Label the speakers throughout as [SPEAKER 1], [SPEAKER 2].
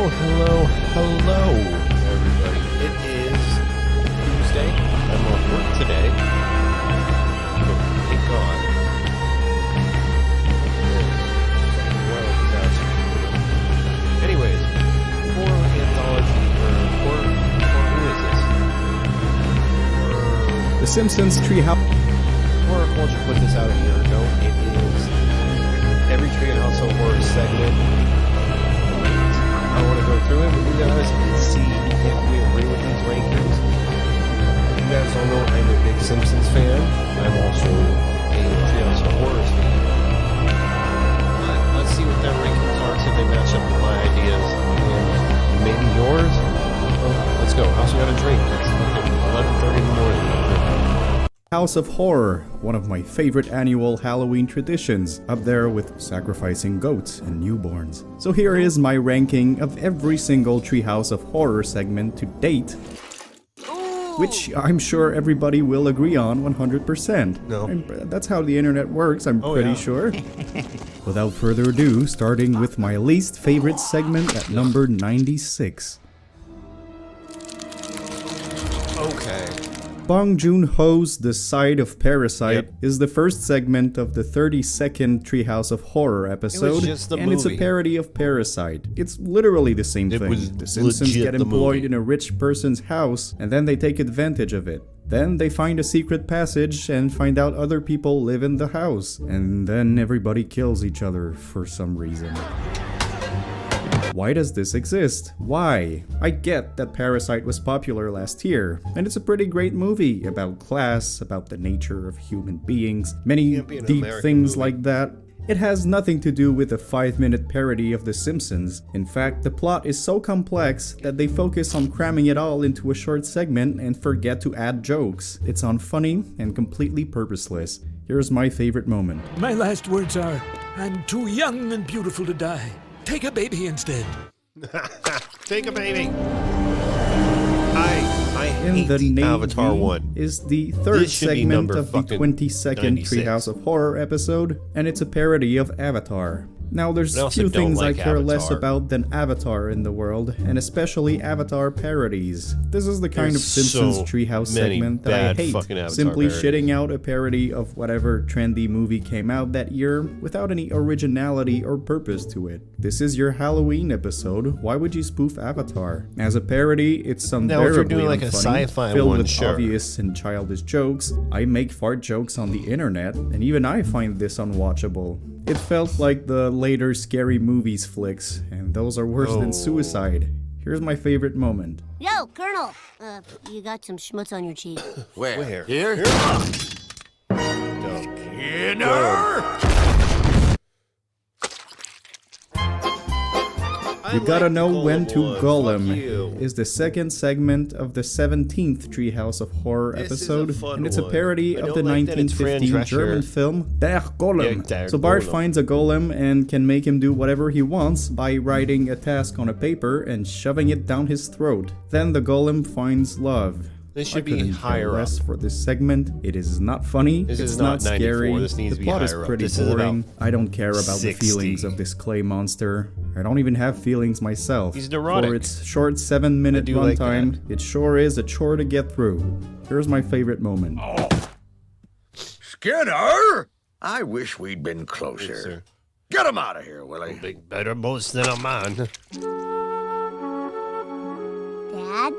[SPEAKER 1] Hello, everybody. It is Tuesday. I'm off work today. Thank God. Anyways, horror anthology, or who is this?
[SPEAKER 2] The Simpsons Treehouse.
[SPEAKER 1] Horror Culture put this out a year ago. It is every Treehouse of Horror segment. I want to go through it with you guys and see if we agree with these rankings. You guys all know I'm a big Simpsons fan. I'm also a Treehouse of Horrors fan. Let's see what their rankings are, see if they match up with my ideas. And maybe yours? Well, let's go. I also got a drink. It's 11:30 in the morning.
[SPEAKER 2] House of Horror, one of my favorite annual Halloween traditions, up there with sacrificing goats and newborns. So here is my ranking of every single Treehouse of Horror segment to date, which I'm sure everybody will agree on 100%.
[SPEAKER 1] No.
[SPEAKER 2] And that's how the internet works, I'm pretty sure. Without further ado, starting with my least favorite segment at number 96.
[SPEAKER 1] Okay.
[SPEAKER 2] Bong Joon-ho's The Side of Parasite is the first segment of the 32nd Treehouse of Horror episode,
[SPEAKER 1] just the
[SPEAKER 2] and it's a
[SPEAKER 1] movie.
[SPEAKER 2] parody of Parasite. It's literally the same thing.
[SPEAKER 1] was
[SPEAKER 2] The Simpsons
[SPEAKER 1] legit
[SPEAKER 2] get
[SPEAKER 1] the
[SPEAKER 2] employed
[SPEAKER 1] movie.
[SPEAKER 2] in a rich person's house, and then they take advantage of it. Then they find a secret passage and find out other people live in the house. And then everybody kills each other for some reason. Why does this exist? Why? I get that Parasite was popular last year, and it's a pretty great movie about class, about the nature of human beings, many
[SPEAKER 1] Can't be an
[SPEAKER 2] deep
[SPEAKER 1] American
[SPEAKER 2] things
[SPEAKER 1] movie.
[SPEAKER 2] like that. It has nothing to do with a 5-minute parody of The Simpsons. In fact, the plot is so complex that they focus on cramming it all into a short segment and forget to add jokes. It's unfunny and completely purposeless. Here's my favorite moment.
[SPEAKER 3] My last words are, I'm too young and beautiful to die. Take a baby instead.
[SPEAKER 1] Take a baby. I
[SPEAKER 2] In
[SPEAKER 1] hate
[SPEAKER 2] the
[SPEAKER 1] the
[SPEAKER 2] Navy
[SPEAKER 1] Avatar one.
[SPEAKER 2] is the third
[SPEAKER 1] This should be
[SPEAKER 2] segment
[SPEAKER 1] number
[SPEAKER 2] of the
[SPEAKER 1] fucking
[SPEAKER 2] 22nd
[SPEAKER 1] 96.
[SPEAKER 2] Treehouse of Horror episode, and it's a parody of Avatar. Now there's
[SPEAKER 1] I also
[SPEAKER 2] few
[SPEAKER 1] don't
[SPEAKER 2] things
[SPEAKER 1] like
[SPEAKER 2] I care less
[SPEAKER 1] Avatar.
[SPEAKER 2] about than Avatar in the world, and especially Avatar parodies. This is the kind
[SPEAKER 1] There's
[SPEAKER 2] of Simpsons
[SPEAKER 1] so
[SPEAKER 2] Treehouse
[SPEAKER 1] many
[SPEAKER 2] segment that I
[SPEAKER 1] bad
[SPEAKER 2] hate,
[SPEAKER 1] fucking Avatar
[SPEAKER 2] simply
[SPEAKER 1] parodies.
[SPEAKER 2] shitting out a parody of whatever trendy movie came out that year without any originality or purpose to it. This is your Halloween episode, why would you spoof Avatar? As a parody, it's
[SPEAKER 1] Now, if you're
[SPEAKER 2] unbearably
[SPEAKER 1] doing like a
[SPEAKER 2] unfunny,
[SPEAKER 1] sci-fi
[SPEAKER 2] filled
[SPEAKER 1] one,
[SPEAKER 2] with
[SPEAKER 1] sure.
[SPEAKER 2] obvious and childish jokes. I make fart jokes on the internet, and even I find this unwatchable. It felt like the later Scary Movies flicks, and those are worse than suicide. Here's my favorite moment.
[SPEAKER 4] Yo, Colonel! You got some schmutz on your cheek.
[SPEAKER 1] Where?
[SPEAKER 3] Here?
[SPEAKER 2] You gotta know when to
[SPEAKER 1] Fuck
[SPEAKER 2] Gollum
[SPEAKER 1] you.
[SPEAKER 2] is the second segment of the 17th Treehouse of Horror
[SPEAKER 1] This is a
[SPEAKER 2] episode,
[SPEAKER 1] fun
[SPEAKER 2] and it's a
[SPEAKER 1] one.
[SPEAKER 2] parody
[SPEAKER 1] I
[SPEAKER 2] of
[SPEAKER 1] don't
[SPEAKER 2] the
[SPEAKER 1] like that it's Fran
[SPEAKER 2] 1915
[SPEAKER 1] Drescher.
[SPEAKER 2] German film Der Golem.
[SPEAKER 1] Yeah, Der
[SPEAKER 2] So Bart
[SPEAKER 1] Golem.
[SPEAKER 2] finds a golem and can make him do whatever he wants by writing a task on a paper and shoving it down his throat. Then the golem finds love.
[SPEAKER 1] This
[SPEAKER 2] I
[SPEAKER 1] should be
[SPEAKER 2] couldn't care
[SPEAKER 1] higher up.
[SPEAKER 2] less for this segment. It is not funny.
[SPEAKER 1] This
[SPEAKER 2] it's
[SPEAKER 1] is not 94.
[SPEAKER 2] scary.
[SPEAKER 1] This needs
[SPEAKER 2] the
[SPEAKER 1] to be
[SPEAKER 2] plot is
[SPEAKER 1] higher up.
[SPEAKER 2] pretty
[SPEAKER 1] This is about
[SPEAKER 2] boring. I don't care about the
[SPEAKER 1] 60.
[SPEAKER 2] feelings of this clay monster. I don't even have feelings myself.
[SPEAKER 1] He's neurotic.
[SPEAKER 2] For its short 7-minute
[SPEAKER 1] I do like
[SPEAKER 2] runtime, it sure is a chore to get through. Here's my favorite moment.
[SPEAKER 5] Skinner? I wish we'd been closer.
[SPEAKER 1] sir.
[SPEAKER 5] Get him out of here, Willie.
[SPEAKER 1] Big better boats than a man.
[SPEAKER 4] Dad?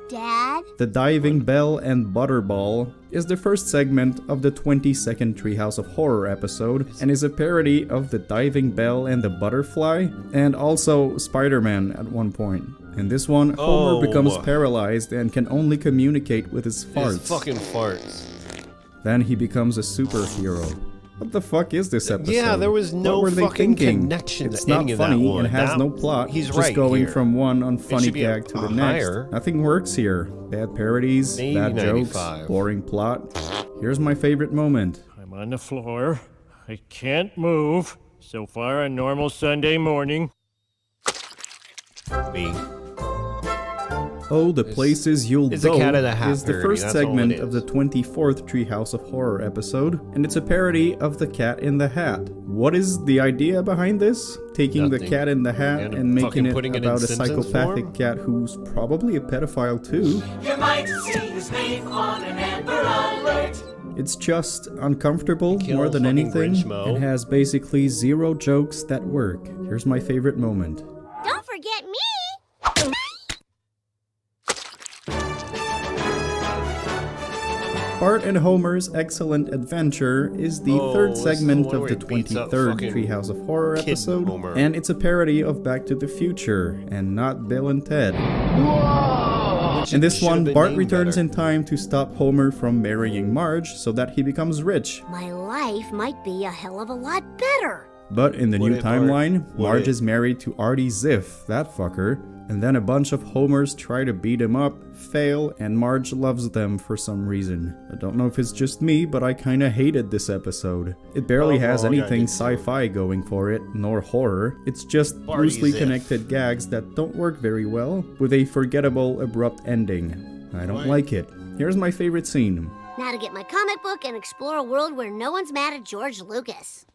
[SPEAKER 4] Dad?
[SPEAKER 2] The Diving Bell and Butterball is the first segment of the 22nd Treehouse of Horror episode and is a parody of the Diving Bell and the Butterfly and also Spider-Man at one point. In this one, Homer becomes paralyzed and can only communicate with his
[SPEAKER 1] His
[SPEAKER 2] farts.
[SPEAKER 1] fucking farts.
[SPEAKER 2] Then he becomes a superhero. What the fuck is this episode?
[SPEAKER 1] Yeah, there was no
[SPEAKER 2] what were they
[SPEAKER 1] fucking
[SPEAKER 2] thinking?
[SPEAKER 1] connection to
[SPEAKER 2] It's not
[SPEAKER 1] any of that
[SPEAKER 2] funny
[SPEAKER 1] one.
[SPEAKER 2] and has
[SPEAKER 1] That-
[SPEAKER 2] no plot.
[SPEAKER 1] he's
[SPEAKER 2] just
[SPEAKER 1] right
[SPEAKER 2] going
[SPEAKER 1] here.
[SPEAKER 2] from one unfunny
[SPEAKER 1] should be
[SPEAKER 2] gag to
[SPEAKER 1] a
[SPEAKER 2] the next.
[SPEAKER 1] higher.
[SPEAKER 2] Nothing works here. Bad parodies,
[SPEAKER 1] Maybe
[SPEAKER 2] bad jokes,
[SPEAKER 1] 95.
[SPEAKER 2] boring plot. Here's my favorite moment.
[SPEAKER 6] I'm on the floor. I can't move. So far, a normal Sunday morning.
[SPEAKER 1] Me.
[SPEAKER 2] Oh, the Places You'll
[SPEAKER 7] it's a
[SPEAKER 2] Go
[SPEAKER 7] Cat in the Hat
[SPEAKER 2] is the
[SPEAKER 7] parody,
[SPEAKER 2] first
[SPEAKER 7] that's all it
[SPEAKER 2] segment
[SPEAKER 7] is.
[SPEAKER 2] of the 24th Treehouse of Horror episode, and it's a parody of the Cat in the Hat. What is the idea behind this? Taking the
[SPEAKER 7] Nothing.
[SPEAKER 2] Cat in the Hat
[SPEAKER 7] And
[SPEAKER 2] and making
[SPEAKER 7] fucking
[SPEAKER 2] it
[SPEAKER 7] putting it in
[SPEAKER 2] about a
[SPEAKER 7] Simpsons
[SPEAKER 2] psychopathic
[SPEAKER 7] form?
[SPEAKER 2] cat who's probably a pedophile too.
[SPEAKER 8] You might see his name on an Amber Alert.
[SPEAKER 2] It's just uncomfortable
[SPEAKER 7] Kill
[SPEAKER 2] more than
[SPEAKER 7] fucking
[SPEAKER 2] anything,
[SPEAKER 7] Grinchmo.
[SPEAKER 2] and has basically zero jokes that work. Here's my favorite moment.
[SPEAKER 4] Don't forget me!
[SPEAKER 2] Bart and Homer's Excellent Adventure is the
[SPEAKER 7] Oh,
[SPEAKER 2] third
[SPEAKER 7] this is the
[SPEAKER 2] segment
[SPEAKER 7] one
[SPEAKER 2] of
[SPEAKER 7] where
[SPEAKER 2] the
[SPEAKER 7] he beats up
[SPEAKER 2] 23rd
[SPEAKER 7] fucking
[SPEAKER 2] Treehouse of Horror
[SPEAKER 7] Kid
[SPEAKER 2] episode,
[SPEAKER 7] Homer.
[SPEAKER 2] and it's a parody of Back to the Future, and not Bill and Ted.
[SPEAKER 7] Which
[SPEAKER 2] In this
[SPEAKER 7] should have
[SPEAKER 2] one,
[SPEAKER 7] been
[SPEAKER 2] Bart
[SPEAKER 7] named
[SPEAKER 2] returns
[SPEAKER 7] better.
[SPEAKER 2] in time to stop Homer from marrying Marge so that he becomes rich.
[SPEAKER 4] My life might be a hell of a lot better.
[SPEAKER 2] But in the
[SPEAKER 7] Would
[SPEAKER 2] new
[SPEAKER 7] it, Bart?
[SPEAKER 2] timeline,
[SPEAKER 7] Would
[SPEAKER 2] Marge
[SPEAKER 7] it?
[SPEAKER 2] is married to Artie Ziff, that fucker, and then a bunch of Homers try to beat him up, fail, and Marge loves them for some reason. I don't know if it's just me, but I kinda hated this episode. It barely
[SPEAKER 7] Oh,
[SPEAKER 2] has
[SPEAKER 7] well, yeah, I
[SPEAKER 2] anything
[SPEAKER 7] did too.
[SPEAKER 2] sci-fi going for it, nor horror. It's just
[SPEAKER 7] Artie
[SPEAKER 2] loosely
[SPEAKER 7] Ziff.
[SPEAKER 2] connected gags that don't work very well, with a forgettable, abrupt ending. I don't
[SPEAKER 7] Right.
[SPEAKER 2] like it. Here's my favorite scene.
[SPEAKER 4] Now to get my comic book and explore a world where no one's mad at George Lucas.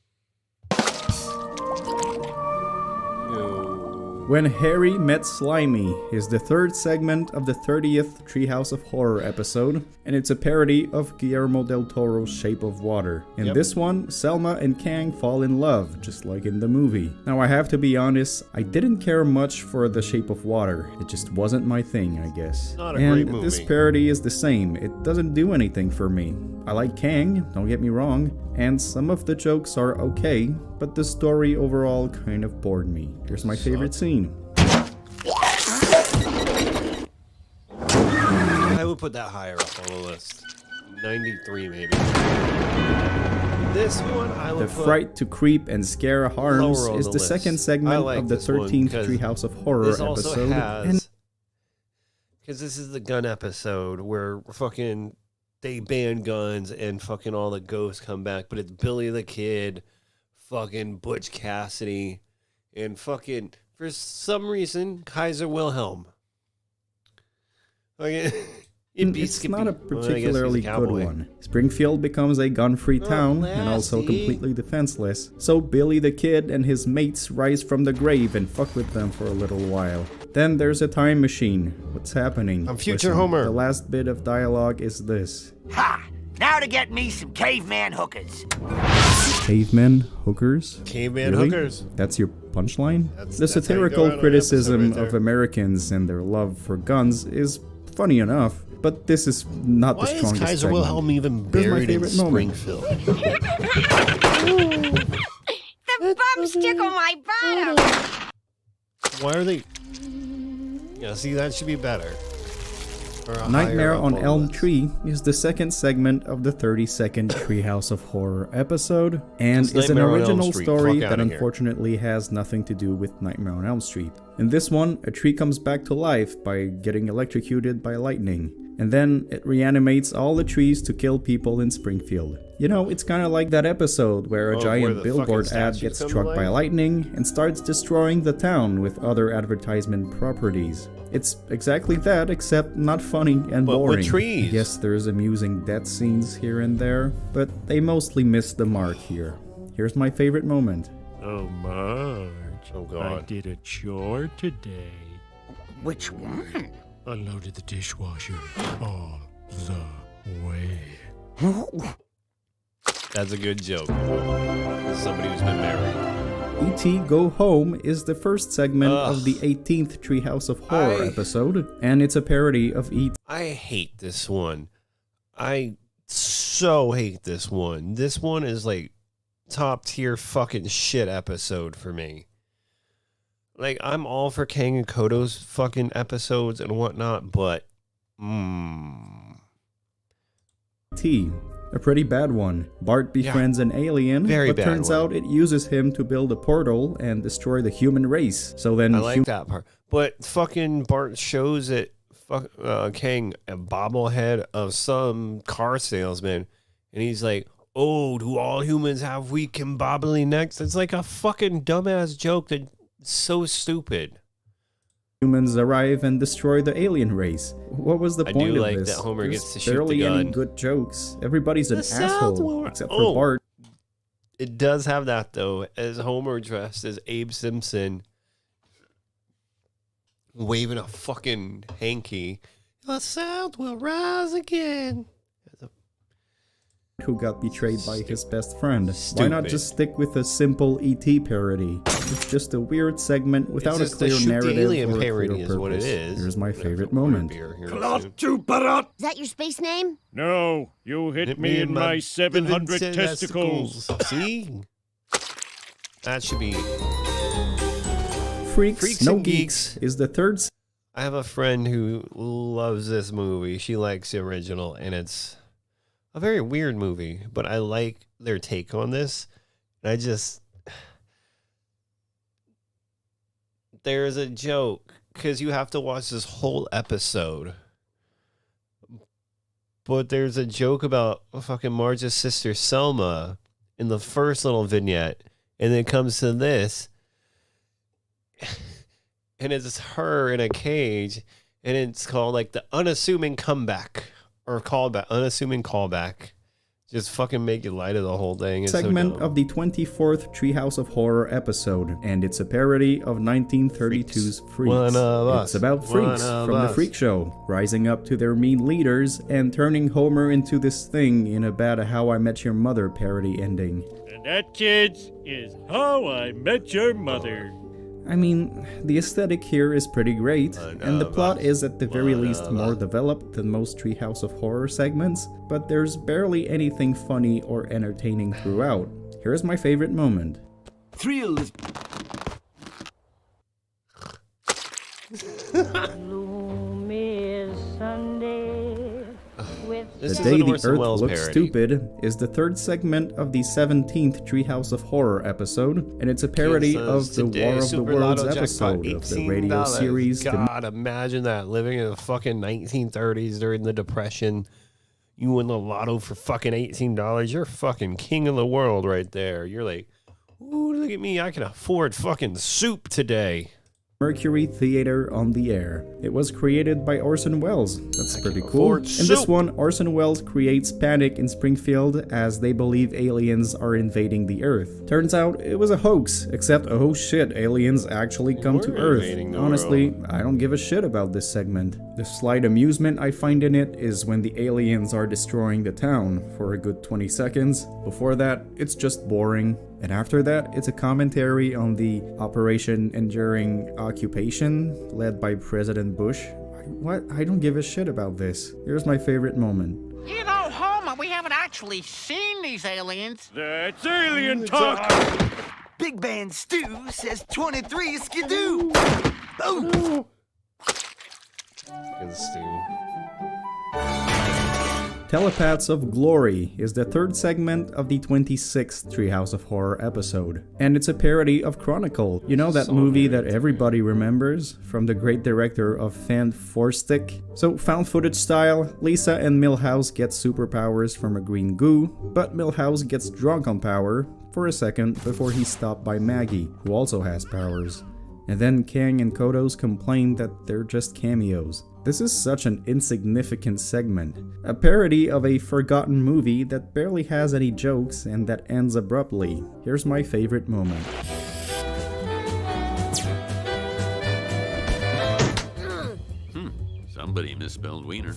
[SPEAKER 2] When Harry Met Slimy is the third segment of the 30th Treehouse of Horror episode, and it's a parody of Guillermo del Toro's Shape of Water. In
[SPEAKER 7] Yep.
[SPEAKER 2] this one, Selma and Kang fall in love, just like in the movie. Now I have to be honest, I didn't care much for The Shape of Water. It just wasn't my thing, I guess.
[SPEAKER 7] Not a
[SPEAKER 2] And
[SPEAKER 7] great
[SPEAKER 2] this
[SPEAKER 7] movie.
[SPEAKER 2] parody is the same. It doesn't do anything for me. I like Kang, don't get me wrong, and some of the jokes are okay, but the story overall kind of bored me. Here's my favorite scene.
[SPEAKER 7] I would put that higher up on the list. 93 maybe. This one I would
[SPEAKER 2] The
[SPEAKER 7] put
[SPEAKER 2] Fright to Creep and Scare Harms
[SPEAKER 7] lower on
[SPEAKER 2] is
[SPEAKER 7] the
[SPEAKER 2] the
[SPEAKER 7] list.
[SPEAKER 2] second
[SPEAKER 7] I
[SPEAKER 2] segment
[SPEAKER 7] like
[SPEAKER 2] of the
[SPEAKER 7] this one
[SPEAKER 2] 13th
[SPEAKER 7] 'cause
[SPEAKER 2] Treehouse of Horror
[SPEAKER 7] this also
[SPEAKER 2] episode.
[SPEAKER 7] has
[SPEAKER 2] And
[SPEAKER 7] because this is the gun episode where fucking they ban guns and fucking all the ghosts come back, but it's Billy the Kid, fucking Butch Cassidy, and fucking for some reason Kaiser Wilhelm. Like, it'd be
[SPEAKER 2] it's
[SPEAKER 7] Skippy.
[SPEAKER 2] not a
[SPEAKER 7] Well, I guess he's
[SPEAKER 2] particularly good
[SPEAKER 7] cowboy.
[SPEAKER 2] one. Springfield becomes a gun-free town and also
[SPEAKER 7] Lassie.
[SPEAKER 2] completely defenseless. So Billy the Kid and his mates rise from the grave and fuck with them for a little while. Then there's a time machine. What's happening?
[SPEAKER 7] I'm future
[SPEAKER 2] Listen,
[SPEAKER 7] Homer.
[SPEAKER 2] The last bit of dialogue is this.
[SPEAKER 8] Ha! Now to get me some caveman hookers.
[SPEAKER 2] Cavemen hookers?
[SPEAKER 7] Caveman
[SPEAKER 2] Really?
[SPEAKER 7] hookers.
[SPEAKER 2] That's your punchline?
[SPEAKER 7] That's
[SPEAKER 2] the
[SPEAKER 7] how you go
[SPEAKER 2] satirical
[SPEAKER 7] out on an
[SPEAKER 2] criticism
[SPEAKER 7] episode right
[SPEAKER 2] of
[SPEAKER 7] there.
[SPEAKER 2] Americans and their love for guns is funny enough, but this is not
[SPEAKER 7] Why
[SPEAKER 2] the
[SPEAKER 7] is
[SPEAKER 2] strongest
[SPEAKER 7] Kaiser
[SPEAKER 2] segment.
[SPEAKER 7] Wilhelm even
[SPEAKER 2] Here's my
[SPEAKER 7] buried in
[SPEAKER 2] favorite moment.
[SPEAKER 7] Springfield?
[SPEAKER 4] The bumps tickle my bottom!
[SPEAKER 7] Why are they? Yeah, see, that should be better. Or a
[SPEAKER 2] Nightmare
[SPEAKER 7] higher up
[SPEAKER 2] on
[SPEAKER 7] the
[SPEAKER 2] Elm
[SPEAKER 7] list.
[SPEAKER 2] Tree is the second segment of the 32nd Treehouse of Horror episode, and
[SPEAKER 7] It's
[SPEAKER 2] is an
[SPEAKER 7] Nightmare on Elm
[SPEAKER 2] original
[SPEAKER 7] Street.
[SPEAKER 2] story
[SPEAKER 7] Fuck
[SPEAKER 2] that
[SPEAKER 7] outta here.
[SPEAKER 2] unfortunately has nothing to do with Nightmare on Elm Street. In this one, a tree comes back to life by getting electrocuted by lightning, and then it reanimates all the trees to kill people in Springfield. You know, it's kinda like that episode where a
[SPEAKER 7] Oh, where
[SPEAKER 2] giant
[SPEAKER 7] the
[SPEAKER 2] billboard
[SPEAKER 7] fucking
[SPEAKER 2] ad
[SPEAKER 7] statues
[SPEAKER 2] gets
[SPEAKER 7] come to
[SPEAKER 2] struck by
[SPEAKER 7] life?
[SPEAKER 2] lightning and starts destroying the town with other advertisement properties. It's exactly that, except not funny and
[SPEAKER 7] But with
[SPEAKER 2] boring.
[SPEAKER 7] trees.
[SPEAKER 2] Yes, there's amusing death scenes here and there, but they mostly miss the mark here. Here's my favorite moment.
[SPEAKER 6] Oh, Marge.
[SPEAKER 7] Oh,
[SPEAKER 6] I
[SPEAKER 7] God.
[SPEAKER 6] did a chore today.
[SPEAKER 8] Which one?
[SPEAKER 6] Unloaded the dishwasher all the way.
[SPEAKER 7] That's a good joke. As somebody who's been married.
[SPEAKER 2] E.T. Go Home is the first segment
[SPEAKER 7] Ugh.
[SPEAKER 2] of the 18th Treehouse of Horror
[SPEAKER 7] I-
[SPEAKER 2] episode, and it's a parody of E.T.
[SPEAKER 7] I hate this one. I so hate this one. This one is like top tier fucking shit episode for me. Like, I'm all for Kang and Kodo's fucking episodes and whatnot, but
[SPEAKER 2] A pretty bad one. Bart befriends an alien,
[SPEAKER 7] Very
[SPEAKER 2] but
[SPEAKER 7] bad
[SPEAKER 2] turns
[SPEAKER 7] one.
[SPEAKER 2] out it uses him to build a portal and destroy the human race. So then
[SPEAKER 7] I like that part. But fucking Bart shows it Kang a bobblehead of some car salesman, and he's like, "Oh, do all humans have weak and bobbly necks?" It's like a fucking dumbass joke that's so stupid.
[SPEAKER 2] humans arrive and destroy the alien race. What was the
[SPEAKER 7] I
[SPEAKER 2] point
[SPEAKER 7] do
[SPEAKER 2] of
[SPEAKER 7] like
[SPEAKER 2] this?
[SPEAKER 7] that Homer
[SPEAKER 2] There's
[SPEAKER 7] gets to shoot the
[SPEAKER 2] barely any
[SPEAKER 7] gun.
[SPEAKER 2] good jokes. Everybody's an
[SPEAKER 7] The South
[SPEAKER 2] asshole,
[SPEAKER 7] will-
[SPEAKER 2] except
[SPEAKER 7] Oh.
[SPEAKER 2] for Bart.
[SPEAKER 7] It does have that though, as Homer dressed as Abe Simpson, waving a fucking hanky. The South will rise again.
[SPEAKER 2] Who got betrayed by his best friend. Why
[SPEAKER 7] Stupid.
[SPEAKER 2] not just stick with a simple ET parody? It's just a weird segment without a
[SPEAKER 7] just the
[SPEAKER 2] clear
[SPEAKER 7] Shoot the
[SPEAKER 2] narrative
[SPEAKER 7] Alien
[SPEAKER 2] or a
[SPEAKER 7] parody
[SPEAKER 2] clear
[SPEAKER 7] is what it
[SPEAKER 2] purpose.
[SPEAKER 7] is.
[SPEAKER 2] Here's my
[SPEAKER 7] I'm gonna
[SPEAKER 2] favorite
[SPEAKER 7] have to order
[SPEAKER 2] moment.
[SPEAKER 7] beer here
[SPEAKER 4] Is that your space name?
[SPEAKER 6] No, you hit me in my 700 testicles.
[SPEAKER 7] See? That should be...
[SPEAKER 2] Freaks, No Geeks is the third
[SPEAKER 7] I have a friend who loves this movie. She likes the original, and it's a very weird movie, but I like their take on this. And I just... There's a joke, because you have to watch this whole episode. But there's a joke about fucking Marge's sister Selma in the first little vignette, and then it comes to this, and it's her in a cage, and it's called like the unassuming comeback or callback, unassuming callback. Just fucking make you light of the whole thing. It's
[SPEAKER 2] segment
[SPEAKER 7] so dumb.
[SPEAKER 2] of the 24th Treehouse of Horror episode, and it's a parody of 1932's Freaks.
[SPEAKER 7] One of us.
[SPEAKER 2] It's about
[SPEAKER 7] One
[SPEAKER 2] freaks
[SPEAKER 7] of
[SPEAKER 2] from the
[SPEAKER 7] us.
[SPEAKER 2] Freak Show, rising up to their mean leaders and turning Homer into this thing in a bad How I Met Your Mother parody ending.
[SPEAKER 6] And that, kids, is How I Met Your Mother.
[SPEAKER 2] I mean, the aesthetic here is pretty great, and the plot is at the very least more developed than most Treehouse of Horror segments, but there's barely anything funny or entertaining throughout. Here's my favorite moment.
[SPEAKER 8] Thrill is
[SPEAKER 7] This
[SPEAKER 2] The
[SPEAKER 7] is
[SPEAKER 2] Day
[SPEAKER 7] an
[SPEAKER 2] the
[SPEAKER 7] Orson
[SPEAKER 2] Earth
[SPEAKER 7] Welles
[SPEAKER 2] Looks
[SPEAKER 7] parody.
[SPEAKER 2] Stupid is the third segment of the 17th Treehouse of Horror episode, and it's a parody of the
[SPEAKER 7] Today,
[SPEAKER 2] War of the
[SPEAKER 7] Super
[SPEAKER 2] Worlds
[SPEAKER 7] Lotto
[SPEAKER 2] episode
[SPEAKER 7] jackpot,
[SPEAKER 2] of the radio
[SPEAKER 7] $18.
[SPEAKER 2] series.
[SPEAKER 7] God, imagine that, living in the fucking 1930s during the Depression. You win the lotto for fucking $18. You're fucking king of the world right there. You're like, ooh, look at me. I can afford fucking soup today.
[SPEAKER 2] Mercury Theater on the Air. It was created by Orson Welles. That's pretty cool.
[SPEAKER 7] afford
[SPEAKER 2] In this
[SPEAKER 7] soup.
[SPEAKER 2] one, Orson Welles creates panic in Springfield as they believe aliens are invading the Earth. Turns out it was a hoax, except oh shit, aliens actually come to
[SPEAKER 7] were
[SPEAKER 2] Earth.
[SPEAKER 7] invading the
[SPEAKER 2] Honestly, I don't give a shit about this segment. The slight amusement I find in it is when the aliens are destroying the town for a good 20 seconds. Before that, it's just boring. And after that, it's a commentary on the Operation Enduring Occupation led by President Bush. What? I don't give a shit about this. Here's my favorite moment.
[SPEAKER 9] You know, Homer, we haven't actually seen these aliens.
[SPEAKER 6] That's alien talk.
[SPEAKER 8] Big Band Stew says 23 skidoo. Oh,
[SPEAKER 7] Fucking Stu.
[SPEAKER 2] Telepaths of Glory is the third segment of the 26th Treehouse of Horror episode. And it's a parody of Chronicle. You know that movie that everybody remembers from the great director of Fan Forstick? So found footage style, Lisa and Milhouse get superpowers from a green goo, but Milhouse gets drunk on power for a second before he's stopped by Maggie, who also has powers. And then Kang and Kodos complain that they're just cameos. This is such an insignificant segment. A parody of a forgotten movie that barely has any jokes and that ends abruptly. Here's my favorite moment.
[SPEAKER 10] Somebody misspelled wiener.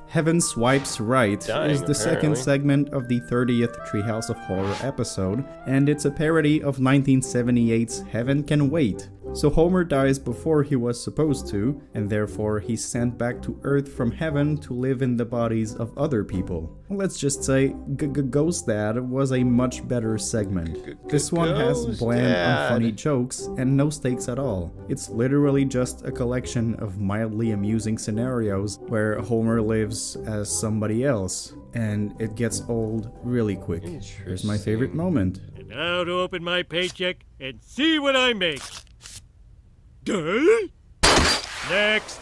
[SPEAKER 2] Heaven Swipes Right
[SPEAKER 7] Dying,
[SPEAKER 2] is the second
[SPEAKER 7] apparently.
[SPEAKER 2] segment of the 30th Treehouse of Horror episode, and it's a parody of 1978's Heaven Can Wait. So Homer dies before he was supposed to, and therefore he's sent back to Earth from heaven to live in the bodies of other people. Let's just say Ghost Dad was a much better segment. This one has
[SPEAKER 7] Ghost
[SPEAKER 2] bland,
[SPEAKER 7] Dad.
[SPEAKER 2] unfunny jokes and no stakes at all. It's literally just a collection of mildly amusing scenarios where Homer lives as somebody else, and it gets old really quick. Here's my favorite moment.
[SPEAKER 6] And now to open my paycheck and see what I make. Duh? Next.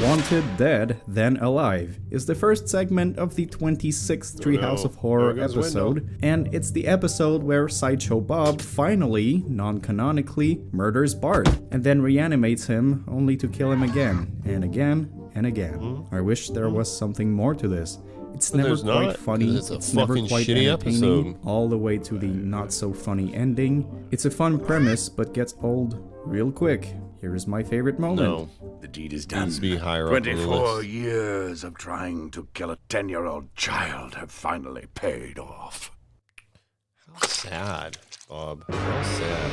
[SPEAKER 2] Wanted Dead, Then Alive is the first segment of the 26th Treehouse of Horror
[SPEAKER 7] There goes
[SPEAKER 2] episode, and it's the episode where Sideshow Bob finally, non-canonically, murders Bart, and then reanimates him only to kill him again, and again, and again. I wish there was something more to this. It's
[SPEAKER 7] But
[SPEAKER 2] never
[SPEAKER 7] there's
[SPEAKER 2] quite
[SPEAKER 7] not,
[SPEAKER 2] funny,
[SPEAKER 7] 'cause it's a
[SPEAKER 2] never
[SPEAKER 7] fucking
[SPEAKER 2] quite
[SPEAKER 7] shitty
[SPEAKER 2] entertaining,
[SPEAKER 7] episode.
[SPEAKER 2] all the way to the not-so-funny ending. It's a fun premise, but gets old real quick. Here is my favorite moment.
[SPEAKER 7] No.
[SPEAKER 5] The deed is done.
[SPEAKER 7] Needs to be higher up on the
[SPEAKER 5] 24
[SPEAKER 7] list.
[SPEAKER 5] years of trying to kill a 10-year-old child have finally paid off.
[SPEAKER 7] How sad, Bob. How sad.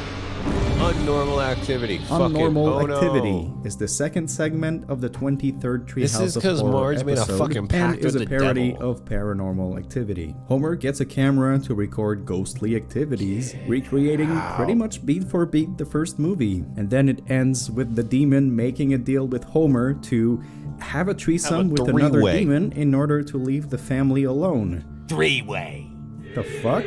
[SPEAKER 7] Unnormal activity.
[SPEAKER 2] Unnormal
[SPEAKER 7] Fuck it. Oh,
[SPEAKER 2] Activity
[SPEAKER 7] no.
[SPEAKER 2] is the second segment of the 23rd
[SPEAKER 7] This is
[SPEAKER 2] Treehouse of
[SPEAKER 7] 'cause
[SPEAKER 2] Horror
[SPEAKER 7] Marge made a
[SPEAKER 2] episode,
[SPEAKER 7] fucking
[SPEAKER 2] and
[SPEAKER 7] pact
[SPEAKER 2] is
[SPEAKER 7] with
[SPEAKER 2] a
[SPEAKER 7] the
[SPEAKER 2] parody
[SPEAKER 7] devil.
[SPEAKER 2] of Paranormal Activity. Homer gets a camera to record ghostly activities, recreating pretty much beat for beat the first movie, and then it ends with the demon making a deal with Homer to have a threesome with another
[SPEAKER 7] three-way.
[SPEAKER 2] demon in order to leave the family alone.
[SPEAKER 9] Three-way.
[SPEAKER 2] The fuck?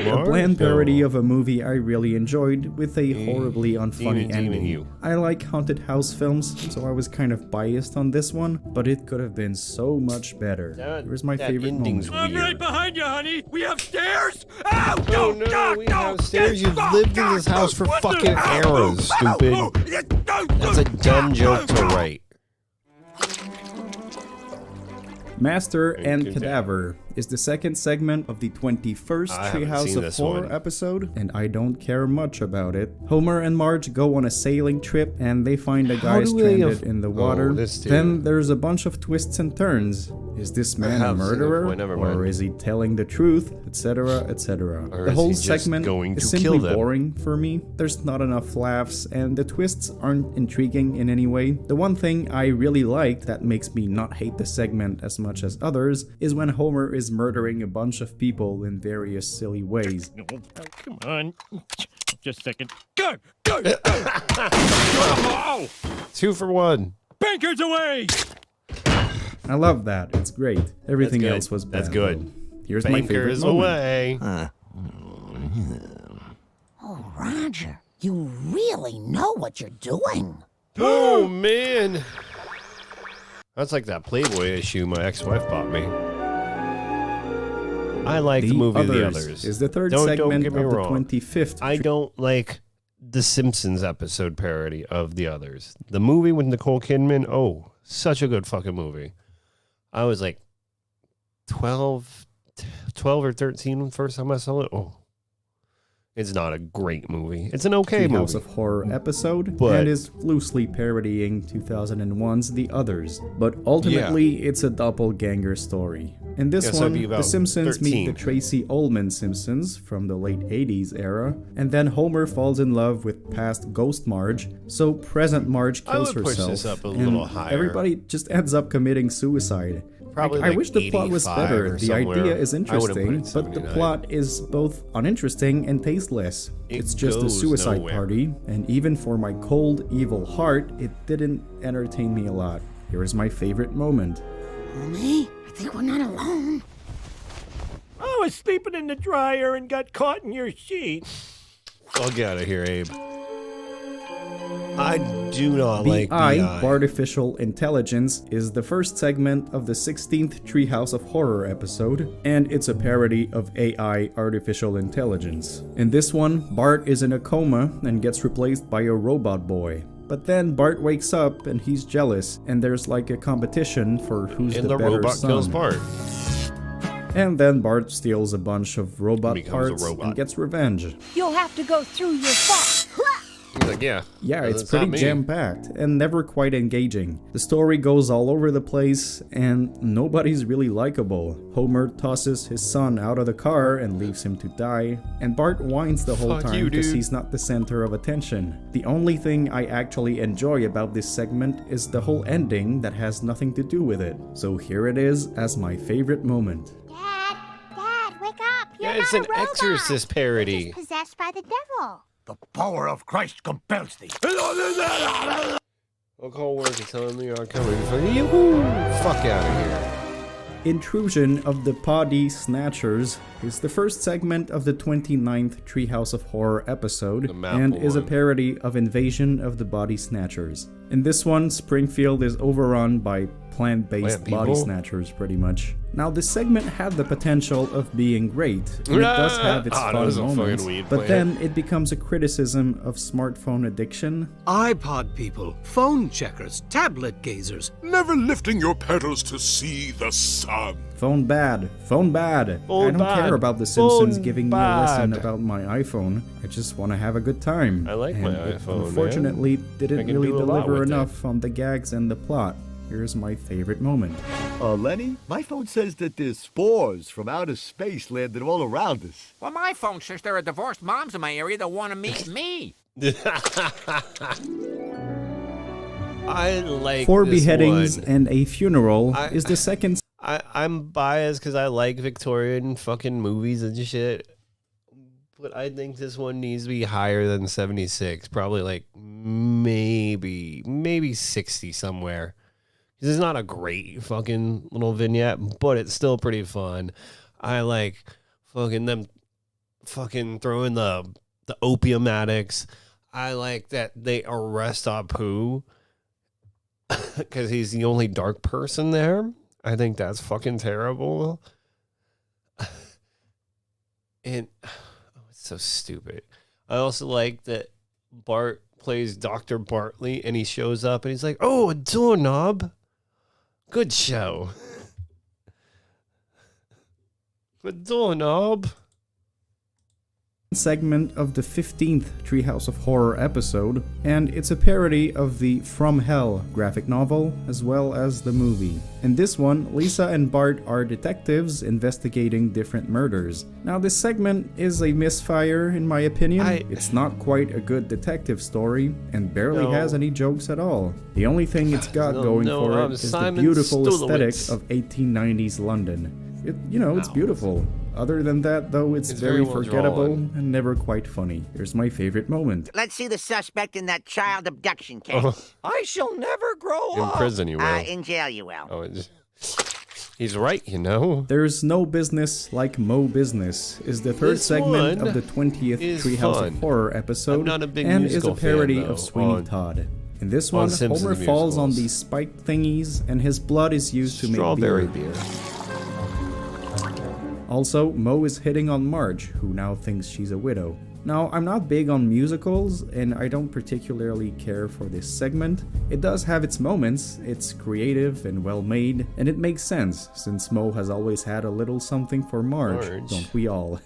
[SPEAKER 2] A bland parody of a movie I really enjoyed with a horribly unfunny
[SPEAKER 7] demon
[SPEAKER 2] ending.
[SPEAKER 7] you.
[SPEAKER 2] I like haunted house films, so I was kind of biased on this one, but it could have been so much better. Here's my favorite
[SPEAKER 7] ending's
[SPEAKER 2] moment.
[SPEAKER 3] I'm right
[SPEAKER 7] weird.
[SPEAKER 3] behind you, honey. We have stairs. Ow!
[SPEAKER 7] Oh no, we have stairs. You've lived in this house for fucking eras, stupid. That's a dumb joke to write.
[SPEAKER 2] Master and Cadaver is the second segment of the 21st
[SPEAKER 7] I haven't
[SPEAKER 2] Treehouse
[SPEAKER 7] seen
[SPEAKER 2] of
[SPEAKER 7] this
[SPEAKER 2] Horror
[SPEAKER 7] one.
[SPEAKER 2] episode, and I don't care much about it. Homer and Marge go on a sailing trip, and they find a guy
[SPEAKER 7] do they
[SPEAKER 2] stranded in the water.
[SPEAKER 7] this too.
[SPEAKER 2] Then there's a bunch of twists and turns. Is this man a
[SPEAKER 7] have seen it
[SPEAKER 2] murderer,
[SPEAKER 7] before, never
[SPEAKER 2] or
[SPEAKER 7] mind.
[SPEAKER 2] is he telling the truth, etc., etc.?
[SPEAKER 7] Or
[SPEAKER 2] The
[SPEAKER 7] is
[SPEAKER 2] whole
[SPEAKER 7] he just
[SPEAKER 2] segment
[SPEAKER 7] going
[SPEAKER 2] is
[SPEAKER 7] to
[SPEAKER 2] simply
[SPEAKER 7] kill them?
[SPEAKER 2] boring for me. There's not enough laughs, and the twists aren't intriguing in any way. The one thing I really liked that makes me not hate the segment as much as others is when Homer is murdering a bunch of people in various silly ways.
[SPEAKER 6] No, oh, come on. Just a second. Go! Go! Oh!
[SPEAKER 7] 2 for 1.
[SPEAKER 3] Bankers away.
[SPEAKER 2] I love that. It's great. Everything
[SPEAKER 7] That's good.
[SPEAKER 2] else was bad.
[SPEAKER 7] That's good.
[SPEAKER 2] though. Here's my favorite
[SPEAKER 7] Bankers
[SPEAKER 2] moment.
[SPEAKER 7] away.
[SPEAKER 10] Oh, Roger, you really know what you're doing.
[SPEAKER 7] Oh man. That's like that Playboy issue my ex-wife bought me. I like the movie The Others.
[SPEAKER 2] Is the third
[SPEAKER 7] Don't
[SPEAKER 2] segment
[SPEAKER 7] get me
[SPEAKER 2] of the
[SPEAKER 7] wrong.
[SPEAKER 2] 25th.
[SPEAKER 7] I don't like the Simpsons episode parody of The Others. The movie with Nicole Kidman, oh, such a good fucking movie. I was like 12 or 13 the first time I saw it. Oh, it's not a great movie. It's an okay
[SPEAKER 2] Treehouse
[SPEAKER 7] movie.
[SPEAKER 2] of Horror episode,
[SPEAKER 7] But-
[SPEAKER 2] and is loosely parodying 2001's The Others. But ultimately, it's a doppelganger story. In this
[SPEAKER 7] Yeah, so it'd
[SPEAKER 2] one,
[SPEAKER 7] be
[SPEAKER 2] the
[SPEAKER 7] about
[SPEAKER 2] Simpsons
[SPEAKER 7] 13.
[SPEAKER 2] meet the Tracy Ullman Simpsons from the late 80s era, and then Homer falls in love with past Ghost Marge, so present Marge
[SPEAKER 7] I
[SPEAKER 2] kills
[SPEAKER 7] would push
[SPEAKER 2] herself.
[SPEAKER 7] this up a
[SPEAKER 2] and
[SPEAKER 7] little higher.
[SPEAKER 2] Everybody just ends up committing suicide.
[SPEAKER 7] Probably
[SPEAKER 2] I
[SPEAKER 7] like
[SPEAKER 2] wish the plot was
[SPEAKER 7] 85
[SPEAKER 2] better.
[SPEAKER 7] or
[SPEAKER 2] The
[SPEAKER 7] somewhere.
[SPEAKER 2] idea is
[SPEAKER 7] I would've put
[SPEAKER 2] interesting,
[SPEAKER 7] it
[SPEAKER 2] but the
[SPEAKER 7] 79.
[SPEAKER 2] plot is both uninteresting and tasteless.
[SPEAKER 7] It
[SPEAKER 2] It's just a
[SPEAKER 7] goes
[SPEAKER 2] suicide
[SPEAKER 7] nowhere.
[SPEAKER 2] party, and even for my cold, evil heart, it didn't entertain me a lot. Here is my favorite moment.
[SPEAKER 10] Honey, I think we're not alone.
[SPEAKER 6] I was sleeping in the dryer and got caught in your sheet.
[SPEAKER 7] I'll get out of here, Abe. I do not like
[SPEAKER 2] BI,
[SPEAKER 7] BI.
[SPEAKER 2] Artificial Intelligence, is the first segment of the 16th Treehouse of Horror episode, and it's a parody of AI, Artificial Intelligence. In this one, Bart is in a coma and gets replaced by a robot boy. But then Bart wakes up and he's jealous, and there's like a competition for who's
[SPEAKER 7] And
[SPEAKER 2] the
[SPEAKER 7] the
[SPEAKER 2] better
[SPEAKER 7] robot
[SPEAKER 2] son.
[SPEAKER 7] kills Bart.
[SPEAKER 2] And then Bart steals a bunch of robot
[SPEAKER 7] Becomes a
[SPEAKER 2] parts
[SPEAKER 7] robot.
[SPEAKER 2] and gets revenge.
[SPEAKER 11] You'll have to go through your thoughts.
[SPEAKER 7] He's like, yeah.
[SPEAKER 2] Yeah, it's
[SPEAKER 7] that's not
[SPEAKER 2] pretty
[SPEAKER 7] me.
[SPEAKER 2] jam-packed and never quite engaging. The story goes all over the place and nobody's really likable. Homer tosses his son out of the car and leaves him to die, and Bart whines the whole
[SPEAKER 7] Fuck
[SPEAKER 2] time
[SPEAKER 7] you,
[SPEAKER 2] because
[SPEAKER 7] dude.
[SPEAKER 2] he's not the center of attention. The only thing I actually enjoy about this segment is the whole ending that has nothing to do with it. So here it is as my favorite moment.
[SPEAKER 4] Dad, wake up. You're
[SPEAKER 7] Yeah, it's
[SPEAKER 4] not
[SPEAKER 7] an
[SPEAKER 4] a robot.
[SPEAKER 7] Exorcist parody.
[SPEAKER 4] You're just possessed by the devil.
[SPEAKER 5] The power of Christ compels thee.
[SPEAKER 7] I'll call work and tell them you're coming for you. Fuck out of here.
[SPEAKER 2] Intrusion of the Body Snatchers is the first segment of the 29th Treehouse of Horror episode and is a parody of Invasion of the Body Snatchers. In this one, Springfield is overrun by plant-based body snatchers, pretty much. Now, this segment had the potential of being great, and it does have its fun moments, but then it becomes a criticism of smartphone addiction.
[SPEAKER 12] iPod people, phone checkers, tablet gazers,
[SPEAKER 5] never lifting your pedals to see the sun.
[SPEAKER 2] Phone bad. Phone bad.
[SPEAKER 7] Phone
[SPEAKER 2] I don't
[SPEAKER 7] bad.
[SPEAKER 2] care about The Simpsons
[SPEAKER 7] Phone
[SPEAKER 2] giving me a lesson
[SPEAKER 7] bad.
[SPEAKER 2] about my iPhone. I just want to have a good time.
[SPEAKER 7] I like my iPhone,
[SPEAKER 2] Unfortunately, didn't
[SPEAKER 7] I can
[SPEAKER 2] really
[SPEAKER 7] do a lot
[SPEAKER 2] deliver
[SPEAKER 7] with it.
[SPEAKER 2] enough on the gags and the plot. Here's my favorite moment.
[SPEAKER 13] Lenny, my phone says that there's spores from outer space landed all around us.
[SPEAKER 9] Well, my phone says there are divorced moms in my area that want to meet me.
[SPEAKER 7] I like
[SPEAKER 2] Four
[SPEAKER 7] this
[SPEAKER 2] beheadings
[SPEAKER 7] one.
[SPEAKER 2] and a funeral is the second.
[SPEAKER 7] I'm biased because I like Victorian fucking movies and shit. But I think this one needs to be higher than 76. Probably like maybe 60 somewhere. Because it's not a great fucking little vignette, but it's still pretty fun. I like fucking them fucking throwing the opium addicts. I like that they arrest Apu because he's the only dark person there. I think that's fucking terrible. And it's so stupid. I also like that Bart plays Dr. Bartley and he shows up and he's like, "Oh, a doorknob. Good show." A doorknob.
[SPEAKER 2] Segment of the 15th Treehouse of Horror episode, and it's a parody of the From Hell graphic novel as well as the movie. In this one, Lisa and Bart are detectives investigating different murders. Now, this segment is a misfire in my opinion. It's not quite a good detective story and barely has any jokes at all. The only thing it's got going for it is the beautiful aesthetic of 1890s London. It's beautiful. Other than that, though, it's very
[SPEAKER 7] well
[SPEAKER 2] forgettable
[SPEAKER 7] drawn.
[SPEAKER 2] and never quite funny. Here's my favorite moment.
[SPEAKER 9] Let's see the suspect in that child abduction case.
[SPEAKER 6] I shall never grow
[SPEAKER 7] In
[SPEAKER 6] up.
[SPEAKER 7] prison you will.
[SPEAKER 9] In jail you will.
[SPEAKER 7] Oh, he's right, you know.
[SPEAKER 2] There's No Business Like Mo Business is the third
[SPEAKER 7] This
[SPEAKER 2] segment
[SPEAKER 7] one
[SPEAKER 2] of the 20th
[SPEAKER 7] is
[SPEAKER 2] Treehouse
[SPEAKER 7] fun.
[SPEAKER 2] of Horror episode
[SPEAKER 7] I'm not a big
[SPEAKER 2] and is a
[SPEAKER 7] musical fan,
[SPEAKER 2] parody
[SPEAKER 7] though,
[SPEAKER 2] of Sweeney
[SPEAKER 7] on-
[SPEAKER 2] Todd. In this
[SPEAKER 7] on
[SPEAKER 2] one,
[SPEAKER 7] Simpsons
[SPEAKER 2] Homer falls on
[SPEAKER 7] musicals.
[SPEAKER 2] these spiked thingies and his blood is used to make
[SPEAKER 7] Strawberry
[SPEAKER 2] beer.
[SPEAKER 7] beer.
[SPEAKER 2] Also, Mo is hitting on Marge, who now thinks she's a widow. Now, I'm not big on musicals, and I don't particularly care for this segment. It does have its moments, it's creative and well made, and it makes sense, since Mo has always had a little something for Marge. Don't we all?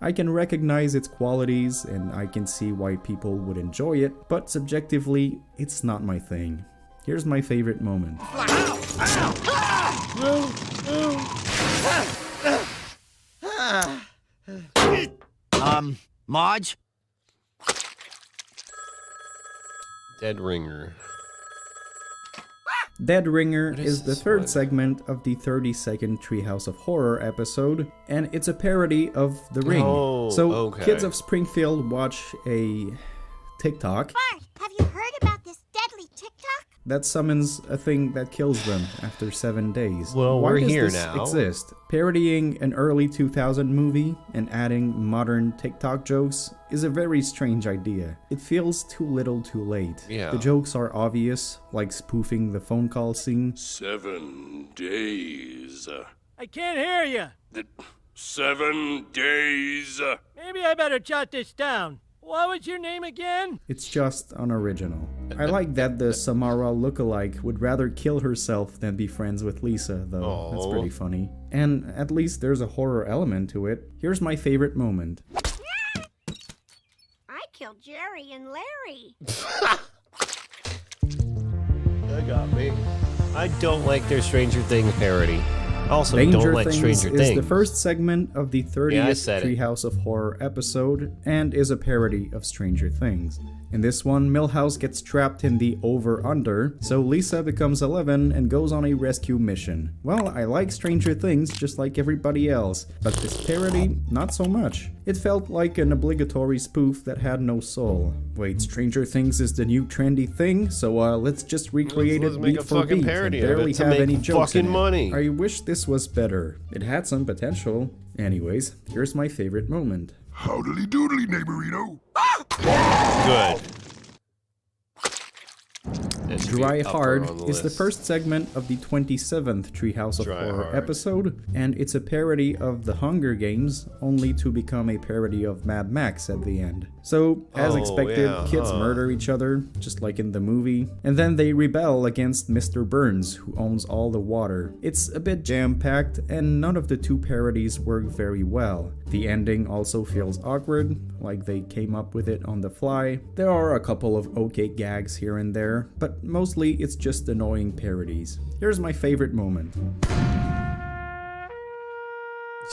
[SPEAKER 2] I can recognize its qualities, and I can see why people would enjoy it, but subjectively, it's not my thing. Here's my favorite moment.
[SPEAKER 9] Marge?
[SPEAKER 7] Dead Ringer.
[SPEAKER 2] Dead Ringer is the
[SPEAKER 7] this
[SPEAKER 2] third
[SPEAKER 7] one?
[SPEAKER 2] segment of the 32nd Treehouse of Horror episode, and it's a parody of The Ring.
[SPEAKER 7] Oh,
[SPEAKER 2] so,
[SPEAKER 7] okay.
[SPEAKER 2] kids of Springfield watch a TikTok
[SPEAKER 4] Bart, have you heard about this deadly TikTok?
[SPEAKER 2] that summons a thing that kills them after 7 days.
[SPEAKER 7] Well,
[SPEAKER 2] Why
[SPEAKER 7] we're
[SPEAKER 2] does
[SPEAKER 7] here
[SPEAKER 2] this
[SPEAKER 7] now.
[SPEAKER 2] exist? Parodying an early 2000 movie and adding modern TikTok jokes is a very strange idea. It feels too little too late.
[SPEAKER 7] Yeah.
[SPEAKER 2] The jokes are obvious, like spoofing the phone call scene.
[SPEAKER 5] 7 days.
[SPEAKER 6] I can't hear you.
[SPEAKER 5] 7 days.
[SPEAKER 6] Maybe I better jot this down. What was your name again?
[SPEAKER 2] It's just unoriginal. I like that the Samara lookalike would rather kill herself than be friends with Lisa, though. That's pretty funny. And at least there's a horror element to it. Here's my favorite moment.
[SPEAKER 4] I killed Jerry and Larry.
[SPEAKER 7] That got me. I don't like their Stranger Things parody. Also,
[SPEAKER 2] Danger
[SPEAKER 7] don't like
[SPEAKER 2] Things
[SPEAKER 7] Stranger
[SPEAKER 2] is
[SPEAKER 7] Things.
[SPEAKER 2] the first segment of the
[SPEAKER 7] Yeah, I
[SPEAKER 2] 30th
[SPEAKER 7] said it.
[SPEAKER 2] Treehouse of Horror episode and is a parody of Stranger Things. In this one, Milhouse gets trapped in the over-under, so Lisa becomes 11 and goes on a rescue mission. Well, I like Stranger Things just like everybody else, but this parody, not so much. It felt like an obligatory spoof that had no soul. Wait, Stranger Things is the new trendy thing, so let's just recreate
[SPEAKER 7] Let's
[SPEAKER 2] it
[SPEAKER 7] make
[SPEAKER 2] beat
[SPEAKER 7] a
[SPEAKER 2] for
[SPEAKER 7] fucking
[SPEAKER 2] beat
[SPEAKER 7] parody
[SPEAKER 2] and
[SPEAKER 7] of it
[SPEAKER 2] barely
[SPEAKER 7] to
[SPEAKER 2] have
[SPEAKER 7] make
[SPEAKER 2] any jokes in
[SPEAKER 7] fucking
[SPEAKER 2] it.
[SPEAKER 7] money.
[SPEAKER 2] I wish this was better. It had some potential. Anyways, here's my favorite moment.
[SPEAKER 5] Howdly doodly, neighborino.
[SPEAKER 7] Good. It should be
[SPEAKER 2] Dry
[SPEAKER 7] upper
[SPEAKER 2] Hard
[SPEAKER 7] on the
[SPEAKER 2] is the
[SPEAKER 7] list.
[SPEAKER 2] first segment of the 27th Treehouse of
[SPEAKER 7] Dry
[SPEAKER 2] Horror
[SPEAKER 7] Hard.
[SPEAKER 2] episode, and it's a parody of The Hunger Games, only to become a parody of Mad Max at the end. So, as
[SPEAKER 7] Oh,
[SPEAKER 2] expected,
[SPEAKER 7] yeah,
[SPEAKER 2] kids murder each other, just like in the movie, and then they rebel against Mr. Burns, who owns all the water. It's a bit jam-packed, and none of the two parodies work very well. The ending also feels awkward, like they came up with it on the fly. There are a couple of okay gags here and there, but mostly it's just annoying parodies. Here's my favorite moment.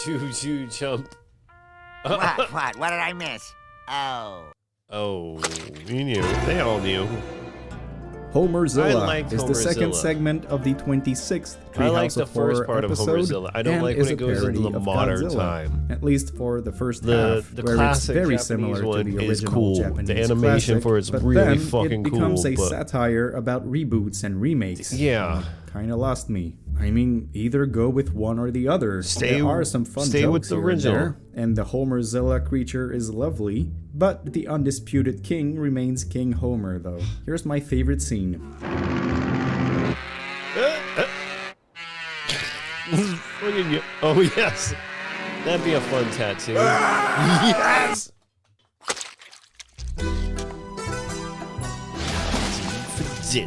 [SPEAKER 7] Choo choo jump.
[SPEAKER 14] What? What did I miss? Oh.
[SPEAKER 7] Oh, you knew. They all knew.
[SPEAKER 2] Homerzilla
[SPEAKER 7] I liked
[SPEAKER 2] is the second
[SPEAKER 7] Homerzilla.
[SPEAKER 2] segment of the 26th
[SPEAKER 7] I like
[SPEAKER 2] Treehouse
[SPEAKER 7] the
[SPEAKER 2] of Horror
[SPEAKER 7] first part of
[SPEAKER 2] episode,
[SPEAKER 7] Homerzilla. I don't
[SPEAKER 2] and
[SPEAKER 7] like
[SPEAKER 2] is
[SPEAKER 7] when
[SPEAKER 2] a
[SPEAKER 7] it goes into
[SPEAKER 2] parody
[SPEAKER 7] the
[SPEAKER 2] of
[SPEAKER 7] modern
[SPEAKER 2] Godzilla,
[SPEAKER 7] time.
[SPEAKER 2] at least for the first
[SPEAKER 7] The
[SPEAKER 2] half, where it's
[SPEAKER 7] classic
[SPEAKER 2] very
[SPEAKER 7] Japanese
[SPEAKER 2] similar to
[SPEAKER 7] one
[SPEAKER 2] the
[SPEAKER 7] is
[SPEAKER 2] original
[SPEAKER 7] cool. The
[SPEAKER 2] Japanese
[SPEAKER 7] animation
[SPEAKER 2] classic,
[SPEAKER 7] for it's
[SPEAKER 2] but
[SPEAKER 7] really
[SPEAKER 2] then
[SPEAKER 7] fucking
[SPEAKER 2] it becomes
[SPEAKER 7] cool,
[SPEAKER 2] a
[SPEAKER 7] but-
[SPEAKER 2] satire about reboots and remakes.
[SPEAKER 7] Yeah.
[SPEAKER 2] Kinda lost me. I mean, either go with one or the other.
[SPEAKER 7] Stay-
[SPEAKER 2] there are some fun
[SPEAKER 7] stay
[SPEAKER 2] jokes
[SPEAKER 7] with the
[SPEAKER 2] here and
[SPEAKER 7] original.
[SPEAKER 2] there, and the Homerzilla creature is lovely, but the undisputed king remains King Homer, though. Here's my favorite scene.
[SPEAKER 7] Oh, yes. That'd be a fun tattoo. Yes!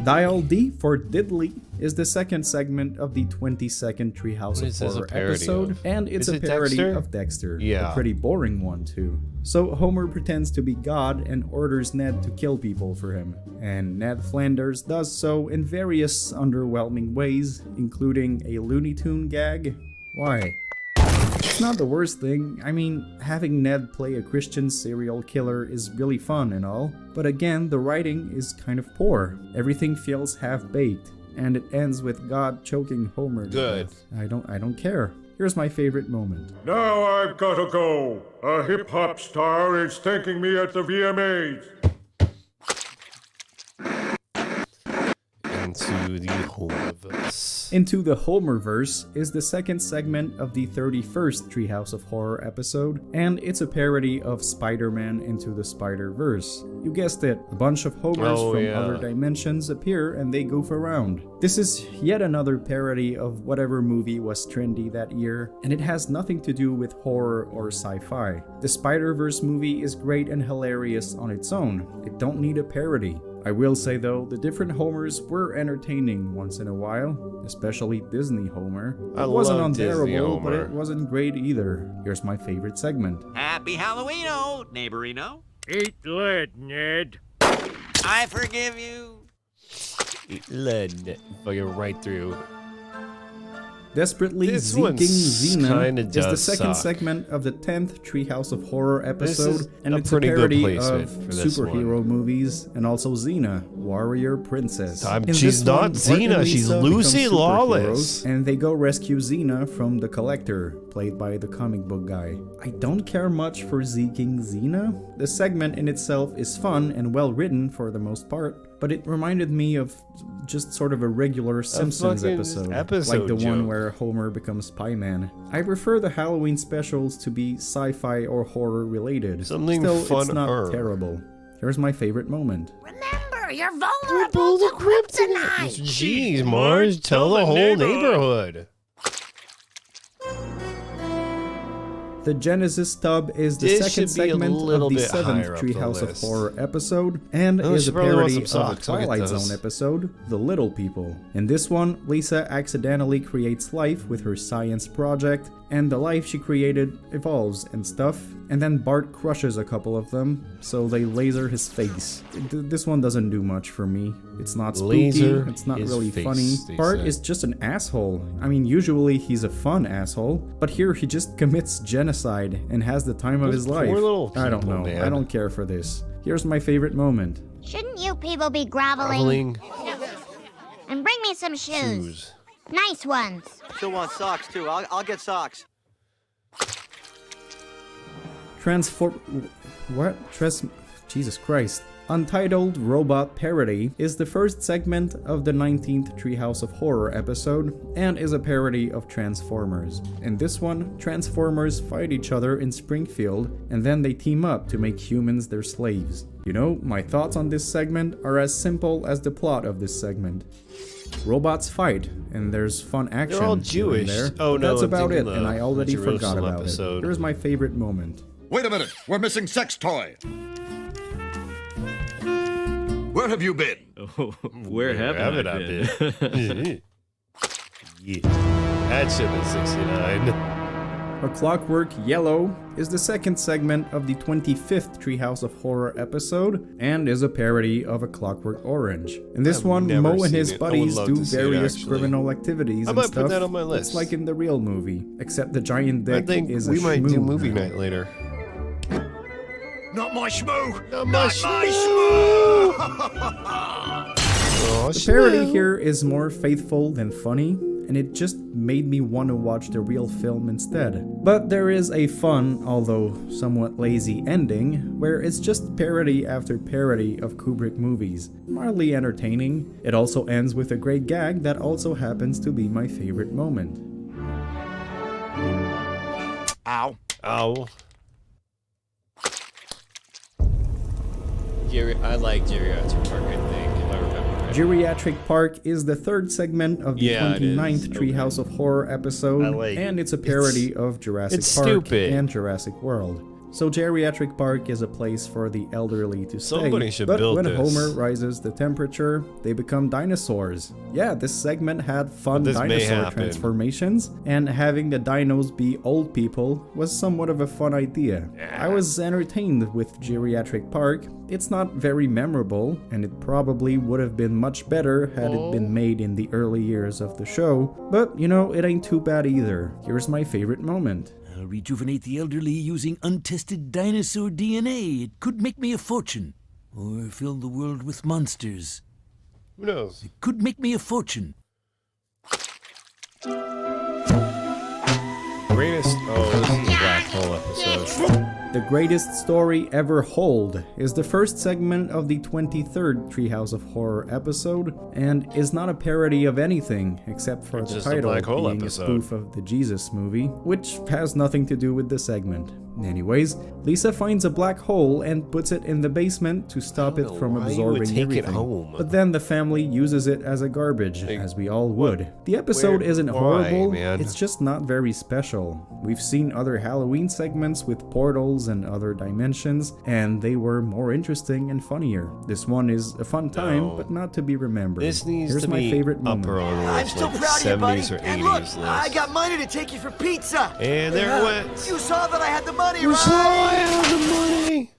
[SPEAKER 2] Dial D for Diddley is the second segment of the 22nd Treehouse
[SPEAKER 7] What is
[SPEAKER 2] of
[SPEAKER 7] this, a
[SPEAKER 2] Horror
[SPEAKER 7] parody
[SPEAKER 2] episode,
[SPEAKER 7] of?
[SPEAKER 2] and it's
[SPEAKER 7] Is
[SPEAKER 2] a
[SPEAKER 7] it
[SPEAKER 2] parody
[SPEAKER 7] Dexter?
[SPEAKER 2] of Dexter.
[SPEAKER 7] Yeah.
[SPEAKER 2] A pretty boring one, too. So Homer pretends to be God and orders Ned to kill people for him. And Ned Flanders does so in various underwhelming ways, including a Looney Tune gag. Why? It's not the worst thing. I mean, having Ned play a Christian serial killer is really fun and all, but again, the writing is kind of poor. Everything feels half-baked, and it ends with God choking Homer to
[SPEAKER 7] Good.
[SPEAKER 2] death. I don't care. Here's my favorite moment.
[SPEAKER 15] Now I've gotta go. A hip-hop star is thanking me at the VMAs.
[SPEAKER 7] Into the Homerverse.
[SPEAKER 2] Into the Homerverse is the second segment of the 31st Treehouse of Horror episode, and it's a parody of Spider-Man Into the Spider-Verse. You guessed it, a bunch of Homers
[SPEAKER 7] Oh,
[SPEAKER 2] from
[SPEAKER 7] yeah.
[SPEAKER 2] other dimensions appear and they goof around. This is yet another parody of whatever movie was trendy that year, and it has nothing to do with horror or sci-fi. The Spider-Verse movie is great and hilarious on its own. It don't need a parody. I will say though, the different Homers were entertaining once in a while, especially Disney Homer.
[SPEAKER 7] I
[SPEAKER 2] It wasn't
[SPEAKER 7] love Disney
[SPEAKER 2] unbearable, but
[SPEAKER 7] Homer.
[SPEAKER 2] it wasn't great either. Here's my favorite segment.
[SPEAKER 9] Happy Halloween-o, neighborino.
[SPEAKER 6] Eat lead, Ned.
[SPEAKER 9] I forgive you.
[SPEAKER 7] Lead. Fucking right through.
[SPEAKER 2] Desperately
[SPEAKER 7] This
[SPEAKER 2] Zeeking
[SPEAKER 7] one's
[SPEAKER 2] Xena
[SPEAKER 7] kinda
[SPEAKER 2] is the
[SPEAKER 7] does
[SPEAKER 2] second
[SPEAKER 7] suck.
[SPEAKER 2] segment of the 10th Treehouse of Horror
[SPEAKER 7] This is
[SPEAKER 2] episode, and
[SPEAKER 7] a
[SPEAKER 2] it's a
[SPEAKER 7] pretty good
[SPEAKER 2] parody
[SPEAKER 7] placement
[SPEAKER 2] of
[SPEAKER 7] for this
[SPEAKER 2] superhero movies and also Xena, warrior princess. In
[SPEAKER 7] She's
[SPEAKER 2] this
[SPEAKER 7] not
[SPEAKER 2] one, Bart
[SPEAKER 7] Xena,
[SPEAKER 2] and
[SPEAKER 7] she's
[SPEAKER 2] Lisa
[SPEAKER 7] Lucy
[SPEAKER 2] become
[SPEAKER 7] Lawless.
[SPEAKER 2] superheroes, and they go rescue Xena from the Collector, played by the comic book guy. I don't care much for Zeeking Xena. The segment in itself is fun and well written for the most part, but it reminded me of just sort of a regular Simpsons
[SPEAKER 7] fucking
[SPEAKER 2] episode,
[SPEAKER 7] episode
[SPEAKER 2] like the one
[SPEAKER 7] joke.
[SPEAKER 2] where Homer becomes Pie-Man. I prefer the Halloween specials to be sci-fi or horror related.
[SPEAKER 7] Something
[SPEAKER 2] Still, it's not
[SPEAKER 7] funner.
[SPEAKER 2] terrible. Here's my favorite moment.
[SPEAKER 4] Remember, you're vulnerable to kryptonite.
[SPEAKER 7] Jeez, Mars, tell the whole neighborhood.
[SPEAKER 2] The Genesis tub is the
[SPEAKER 7] This
[SPEAKER 2] second
[SPEAKER 7] should be a
[SPEAKER 2] segment
[SPEAKER 7] little
[SPEAKER 2] of the
[SPEAKER 7] bit
[SPEAKER 2] 7th
[SPEAKER 7] higher up the
[SPEAKER 2] Treehouse of
[SPEAKER 7] list.
[SPEAKER 2] Horror episode, and
[SPEAKER 7] Oh,
[SPEAKER 2] is
[SPEAKER 7] she
[SPEAKER 2] a
[SPEAKER 7] probably wants
[SPEAKER 2] parody
[SPEAKER 7] some
[SPEAKER 2] of the
[SPEAKER 7] socks. I'll get
[SPEAKER 2] Twilight
[SPEAKER 7] those.
[SPEAKER 2] Zone episode, The Little People. In this one, Lisa accidentally creates life with her science project, and the life she created evolves and stuff, and then Bart crushes a couple of them, so they laser his face. This one doesn't do much for me. It's not spooky,
[SPEAKER 7] Laser
[SPEAKER 2] it's not
[SPEAKER 7] his
[SPEAKER 2] really
[SPEAKER 7] face,
[SPEAKER 2] funny.
[SPEAKER 7] they
[SPEAKER 2] Bart
[SPEAKER 7] said.
[SPEAKER 2] is just an asshole. I mean, usually he's a fun asshole, but here he just commits genocide and has the time of
[SPEAKER 7] Those
[SPEAKER 2] his life.
[SPEAKER 7] poor little
[SPEAKER 2] I don't
[SPEAKER 7] people,
[SPEAKER 2] know.
[SPEAKER 7] man.
[SPEAKER 2] I don't care for this. Here's my favorite moment.
[SPEAKER 4] Shouldn't you people be groveling? And bring me some shoes. Nice ones.
[SPEAKER 16] She'll want socks too. I'll get socks.
[SPEAKER 2] Jesus Christ. Untitled Robot Parody is the first segment of the 19th Treehouse of Horror episode and is a parody of Transformers. In this one, Transformers fight each other in Springfield and then they team up to make humans their slaves. You know, my thoughts on this segment are as simple as the plot of this segment. Robots fight, and there's fun action.
[SPEAKER 7] They're all
[SPEAKER 2] here and
[SPEAKER 7] Jewish.
[SPEAKER 2] there.
[SPEAKER 7] Oh,
[SPEAKER 2] but
[SPEAKER 7] no,
[SPEAKER 2] that's
[SPEAKER 7] I'm
[SPEAKER 2] about it,
[SPEAKER 7] thinking
[SPEAKER 2] and
[SPEAKER 7] the
[SPEAKER 2] I already forgot
[SPEAKER 7] Jerusalem
[SPEAKER 2] about
[SPEAKER 7] episode.
[SPEAKER 2] it. Here's my favorite moment.
[SPEAKER 5] Wait a minute, we're missing sex toy. Where have you been?
[SPEAKER 17] Oh, where haven't I been?
[SPEAKER 7] Yeah. That shit is 69.
[SPEAKER 2] A Clockwork Yellow is the second segment of the 25th Treehouse of Horror episode and is a parody of A Clockwork Orange. In this
[SPEAKER 7] I've
[SPEAKER 2] one,
[SPEAKER 7] never
[SPEAKER 2] Mo and
[SPEAKER 7] seen
[SPEAKER 2] his
[SPEAKER 7] it. I would
[SPEAKER 2] buddies
[SPEAKER 7] love
[SPEAKER 2] do
[SPEAKER 7] to see it,
[SPEAKER 2] various
[SPEAKER 7] actually.
[SPEAKER 2] criminal activities
[SPEAKER 7] I
[SPEAKER 2] and
[SPEAKER 7] might
[SPEAKER 2] stuff.
[SPEAKER 7] put that on my list.
[SPEAKER 2] It's like in the real movie, except the giant
[SPEAKER 7] I
[SPEAKER 2] dick
[SPEAKER 7] think
[SPEAKER 2] is a
[SPEAKER 7] we might do
[SPEAKER 2] schmoo.
[SPEAKER 7] movie night later.
[SPEAKER 5] Not my schmoo!
[SPEAKER 7] Not my
[SPEAKER 5] schmoo!
[SPEAKER 7] Oh,
[SPEAKER 2] The parody here is more faithful than funny, and it just made me want to watch the real film instead. But there is a fun, although somewhat lazy ending, where it's just parody after parody of Kubrick movies. Mildly entertaining, it also ends with a great gag that also happens to be my favorite moment.
[SPEAKER 5] Ow.
[SPEAKER 7] Ow. I like Geriatric Park, I think, if I remember right.
[SPEAKER 2] Geriatric Park is the third segment of the
[SPEAKER 7] Yeah, it is.
[SPEAKER 2] 29th Treehouse of Horror episode,
[SPEAKER 7] I like
[SPEAKER 2] and
[SPEAKER 7] it.
[SPEAKER 2] it's a parody of Jurassic
[SPEAKER 7] it's
[SPEAKER 2] Park
[SPEAKER 7] stupid.
[SPEAKER 2] and Jurassic World. So Geriatric Park is a place for the elderly to stay,
[SPEAKER 7] Somebody should
[SPEAKER 2] but
[SPEAKER 7] build
[SPEAKER 2] when
[SPEAKER 7] this.
[SPEAKER 2] Homer rises the temperature, they become dinosaurs. Yeah, this segment had fun
[SPEAKER 7] This may
[SPEAKER 2] dinosaur
[SPEAKER 7] happen.
[SPEAKER 2] transformations, and having the dinos be old people was somewhat of a fun idea. I was entertained with Geriatric Park. It's not very memorable, and it probably would have been much better had it been made in the early years of the show, but you know, it ain't too bad either. Here's my favorite moment.
[SPEAKER 3] I'll rejuvenate the elderly using untested dinosaur DNA. It could make me a fortune. Or fill the world with monsters.
[SPEAKER 7] Who knows?
[SPEAKER 3] It could make me a fortune.
[SPEAKER 7] Greatest. Oh, this is a black hole episode.
[SPEAKER 2] The Greatest Story Ever Hold is the first segment of the 23rd Treehouse of Horror episode, and is not a parody of anything except for
[SPEAKER 7] It's
[SPEAKER 2] the
[SPEAKER 7] just a
[SPEAKER 2] title
[SPEAKER 7] black hole
[SPEAKER 2] being
[SPEAKER 7] episode.
[SPEAKER 2] a spoof of the Jesus movie, which has nothing to do with the segment. Anyways, Lisa finds a black hole and puts it in the basement to stop it from
[SPEAKER 7] why you would
[SPEAKER 2] absorbing
[SPEAKER 7] take it
[SPEAKER 2] everything.
[SPEAKER 7] home.
[SPEAKER 2] But then the family uses it as a garbage, as we all would. The episode
[SPEAKER 7] Where-
[SPEAKER 2] isn't
[SPEAKER 7] why,
[SPEAKER 2] horrible,
[SPEAKER 7] man?
[SPEAKER 2] it's just not very special. We've seen other Halloween segments with portals and other dimensions, and they were more interesting and funnier. This one is a fun time,
[SPEAKER 7] No.
[SPEAKER 2] but not to be remembered.
[SPEAKER 7] This needs
[SPEAKER 2] Here's
[SPEAKER 7] to
[SPEAKER 2] my
[SPEAKER 7] be
[SPEAKER 2] favorite moment.
[SPEAKER 7] upper on the
[SPEAKER 16] I'm
[SPEAKER 7] list,
[SPEAKER 16] still
[SPEAKER 7] like
[SPEAKER 16] proud of you, buddy.
[SPEAKER 7] 70s or 80s
[SPEAKER 16] And look,
[SPEAKER 7] list.
[SPEAKER 16] I got money to take you for pizza.
[SPEAKER 7] And there it went.
[SPEAKER 16] You saw that I had the money,
[SPEAKER 7] You
[SPEAKER 16] right?
[SPEAKER 7] saw I have the money.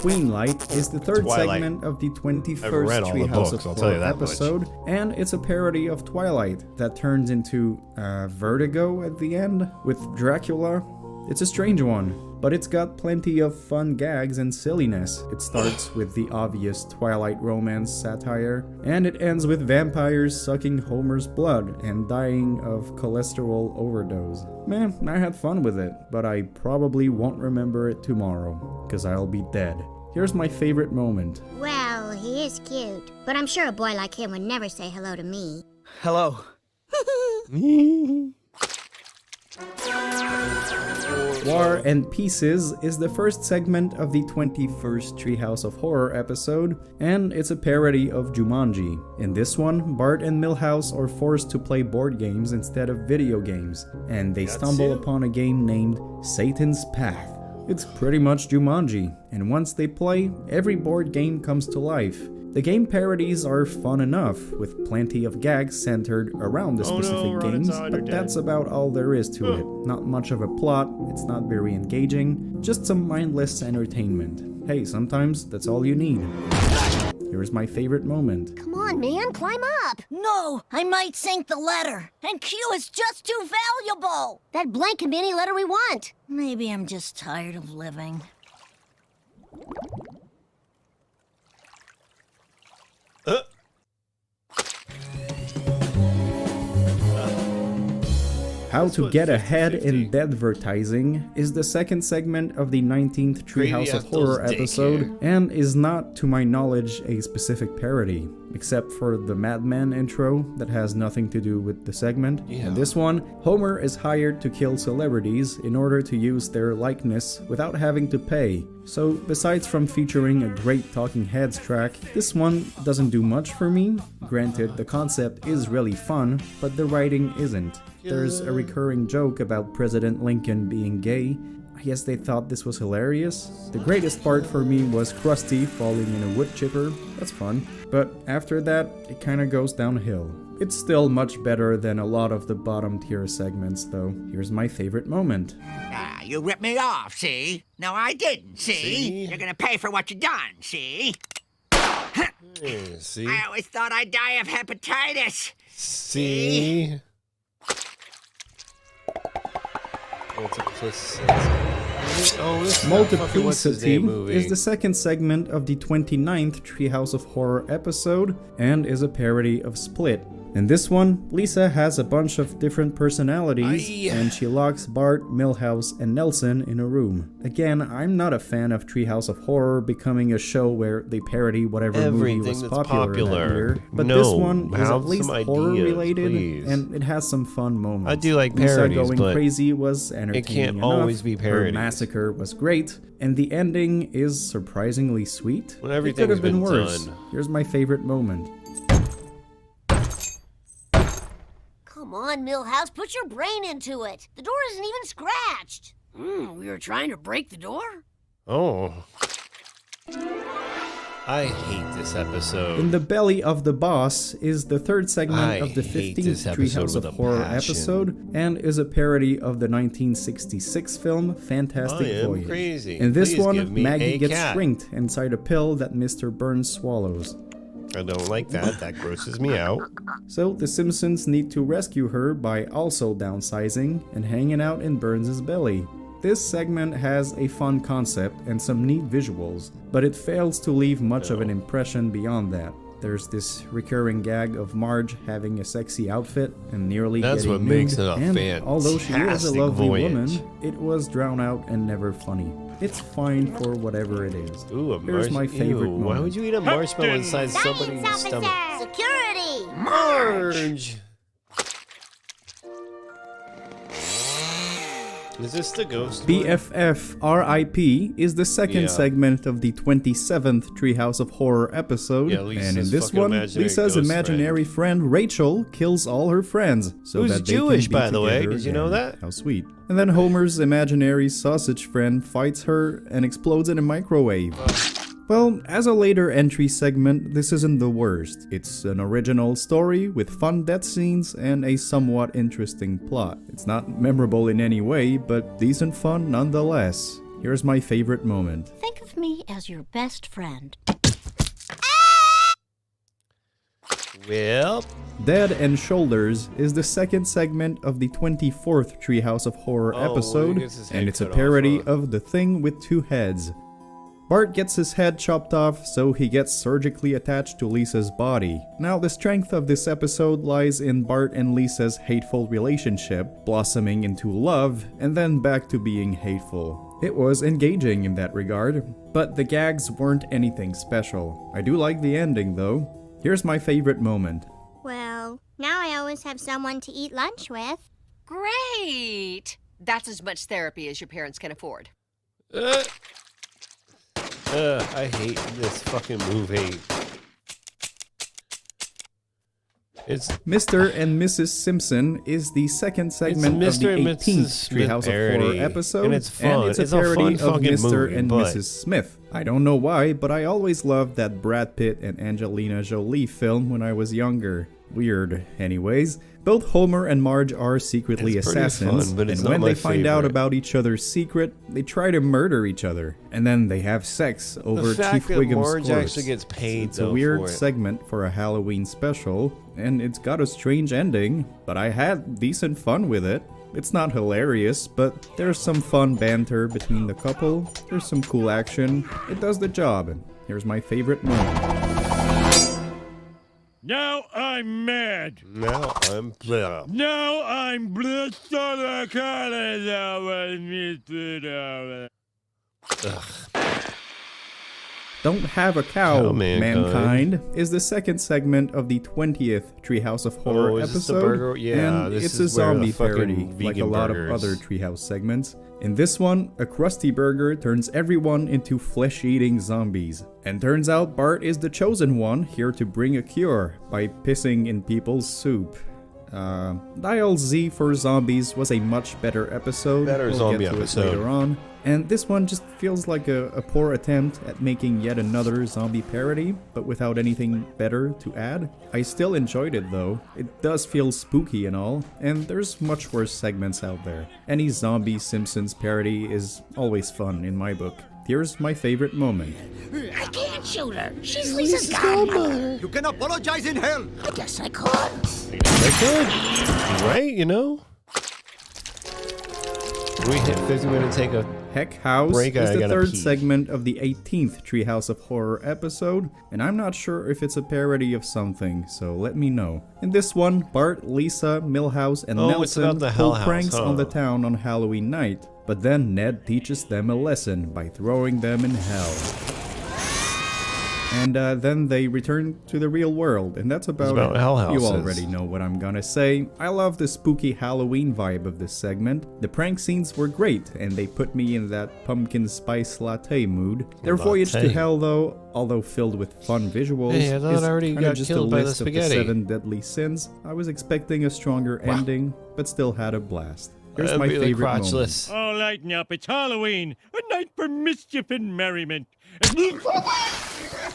[SPEAKER 2] Queen Light is the third
[SPEAKER 7] Twilight.
[SPEAKER 2] segment of the
[SPEAKER 7] I've
[SPEAKER 2] 21st
[SPEAKER 7] read all the
[SPEAKER 2] Treehouse
[SPEAKER 7] books,
[SPEAKER 2] of
[SPEAKER 7] I'll tell you
[SPEAKER 2] Horror
[SPEAKER 7] that much.
[SPEAKER 2] episode, and it's a parody of Twilight that turns into Vertigo at the end with Dracula. It's a strange one, but it's got plenty of fun gags and silliness. It starts with the obvious Twilight romance satire, and it ends with vampires sucking Homer's blood and dying of cholesterol overdose. Man, I had fun with it, but I probably won't remember it tomorrow, because I'll be dead. Here's my favorite moment.
[SPEAKER 4] Well, he is cute, but I'm sure a boy like him would never say hello to me.
[SPEAKER 16] Hello.
[SPEAKER 2] War and Pieces is the first segment of the 21st Treehouse of Horror episode, and it's a parody of Jumanji. In this one, Bart and Milhouse are forced to play board games instead of video games, and they stumble upon a game named Satan's Path. It's pretty much Jumanji, and once they play, every board game comes to life. The game parodies are fun enough, with plenty of gags centered around the specific games, but that's about all there is to it. Not much of a plot, it's not very engaging, just some mindless entertainment. Hey, sometimes that's all you need. Here's my favorite moment.
[SPEAKER 10] Come on, man, climb up. No, I might sink the letter. And Q is just too valuable. That blank can be any letter we want. Maybe I'm just tired of living.
[SPEAKER 2] How to Get Ahead in Deadvertising is the second segment of the 19th Treehouse of Horror episode, and is not, to my knowledge, a specific parody, except for the Madman intro that has nothing to do with the segment. In this one, Homer is hired to kill celebrities in order to use their likeness without having to pay. So, besides from featuring a great Talking Heads track, this one doesn't do much for me. Granted, the concept is really fun, but the writing isn't. There's a recurring joke about President Lincoln being gay. I guess they thought this was hilarious. The greatest part for me was Krusty falling in a wood chipper. That's fun. But after that, it kinda goes downhill. It's still much better than a lot of the bottom tier segments though. Here's my favorite moment.
[SPEAKER 14] Ah, you ripped me off, see? No, I didn't, see? You're gonna pay for what you done, see?
[SPEAKER 7] See?
[SPEAKER 14] I always thought I'd die of hepatitis.
[SPEAKER 7] See?
[SPEAKER 2] Multiplicity is the second segment of the 29th Treehouse of Horror episode, and is a parody of Split. In this one, Lisa has a bunch of different personalities, and she locks Bart, Milhouse, and Nelson in a room. Again, I'm not a fan of Treehouse of Horror becoming a show where they parody whatever movie was popular that year, but this one is at least horror-related, and it has some fun moments.
[SPEAKER 7] I do like parodies,
[SPEAKER 2] Lisa going
[SPEAKER 7] but
[SPEAKER 2] crazy was entertaining
[SPEAKER 7] it can't
[SPEAKER 2] enough.
[SPEAKER 7] always be parodies.
[SPEAKER 2] Her massacre was great, and the ending is surprisingly sweet.
[SPEAKER 7] When
[SPEAKER 2] It could
[SPEAKER 7] everything's
[SPEAKER 2] have been
[SPEAKER 7] been
[SPEAKER 2] worse.
[SPEAKER 7] done.
[SPEAKER 2] Here's my favorite moment.
[SPEAKER 10] Come on, Milhouse, put your brain into it. The door isn't even scratched. We were trying to break the door?
[SPEAKER 7] Oh. I hate this episode.
[SPEAKER 2] In the Belly of the Boss is the third segment of the
[SPEAKER 7] hate
[SPEAKER 2] 15th
[SPEAKER 7] this episode
[SPEAKER 2] Treehouse
[SPEAKER 7] with
[SPEAKER 2] of
[SPEAKER 7] a
[SPEAKER 2] Horror
[SPEAKER 7] passion.
[SPEAKER 2] episode, and is a parody of the 1966 film Fantastic
[SPEAKER 7] I am
[SPEAKER 2] Voyage.
[SPEAKER 7] crazy.
[SPEAKER 2] In this
[SPEAKER 7] Please
[SPEAKER 2] one,
[SPEAKER 7] give me
[SPEAKER 2] Maggie
[SPEAKER 7] a
[SPEAKER 2] gets
[SPEAKER 7] cat.
[SPEAKER 2] shrinked inside a pill that Mr. Burns swallows.
[SPEAKER 7] I don't like that. That grosses me out.
[SPEAKER 2] So the Simpsons need to rescue her by also downsizing and hanging out in Burns' belly. This segment has a fun concept and some neat visuals, but it fails to leave much of an impression beyond that. There's this recurring gag of Marge having a sexy outfit and nearly
[SPEAKER 7] That's
[SPEAKER 2] getting
[SPEAKER 7] what
[SPEAKER 2] nude,
[SPEAKER 7] makes it a
[SPEAKER 2] and although she is a
[SPEAKER 7] fantastic
[SPEAKER 2] lovely
[SPEAKER 7] voyage.
[SPEAKER 2] woman, it was drowned out and never funny. It's fine for whatever it is.
[SPEAKER 7] Ooh, a
[SPEAKER 2] Here's my favorite moment.
[SPEAKER 7] Why would you eat a marshmallow inside somebody's stomach?
[SPEAKER 10] Security!
[SPEAKER 7] Marge! Is this the ghost one?
[SPEAKER 2] BFF RIP is the second segment of the 27th Treehouse of Horror episode,
[SPEAKER 7] Yeah, Lisa's
[SPEAKER 2] and in this
[SPEAKER 7] fucking
[SPEAKER 2] one,
[SPEAKER 7] imaginary
[SPEAKER 2] Lisa's
[SPEAKER 7] ghost
[SPEAKER 2] imaginary friend Rachel kills all her friends so
[SPEAKER 7] Who's
[SPEAKER 2] that they
[SPEAKER 7] Jewish,
[SPEAKER 2] can be
[SPEAKER 7] by the way.
[SPEAKER 2] together
[SPEAKER 7] Did you know
[SPEAKER 2] again.
[SPEAKER 7] that?
[SPEAKER 2] How sweet. And then Homer's imaginary sausage friend fights her and explodes in a microwave. Well, as a later entry segment, this isn't the worst. It's an original story with fun death scenes and a somewhat interesting plot. It's not memorable in any way, but decent fun nonetheless. Here's my favorite moment.
[SPEAKER 10] Think of me as your best friend.
[SPEAKER 7] Well,
[SPEAKER 2] Dead and Shoulders is the second segment of the 24th Treehouse of Horror
[SPEAKER 7] Oh,
[SPEAKER 2] episode,
[SPEAKER 7] he gets his head
[SPEAKER 2] and it's a
[SPEAKER 7] cut off,
[SPEAKER 2] parody
[SPEAKER 7] huh?
[SPEAKER 2] of The Thing with Two Heads. Bart gets his head chopped off, so he gets surgically attached to Lisa's body. Now, the strength of this episode lies in Bart and Lisa's hateful relationship, blossoming into love, and then back to being hateful. It was engaging in that regard, but the gags weren't anything special. I do like the ending, though. Here's my favorite moment.
[SPEAKER 4] Well, now I always have someone to eat lunch with.
[SPEAKER 18] Great! That's as much therapy as your parents can afford.
[SPEAKER 7] I hate this fucking movie. It's
[SPEAKER 2] Mr. and Mrs. Simpson is the second segment of the
[SPEAKER 7] Mr. and
[SPEAKER 2] 18th
[SPEAKER 7] Mrs. Smith
[SPEAKER 2] Treehouse of
[SPEAKER 7] parody,
[SPEAKER 2] Horror episode,
[SPEAKER 7] and it's fun.
[SPEAKER 2] it's a
[SPEAKER 7] It's a fun
[SPEAKER 2] parody of
[SPEAKER 7] fucking
[SPEAKER 2] Mr.
[SPEAKER 7] movie,
[SPEAKER 2] and
[SPEAKER 7] but-
[SPEAKER 2] Mrs. Smith. I don't know why, but I always loved that Brad Pitt and Angelina Jolie film when I was younger. Weird. Anyways, both Homer and Marge are secretly
[SPEAKER 7] It's pretty
[SPEAKER 2] assassins,
[SPEAKER 7] fun, but it's
[SPEAKER 2] and
[SPEAKER 7] not
[SPEAKER 2] when
[SPEAKER 7] my
[SPEAKER 2] they find out
[SPEAKER 7] favorite.
[SPEAKER 2] about each other's secret, they try to murder each other. And then they have sex over
[SPEAKER 7] fact
[SPEAKER 2] Chief
[SPEAKER 7] that
[SPEAKER 2] Wiggum's
[SPEAKER 7] Marge
[SPEAKER 2] corpse.
[SPEAKER 7] actually gets paid,
[SPEAKER 2] It's a
[SPEAKER 7] though,
[SPEAKER 2] weird
[SPEAKER 7] for it.
[SPEAKER 2] segment for a Halloween special, and it's got a strange ending, but I had decent fun with it. It's not hilarious, but there's some fun banter between the couple, there's some cool action, it does the job, and here's my favorite moment.
[SPEAKER 6] Now I'm mad.
[SPEAKER 7] Now I'm blah.
[SPEAKER 6] Now I'm blessed on the colors.
[SPEAKER 2] Don't Have a Cow,
[SPEAKER 7] Cow Mankind.
[SPEAKER 2] Mankind is the second segment of the 20th Treehouse of Horror
[SPEAKER 7] Oh, is this the
[SPEAKER 2] episode,
[SPEAKER 7] burger? Yeah,
[SPEAKER 2] and
[SPEAKER 7] this
[SPEAKER 2] it's a
[SPEAKER 7] is where the
[SPEAKER 2] zombie
[SPEAKER 7] fucking
[SPEAKER 2] parody, like a
[SPEAKER 7] vegan
[SPEAKER 2] lot
[SPEAKER 7] burgers.
[SPEAKER 2] of other Treehouse segments. In this one, a crusty burger turns everyone into flesh-eating zombies. And turns out Bart is the chosen one here to bring a cure by pissing in people's soup. Dial Z for Zombies was a much better episode.
[SPEAKER 7] Better
[SPEAKER 2] We'll
[SPEAKER 7] zombie
[SPEAKER 2] get to it
[SPEAKER 7] episode.
[SPEAKER 2] later on. And this one just feels like a poor attempt at making yet another zombie parody, but without anything better to add. I still enjoyed it though. It does feel spooky and all, and there's much worse segments out there. Any zombie Simpsons parody is always fun in my book. Here's my favorite moment.
[SPEAKER 10] I can't shoot her. She's Lisa's godmother.
[SPEAKER 16] You can apologize in hell.
[SPEAKER 10] I guess I could.
[SPEAKER 7] I could. Right, you know? We hit 50 minutes, take a
[SPEAKER 2] Heck House
[SPEAKER 7] break.
[SPEAKER 2] is
[SPEAKER 7] I
[SPEAKER 2] the
[SPEAKER 7] gotta
[SPEAKER 2] third
[SPEAKER 7] pee.
[SPEAKER 2] segment of the 18th Treehouse of Horror episode, and I'm not sure if it's a parody of something, so let me know. In this one, Bart, Lisa, Milhouse, and
[SPEAKER 7] Oh, it's
[SPEAKER 2] Nelson
[SPEAKER 7] about the
[SPEAKER 2] pull
[SPEAKER 7] Hell House,
[SPEAKER 2] pranks on the
[SPEAKER 7] huh?
[SPEAKER 2] town on Halloween night, but then Ned teaches them a lesson by throwing them in hell. And then they return to the real world, and that's about,
[SPEAKER 7] about
[SPEAKER 2] it.
[SPEAKER 7] Hell
[SPEAKER 2] You
[SPEAKER 7] Houses.
[SPEAKER 2] already know what I'm gonna say. I love the spooky Halloween vibe of this segment. The prank scenes were great, and they put me in that pumpkin spice latte mood. Their voyage to
[SPEAKER 7] Latte.
[SPEAKER 2] hell, though, although filled with fun visuals,
[SPEAKER 7] Hey, I thought
[SPEAKER 2] is
[SPEAKER 7] I already
[SPEAKER 2] kinda
[SPEAKER 7] got
[SPEAKER 2] just a
[SPEAKER 7] killed by the
[SPEAKER 2] list of the
[SPEAKER 7] spaghetti.
[SPEAKER 2] 7 deadly sins. I was expecting a stronger ending, but still had a blast. Here's my
[SPEAKER 7] really
[SPEAKER 2] favorite moment.
[SPEAKER 7] crotchless.
[SPEAKER 6] Oh, lighten up. It's Halloween. A night for mischief and merriment.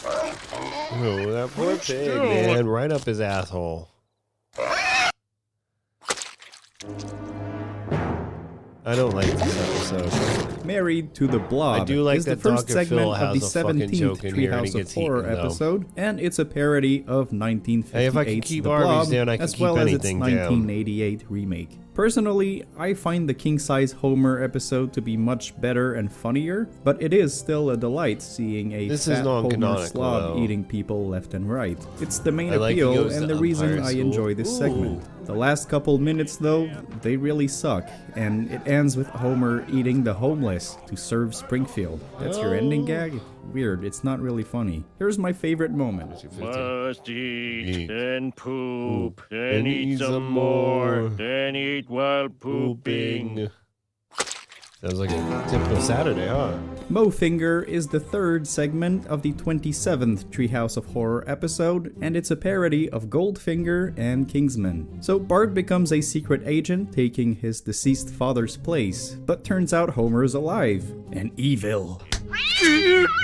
[SPEAKER 7] Oh, that poor pig,
[SPEAKER 6] do?
[SPEAKER 7] man. Right up his asshole. I don't like this episode.
[SPEAKER 2] Married to the Blob
[SPEAKER 7] I do like
[SPEAKER 2] is the
[SPEAKER 7] that
[SPEAKER 2] first
[SPEAKER 7] Dr. Phil
[SPEAKER 2] segment of the
[SPEAKER 7] has a fucking
[SPEAKER 2] 17th
[SPEAKER 7] joke in here and he
[SPEAKER 2] Treehouse of
[SPEAKER 7] gets
[SPEAKER 2] Horror
[SPEAKER 7] eaten, though.
[SPEAKER 2] episode, and it's a parody of 1958's
[SPEAKER 7] Hey, if I can keep
[SPEAKER 2] The
[SPEAKER 7] Arby's
[SPEAKER 2] Blob,
[SPEAKER 7] down, I can
[SPEAKER 2] as
[SPEAKER 7] keep
[SPEAKER 2] well as its
[SPEAKER 7] anything down.
[SPEAKER 2] 1988 remake. Personally, I find the king-size Homer episode to be much better and funnier, but it is still a delight seeing a
[SPEAKER 7] This is
[SPEAKER 2] fat Homer
[SPEAKER 7] non-canonical,
[SPEAKER 2] slob
[SPEAKER 7] though.
[SPEAKER 2] eating people left and right. It's the main
[SPEAKER 7] I like he
[SPEAKER 2] appeal
[SPEAKER 7] goes
[SPEAKER 2] and
[SPEAKER 7] to
[SPEAKER 2] the reason
[SPEAKER 7] umpire
[SPEAKER 2] I
[SPEAKER 7] school.
[SPEAKER 2] enjoy this segment. The last couple minutes, though, they really suck, and it ends with Homer eating the homeless to serve Springfield. That's your ending gag? Weird, it's not really funny. Here's my favorite moment.
[SPEAKER 6] Must eat, then poop,
[SPEAKER 7] then
[SPEAKER 6] then eat some more, then eat while pooping.
[SPEAKER 7] Sounds like a typical Saturday, huh?
[SPEAKER 2] Mofinger is the third segment of the 27th Treehouse of Horror episode, and it's a parody of Goldfinger and Kingsman. So Bart becomes a secret agent taking his deceased father's place, but turns out Homer's alive and evil.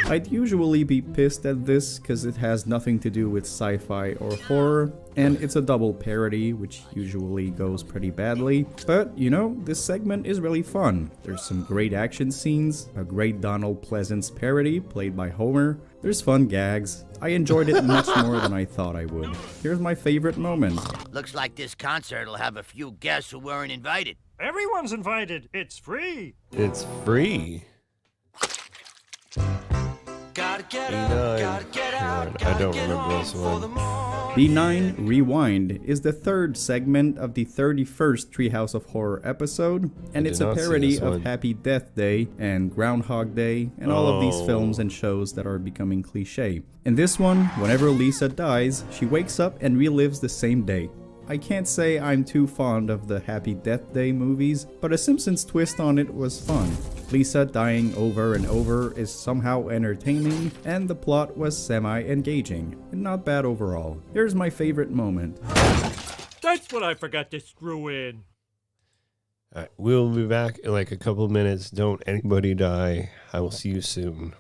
[SPEAKER 2] I'd usually be pissed at this because it has nothing to do with sci-fi or horror, and it's a double parody, which usually goes pretty badly. But, you know, this segment is really fun. There's some great action scenes, a great Donald Pleasance parody played by Homer. There's fun gags. I enjoyed it much more than I thought I would. Here's my favorite moment.
[SPEAKER 14] Looks like this concert will have a few guests who weren't invited.
[SPEAKER 6] Everyone's invited. It's free.
[SPEAKER 7] It's free.
[SPEAKER 8] Gotta get
[SPEAKER 7] I don't remember this one.
[SPEAKER 2] B9 Rewind is the third segment of the 31st Treehouse of Horror episode, and
[SPEAKER 7] I
[SPEAKER 2] it's
[SPEAKER 7] did
[SPEAKER 2] a
[SPEAKER 7] not see
[SPEAKER 2] parody
[SPEAKER 7] this
[SPEAKER 2] of
[SPEAKER 7] one.
[SPEAKER 2] Happy Death Day and Groundhog Day and all of these
[SPEAKER 7] Oh.
[SPEAKER 2] films and shows that are becoming cliche. In this one, whenever Lisa dies, she wakes up and relives the same day. I can't say I'm too fond of the Happy Death Day movies, but a Simpsons twist on it was fun. Lisa dying over and over is somehow entertaining, and the plot was semi-engaging, and not bad overall. Here's my favorite moment.
[SPEAKER 6] That's what I forgot to screw in.
[SPEAKER 7] All right, we'll be back in like a couple of minutes. Don't anybody die. I will see you soon.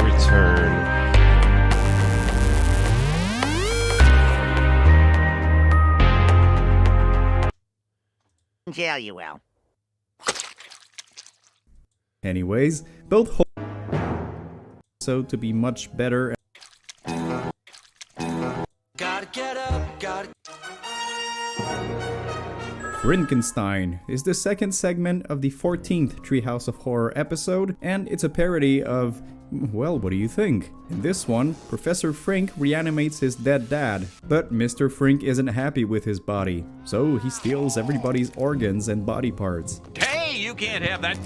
[SPEAKER 7] Return.
[SPEAKER 14] Jail you will.
[SPEAKER 2] Anyways, both hope so to be much better.
[SPEAKER 8] Gotta get up, gotta...
[SPEAKER 2] Frankenstein is the second segment of the 14th Treehouse of Horror episode, and it's a parody of, well, what do you think? In this one, Professor Frink reanimates his dead dad, but Mr. Frink isn't happy with his body, so he steals everybody's organs and body parts.
[SPEAKER 9] Hey, you can't have that.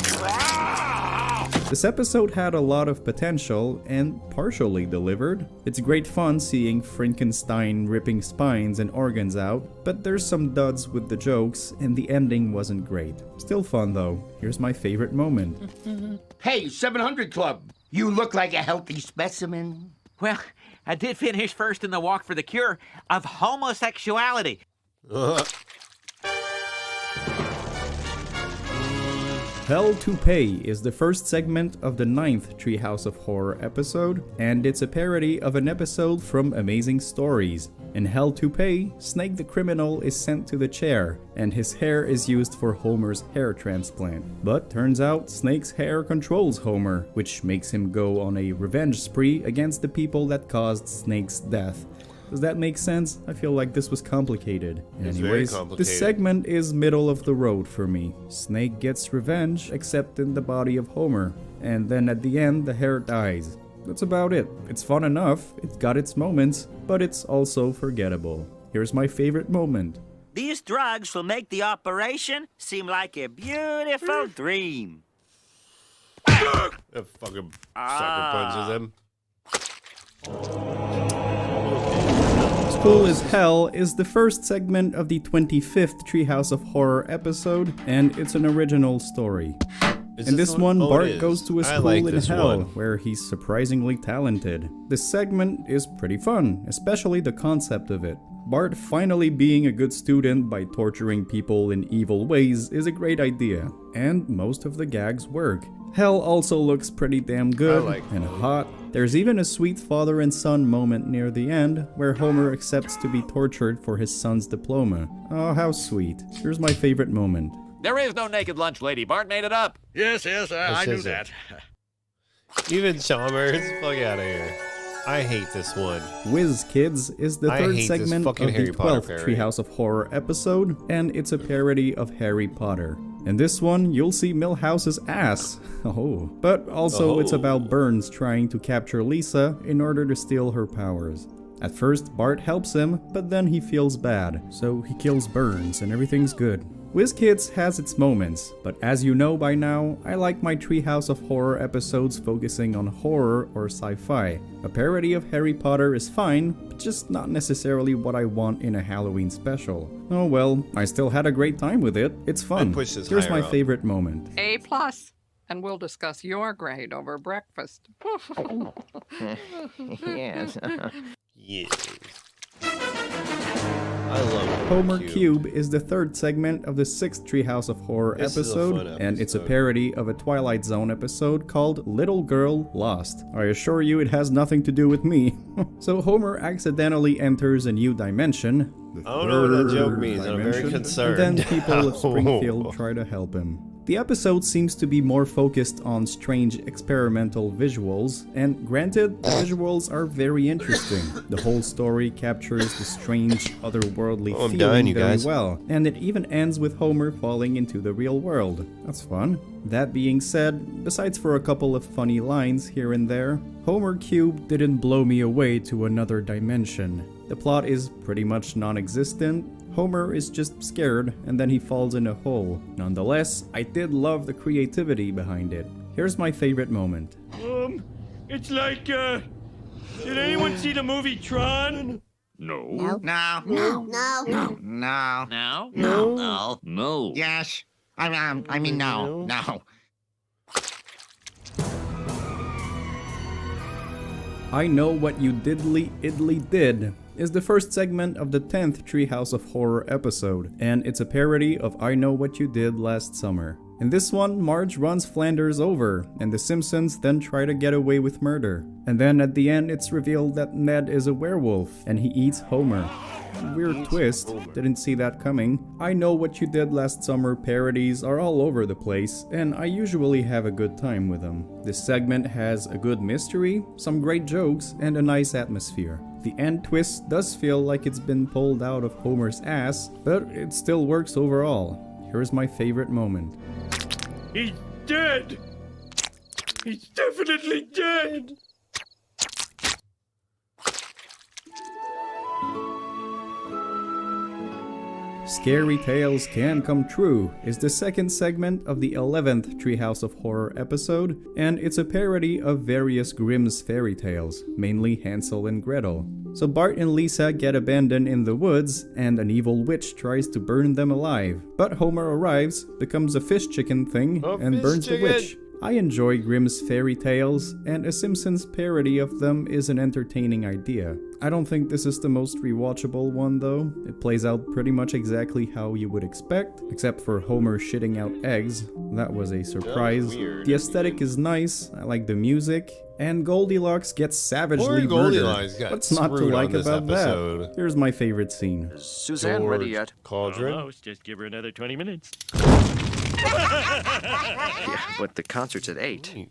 [SPEAKER 2] This episode had a lot of potential and partially delivered. It's great fun seeing Frankenstein ripping spines and organs out, but there's some duds with the jokes and the ending wasn't great. Still fun though. Here's my favorite moment.
[SPEAKER 19] Hey, 700 Club!
[SPEAKER 14] You look like a healthy specimen.
[SPEAKER 9] Well, I did finish first in the walk for the cure of homosexuality.
[SPEAKER 2] Hell to Pay is the first segment of the 9th Treehouse of Horror episode, and it's a parody of an episode from Amazing Stories. In Hell to Pay, Snake the criminal is sent to the chair, and his hair is used for Homer's hair transplant. But turns out Snake's hair controls Homer, which makes him go on a revenge spree against the people that caused Snake's death. Does that make sense? I feel like this was complicated.
[SPEAKER 7] It's very
[SPEAKER 2] Anyways,
[SPEAKER 7] complicated.
[SPEAKER 2] this segment is middle of the road for me. Snake gets revenge, except in the body of Homer. And then at the end, the hair dies. That's about it. It's fun enough, it's got its moments, but it's also forgettable. Here's my favorite moment.
[SPEAKER 9] These drugs will make the operation seem like a beautiful dream.
[SPEAKER 7] That fucking sucker punches him.
[SPEAKER 2] Cool as Hell is the first segment of the 25th Treehouse of Horror episode, and it's an original story. In this one,
[SPEAKER 7] Oh, it
[SPEAKER 2] Bart
[SPEAKER 7] is.
[SPEAKER 2] goes to a
[SPEAKER 7] I
[SPEAKER 2] school
[SPEAKER 7] like
[SPEAKER 2] in
[SPEAKER 7] this
[SPEAKER 2] hell,
[SPEAKER 7] one.
[SPEAKER 2] where he's surprisingly talented. This segment is pretty fun, especially the concept of it. Bart finally being a good student by torturing people in evil ways is a great idea, and most of the gags work. Hell also looks pretty damn good and hot. There's even a sweet father and son moment near the end, where Homer accepts to be tortured for his son's diploma. Oh, how sweet. Here's my favorite moment.
[SPEAKER 19] There is no naked lunch lady. Bart made it up.
[SPEAKER 12] Yes, I knew
[SPEAKER 7] is it.
[SPEAKER 12] that.
[SPEAKER 7] Even Chalmers, fuck out of here. I hate this one.
[SPEAKER 2] Whiz Kids is the
[SPEAKER 7] I
[SPEAKER 2] third
[SPEAKER 7] hate this
[SPEAKER 2] segment of
[SPEAKER 7] fucking
[SPEAKER 2] the
[SPEAKER 7] Harry Potter
[SPEAKER 2] 12th
[SPEAKER 7] parody.
[SPEAKER 2] Treehouse of Horror episode, and it's a parody of Harry Potter. In this one, you'll see Milhouse's ass. Oh. But also it's about Burns trying to capture Lisa in order to steal her powers. At first, Bart helps him, but then he feels bad, so he kills Burns and everything's good. WizKids has its moments, but as you know by now, I like my Treehouse of Horror episodes focusing on horror or sci-fi. A parody of Harry Potter is fine, but just not necessarily what I want in a Halloween special. Oh well, I still had a great time with it. It's fun.
[SPEAKER 7] push this
[SPEAKER 2] Here's
[SPEAKER 7] higher
[SPEAKER 2] my
[SPEAKER 7] up.
[SPEAKER 2] favorite moment.
[SPEAKER 20] A+, and we'll discuss your grade over breakfast.
[SPEAKER 1] Yes.
[SPEAKER 7] Yes. I love
[SPEAKER 2] Homer Cube is the third segment of the 6th Treehouse of Horror
[SPEAKER 7] This is a
[SPEAKER 2] episode,
[SPEAKER 7] fun
[SPEAKER 2] and it's a
[SPEAKER 7] episode.
[SPEAKER 2] parody of a Twilight Zone episode called Little Girl Lost. I assure you it has nothing to do with me. So Homer accidentally enters a new dimension.
[SPEAKER 7] I don't know what that joke means. I'm very concerned.
[SPEAKER 2] And then people of Springfield try to help him. The episode seems to be more focused on strange experimental visuals, and granted, the visuals are very interesting. The whole story captures the strange, otherworldly
[SPEAKER 7] Oh, I'm
[SPEAKER 2] feeling
[SPEAKER 7] dying, you
[SPEAKER 2] very
[SPEAKER 7] guys.
[SPEAKER 2] well, and it even ends with Homer falling into the real world. That's fun. That being said, besides for a couple of funny lines here and there, Homer Cube didn't blow me away to another dimension. The plot is pretty much non-existent. Homer is just scared, and then he falls in a hole. Nonetheless, I did love the creativity behind it. Here's my favorite moment.
[SPEAKER 6] It's like, did anyone see the movie Tron?
[SPEAKER 15] No.
[SPEAKER 14] No.
[SPEAKER 4] No.
[SPEAKER 14] No.
[SPEAKER 9] No.
[SPEAKER 14] No.
[SPEAKER 9] No.
[SPEAKER 14] No. Yes. I mean, no. No.
[SPEAKER 2] I Know What You Diddly Idly Did is the first segment of the 10th Treehouse of Horror episode, and it's a parody of I Know What You Did Last Summer. In this one, Marge runs Flanders over, and the Simpsons then try to get away with murder. And then at the end, it's revealed that Ned is a werewolf, and he eats Homer. Weird twist, didn't see that coming. I Know What You Did Last Summer parodies are all over the place, and I usually have a good time with them. This segment has a good mystery, some great jokes, and a nice atmosphere. The end twist does feel like it's been pulled out of Homer's ass, but it still works overall. Here's my favorite moment.
[SPEAKER 6] He's dead! He's definitely dead!
[SPEAKER 2] Scary Tales Can Come True is the second segment of the 11th Treehouse of Horror episode, and it's a parody of various Grimm's fairy tales, mainly Hansel and Gretel. So Bart and Lisa get abandoned in the woods, and an evil witch tries to burn them alive. But Homer arrives, becomes a fish chicken thing, and burns the witch. I enjoy Grimm's fairy tales, and a Simpsons parody of them is an entertaining idea. I don't think this is the most rewatchable one though. It plays out pretty much exactly how you would expect, except for Homer shitting out eggs. That was a surprise. The aesthetic is nice, I like the music, and Goldilocks gets savagely murdered. What's not to like about that? Here's my favorite scene.
[SPEAKER 21] Is Suzanne ready yet?
[SPEAKER 7] Cauldron?
[SPEAKER 6] Oh, just give her another 20 minutes.
[SPEAKER 21] Yeah, but the concert's at 8.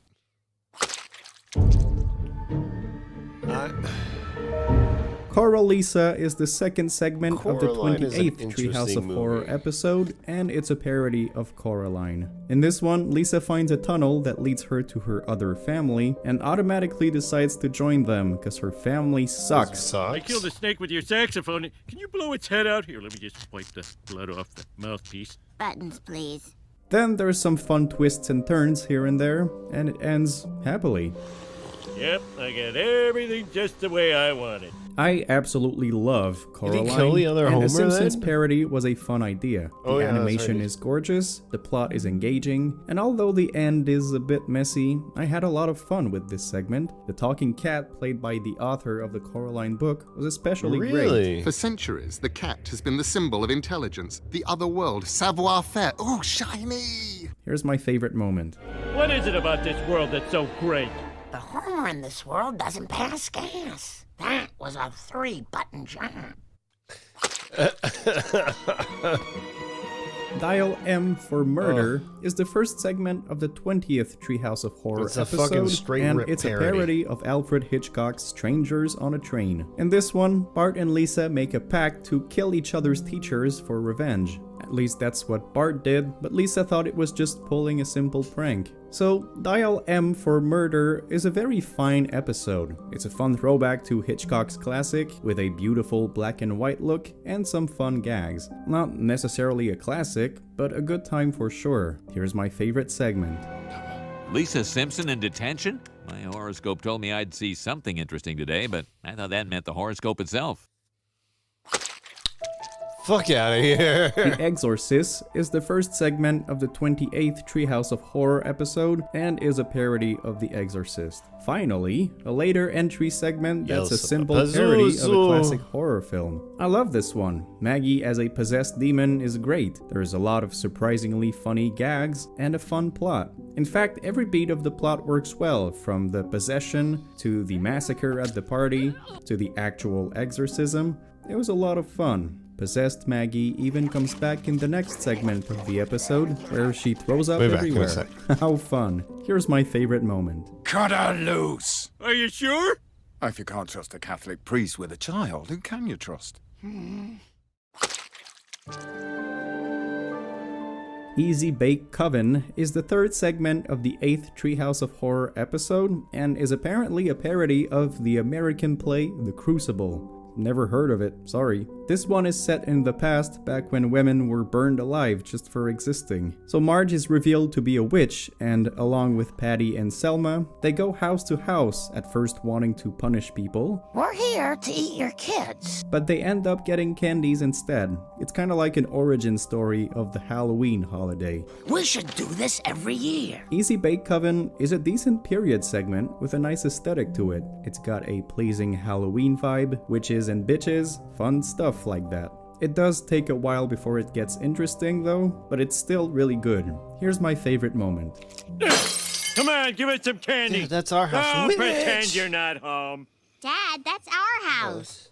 [SPEAKER 2] Coral Lisa is the second segment of the
[SPEAKER 7] Coraline is an
[SPEAKER 2] 28th Treehouse of
[SPEAKER 7] interesting
[SPEAKER 2] Horror
[SPEAKER 7] movie.
[SPEAKER 2] episode, and it's a parody of Coraline. In this one, Lisa finds a tunnel that leads her to her other family, and automatically decides to join them, because her family sucks.
[SPEAKER 6] I killed a snake with your saxophone. Can you blow its head out? Here, let me just wipe the blood off the mouthpiece.
[SPEAKER 4] Buttons, please.
[SPEAKER 2] Then there's some fun twists and turns here and there, and it ends happily.
[SPEAKER 6] Yep, I got everything just the way I wanted.
[SPEAKER 2] I absolutely love Coraline,
[SPEAKER 7] kill the other
[SPEAKER 2] and
[SPEAKER 7] Homer
[SPEAKER 2] a Simpsons
[SPEAKER 7] then?
[SPEAKER 2] parody was a fun idea.
[SPEAKER 7] Oh,
[SPEAKER 2] The
[SPEAKER 7] yeah, that's
[SPEAKER 2] animation
[SPEAKER 7] right.
[SPEAKER 2] is gorgeous, the plot is engaging, and although the end is a bit messy, I had a lot of fun with this segment. The talking cat, played by the author of the Coraline book, was especially great.
[SPEAKER 22] For centuries, the cat has been the symbol of intelligence, the other world, savoir-faire. Oh, shiny!
[SPEAKER 2] Here's my favorite moment.
[SPEAKER 6] What is it about this world that's so great?
[SPEAKER 14] The Homer in this world doesn't pass gas. That was a 3-button job.
[SPEAKER 2] Dial M for Murder is the first segment of the 20th Treehouse of Horror
[SPEAKER 7] It's a fucking
[SPEAKER 2] episode,
[SPEAKER 7] straight
[SPEAKER 2] and
[SPEAKER 7] rip
[SPEAKER 2] it's a
[SPEAKER 7] parody.
[SPEAKER 2] parody of Alfred Hitchcock's Strangers on a Train. In this one, Bart and Lisa make a pact to kill each other's teachers for revenge. At least that's what Bart did, but Lisa thought it was just pulling a simple prank. So, Dial M for Murder is a very fine episode. It's a fun throwback to Hitchcock's classic, with a beautiful black and white look and some fun gags. Not necessarily a classic, but a good time for sure. Here's my favorite segment.
[SPEAKER 23] Lisa Simpson in detention? My horoscope told me I'd see something interesting today, but I thought that meant the horoscope itself.
[SPEAKER 7] Fuck out of here.
[SPEAKER 2] The Exorcist is the first segment of the 28th Treehouse of Horror episode and is a parody of The Exorcist. Finally, a later entry segment that's a simple parody of a classic horror film. I love this one. Maggie as a possessed demon is great. There's a lot of surprisingly funny gags and a fun plot. In fact, every beat of the plot works well, from the possession to the massacre at the party to the actual exorcism. It was a lot of fun. Possessed Maggie even comes back in the next segment of the episode, where she throws up everywhere. How fun. Here's my favorite moment.
[SPEAKER 5] Cut her loose!
[SPEAKER 6] Are you sure?
[SPEAKER 5] If you can't trust a Catholic priest with a child, who can you trust?
[SPEAKER 2] Easy Bake Coven is the third segment of the 8th Treehouse of Horror episode, and is apparently a parody of the American play The Crucible. Never heard of it, sorry. This one is set in the past, back when women were burned alive just for existing. So Marge is revealed to be a witch, and along with Patty and Selma, they go house to house, at first wanting to punish people.
[SPEAKER 14] We're here to eat your kids.
[SPEAKER 2] But they end up getting candies instead. It's kinda like an origin story of the Halloween holiday.
[SPEAKER 14] We should do this every year.
[SPEAKER 2] Easy Bake Coven is a decent period segment with a nice aesthetic to it. It's got a pleasing Halloween vibe, witches and bitches, fun stuff like that. It does take a while before it gets interesting though, but it's still really good. Here's my favorite moment.
[SPEAKER 6] Come on, give us some candy.
[SPEAKER 7] Dude, that's our house.
[SPEAKER 6] Don't
[SPEAKER 7] Witch!
[SPEAKER 6] pretend you're not home.
[SPEAKER 4] Dad, that's our house.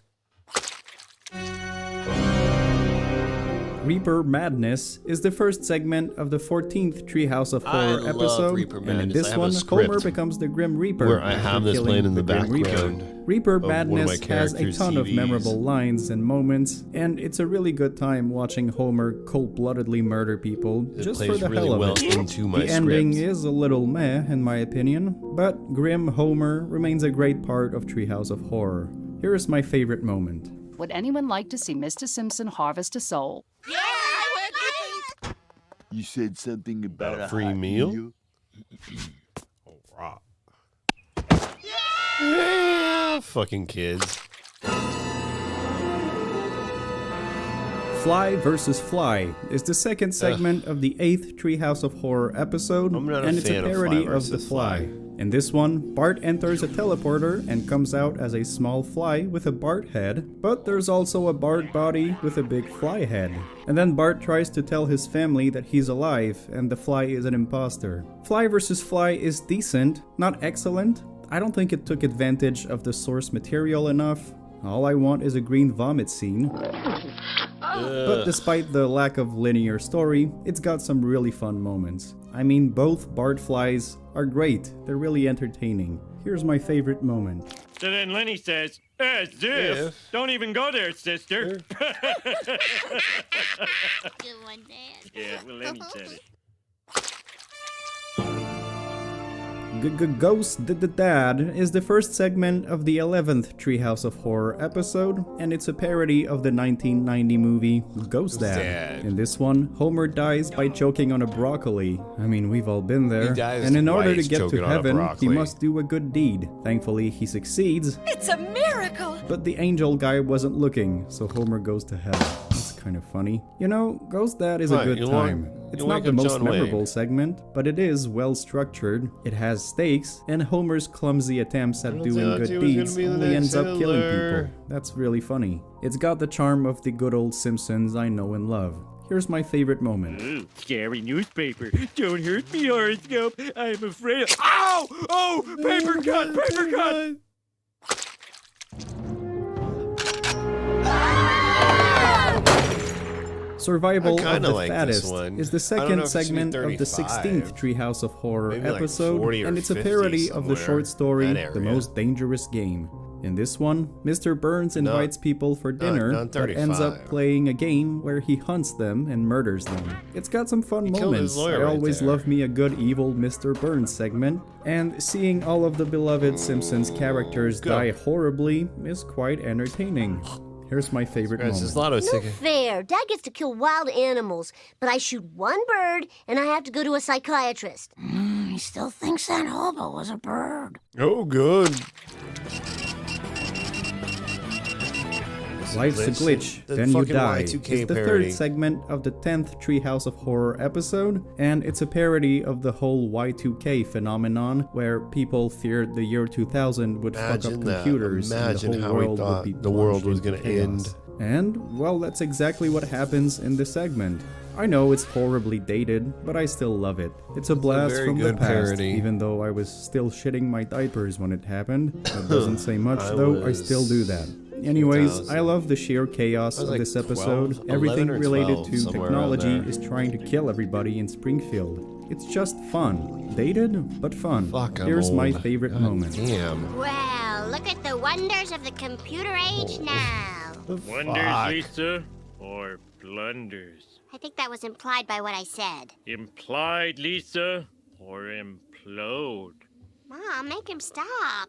[SPEAKER 2] Reaper Madness is the first segment of the 14th Treehouse of Horror
[SPEAKER 7] love
[SPEAKER 2] episode,
[SPEAKER 7] Reaper
[SPEAKER 2] and in
[SPEAKER 7] Madness.
[SPEAKER 2] this
[SPEAKER 7] I have a
[SPEAKER 2] one,
[SPEAKER 7] script
[SPEAKER 2] Homer becomes the Grim Reaper.
[SPEAKER 7] where I
[SPEAKER 2] after
[SPEAKER 7] have this
[SPEAKER 2] killing
[SPEAKER 7] playing in the
[SPEAKER 2] Grim Reaper.
[SPEAKER 7] background
[SPEAKER 2] Reaper
[SPEAKER 7] of one of my
[SPEAKER 2] Madness has a
[SPEAKER 7] characters'
[SPEAKER 2] ton of
[SPEAKER 7] CDs.
[SPEAKER 2] memorable lines and moments, and it's a really good time watching Homer cold-bloodedly murder people
[SPEAKER 7] It
[SPEAKER 2] just for
[SPEAKER 7] plays
[SPEAKER 2] the
[SPEAKER 7] really
[SPEAKER 2] hell of
[SPEAKER 7] well
[SPEAKER 2] it.
[SPEAKER 7] into my
[SPEAKER 2] The ending
[SPEAKER 7] script.
[SPEAKER 2] is a little meh, in my opinion, but Grim Homer remains a great part of Treehouse of Horror. Here is my favorite moment.
[SPEAKER 11] Would anyone like to see Mr. Simpson harvest a soul?
[SPEAKER 13] You said something about
[SPEAKER 7] a free meal? Yeah, fucking kids.
[SPEAKER 2] Fly vs. Fly is the second segment of the 8th Treehouse of Horror episode,
[SPEAKER 7] I'm not a
[SPEAKER 2] and it's a
[SPEAKER 7] fan of
[SPEAKER 2] parody
[SPEAKER 7] Fly
[SPEAKER 2] of The
[SPEAKER 7] vs.
[SPEAKER 2] Fly. In this one, Bart enters a teleporter and comes out as a small fly with a Bart head, but there's also a Bart body with a big fly head. And then Bart tries to tell his family that he's alive and the fly is an imposter. Fly vs. Fly is decent, not excellent. I don't think it took advantage of the source material enough. All I want is a green vomit scene. But despite the lack of linear story, it's got some really fun moments. I mean, both Bart flies are great. They're really entertaining. Here's my favorite moment.
[SPEAKER 6] So then Lenny says, as if. Don't even go there, sister.
[SPEAKER 4] Good one, Dad.
[SPEAKER 6] Yeah, well, Lenny said it.
[SPEAKER 2] Ghost the Dad is the first segment of the 11th Treehouse of Horror episode, and it's a parody of the 1990 movie Ghost Dad. In this one, Homer dies by choking on a broccoli. I mean, we've all been there. And in order to get to heaven, he must do a good deed. Thankfully, he succeeds.
[SPEAKER 10] It's a miracle!
[SPEAKER 2] But the angel guy wasn't looking, so Homer goes to hell. That's kind of funny. You know, Ghost Dad is a good time. It's not the most memorable segment, but it is well structured. It has stakes, and Homer's clumsy attempts at doing good deeds only ends up killing people. That's really funny. It's got the charm of the good old Simpsons I know and love. Here's my favorite moment.
[SPEAKER 6] Ooh, scary newspaper. Don't hurt me, horoscope. I'm afraid of— Ow! Oh! Paper cut! Paper cut!
[SPEAKER 2] Survival of the
[SPEAKER 7] like
[SPEAKER 2] Fattest is the second segment of the 16th Treehouse of Horror episode,
[SPEAKER 7] like
[SPEAKER 2] and it's a parody of the short story The Most Dangerous Game. In this one, Mr. Burns invites people for dinner, but ends up playing a game where he hunts them and murders them. It's got some fun moments. I always love me a good evil Mr. Burns segment, and seeing all of the beloved Simpsons characters die horribly is quite entertaining. Here's my favorite moment.
[SPEAKER 10] No fair. Dad gets to kill wild animals, but I shoot one bird and I have to go to a psychiatrist. He still thinks that hobo was a bird.
[SPEAKER 7] Oh, good.
[SPEAKER 2] Life's a Glitch, Then You Die is the third segment of the 10th Treehouse of Horror episode, and it's a parody of the whole Y2K phenomenon, where people feared the year 2000 would fuck up computers and the whole world would be
[SPEAKER 7] the world was going to end.
[SPEAKER 2] And, well, that's exactly what happens in this segment. I know it's horribly dated, but I still love it. It's a blast from the past, even though I was still shitting my diapers when it happened. That doesn't say much, though I still do that. Anyways, I love the sheer chaos of this episode. Everything related to technology is trying to kill everybody in Springfield. It's just fun. Dated, but fun. Here's my favorite moment.
[SPEAKER 4] Well, look at the wonders of the computer age now.
[SPEAKER 6] Wonders, Lisa, or blunders?
[SPEAKER 4] I think that was implied by what I said.
[SPEAKER 6] Implied, Lisa, or implode?
[SPEAKER 4] Mom, make him stop.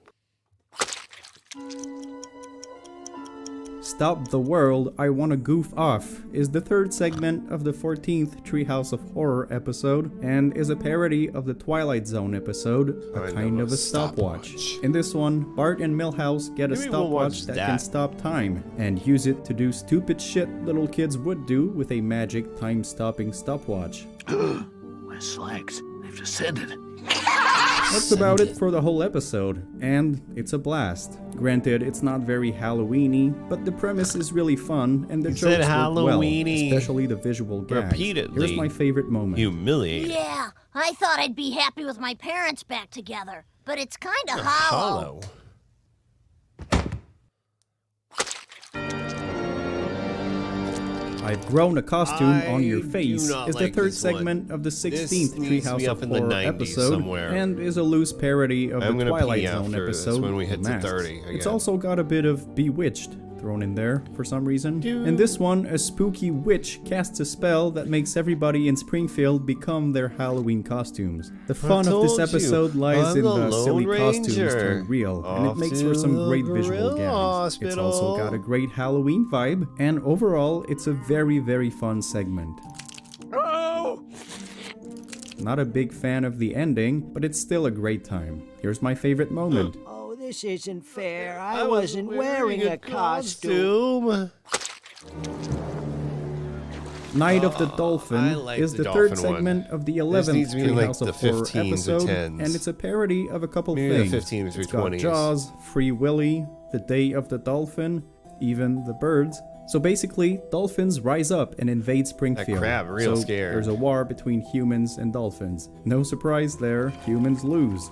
[SPEAKER 2] Stop the World, I Wanna Goof Off is the third segment of the 14th Treehouse of Horror episode, and is a parody of the Twilight Zone episode, A Kind of a Stopwatch. In this one, Bart and Milhouse get a stopwatch that can stop time, and use it to do stupid shit little kids would do with a magic time-stopping stopwatch.
[SPEAKER 5] My slacks, they've descended.
[SPEAKER 2] That's about it for the whole episode, and it's a blast. Granted, it's not very Halloween-y, but the premise is really fun, and the jokes work well, especially the visual gags.
[SPEAKER 7] Repeatedly.
[SPEAKER 2] Here's my favorite moment.
[SPEAKER 7] Humiliating.
[SPEAKER 10] Yeah, I thought I'd be happy with my parents back together, but it's kind of hollow.
[SPEAKER 2] I've Grown a Costume on Your Face is the third segment of the 16th Treehouse of Horror episode, and is a loose parody of the Twilight Zone episode,
[SPEAKER 7] when we hit to
[SPEAKER 2] Masks.
[SPEAKER 7] 30 again.
[SPEAKER 2] It's also got a bit of Bewitched thrown in there for some reason. In this one, a spooky witch casts a spell that makes everybody in Springfield become their Halloween costumes. The fun of this episode lies in the silly costumes turned real, and it makes for some great visual gags. It's also got a great Halloween vibe, and overall, it's a very, very fun segment. Not a big fan of the ending, but it's still a great time. Here's my favorite moment.
[SPEAKER 3] This isn't fair. I wasn't wearing a costume.
[SPEAKER 2] Night of the Dolphin
[SPEAKER 7] I like
[SPEAKER 2] is
[SPEAKER 7] the
[SPEAKER 2] the third
[SPEAKER 7] dolphin one.
[SPEAKER 2] segment of the
[SPEAKER 7] This
[SPEAKER 2] 11th
[SPEAKER 7] needs to be in, like,
[SPEAKER 2] Treehouse
[SPEAKER 7] the
[SPEAKER 2] of Horror
[SPEAKER 7] 15s or
[SPEAKER 2] episode,
[SPEAKER 7] 10s.
[SPEAKER 2] and it's a parody of a couple
[SPEAKER 7] Maybe the
[SPEAKER 2] things.
[SPEAKER 7] 15s or
[SPEAKER 2] It's got
[SPEAKER 7] 20s.
[SPEAKER 2] Jaws, Free Willy, The Day of the Dolphin, even the birds. So basically, dolphins rise up and invade Springfield.
[SPEAKER 7] crab, real
[SPEAKER 2] so
[SPEAKER 7] scared.
[SPEAKER 2] There's a war between humans and dolphins. No surprise there, humans lose.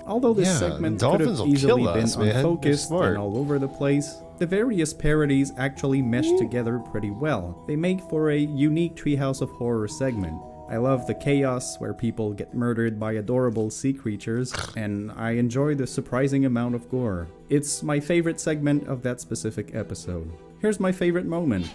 [SPEAKER 2] Although this
[SPEAKER 7] Yeah,
[SPEAKER 2] segment could
[SPEAKER 7] dolphins
[SPEAKER 2] have
[SPEAKER 7] will
[SPEAKER 2] easily
[SPEAKER 7] kill
[SPEAKER 2] been
[SPEAKER 7] us, man. They're
[SPEAKER 2] unfocused
[SPEAKER 7] smart.
[SPEAKER 2] and all over the place, the various parodies actually mesh together pretty well. They make for a unique Treehouse of Horror segment. I love the chaos where people get murdered by adorable sea creatures, and I enjoy the surprising amount of gore. It's my favorite segment of that specific episode. Here's my favorite moment.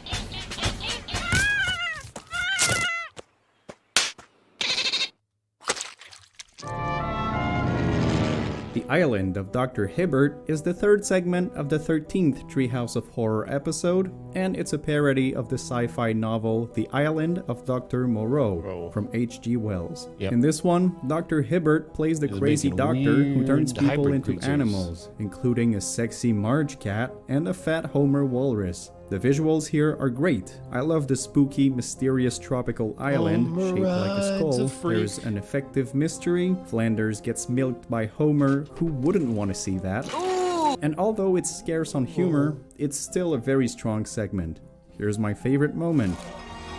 [SPEAKER 2] The Island of Dr. Hibbert is the third segment of the 13th Treehouse of Horror episode, and it's a parody of the sci-fi novel The Island of Dr. Moreau from H.G. Wells.
[SPEAKER 7] Yep.
[SPEAKER 2] In this one, Dr. Hibbert plays the
[SPEAKER 7] He's
[SPEAKER 2] crazy
[SPEAKER 7] making
[SPEAKER 2] doctor who turns
[SPEAKER 7] weird
[SPEAKER 2] people
[SPEAKER 7] hybrid
[SPEAKER 2] into
[SPEAKER 7] creatures.
[SPEAKER 2] animals, including a sexy Marge cat and a fat Homer walrus. The visuals here are great. I love the spooky, mysterious tropical island
[SPEAKER 7] Homer
[SPEAKER 2] shaped like a
[SPEAKER 7] rides
[SPEAKER 2] skull.
[SPEAKER 7] a freak.
[SPEAKER 2] There's an effective mystery. Flanders gets milked by Homer, who wouldn't want to see that. And although it's scarce on humor, it's still a very strong segment. Here's my favorite moment.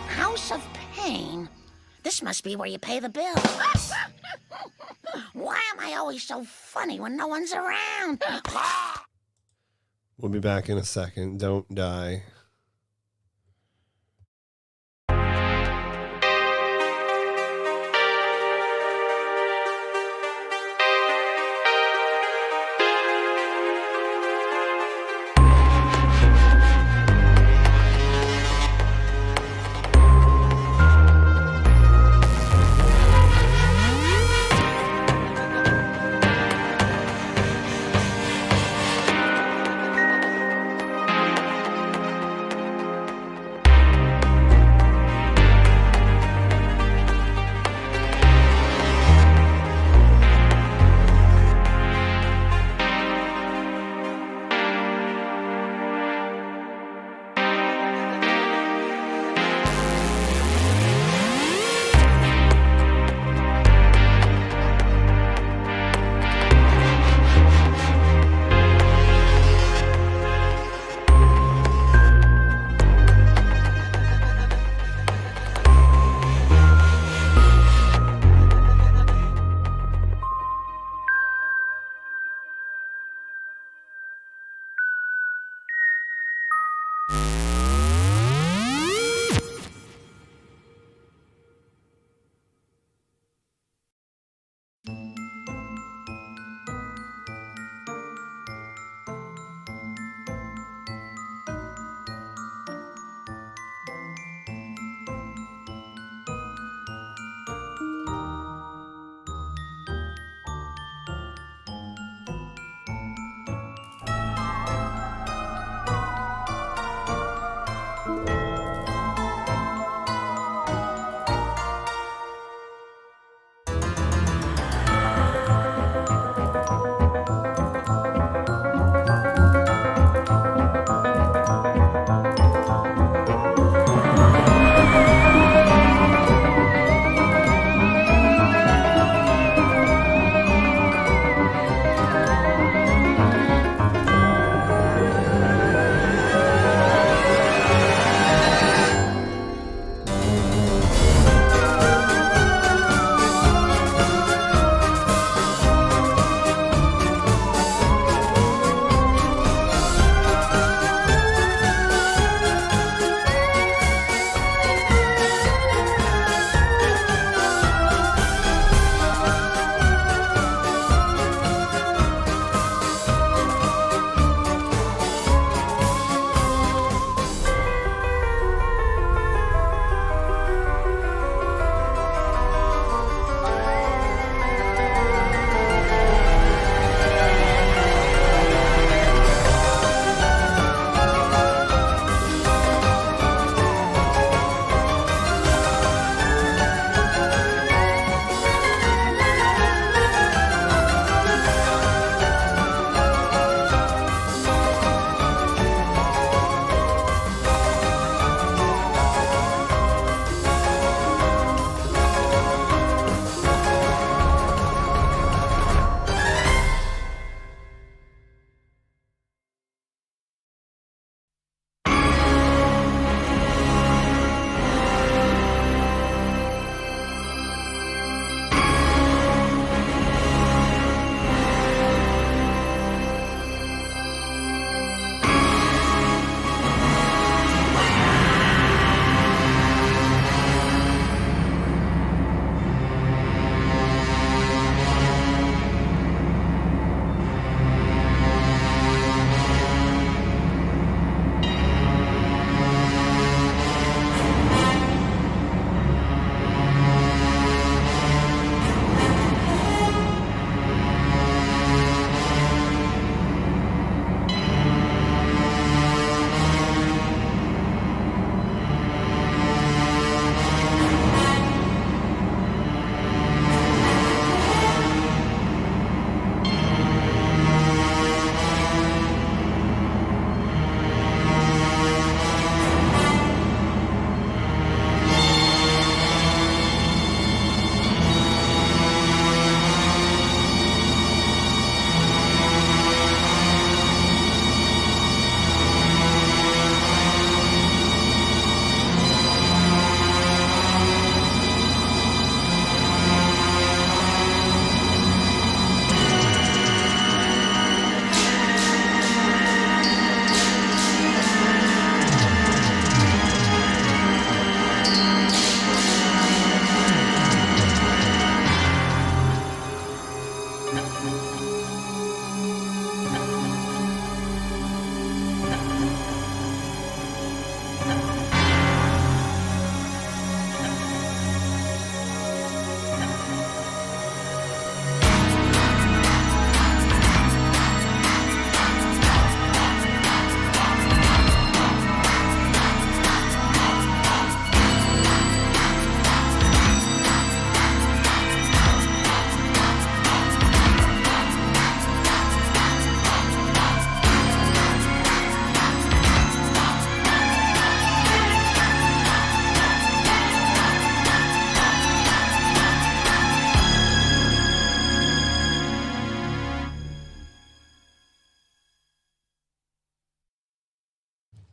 [SPEAKER 10] House of Pain? This must be where you pay the bill. Why am I always so funny when no one's around?
[SPEAKER 7] We'll be back in a second. Don't die.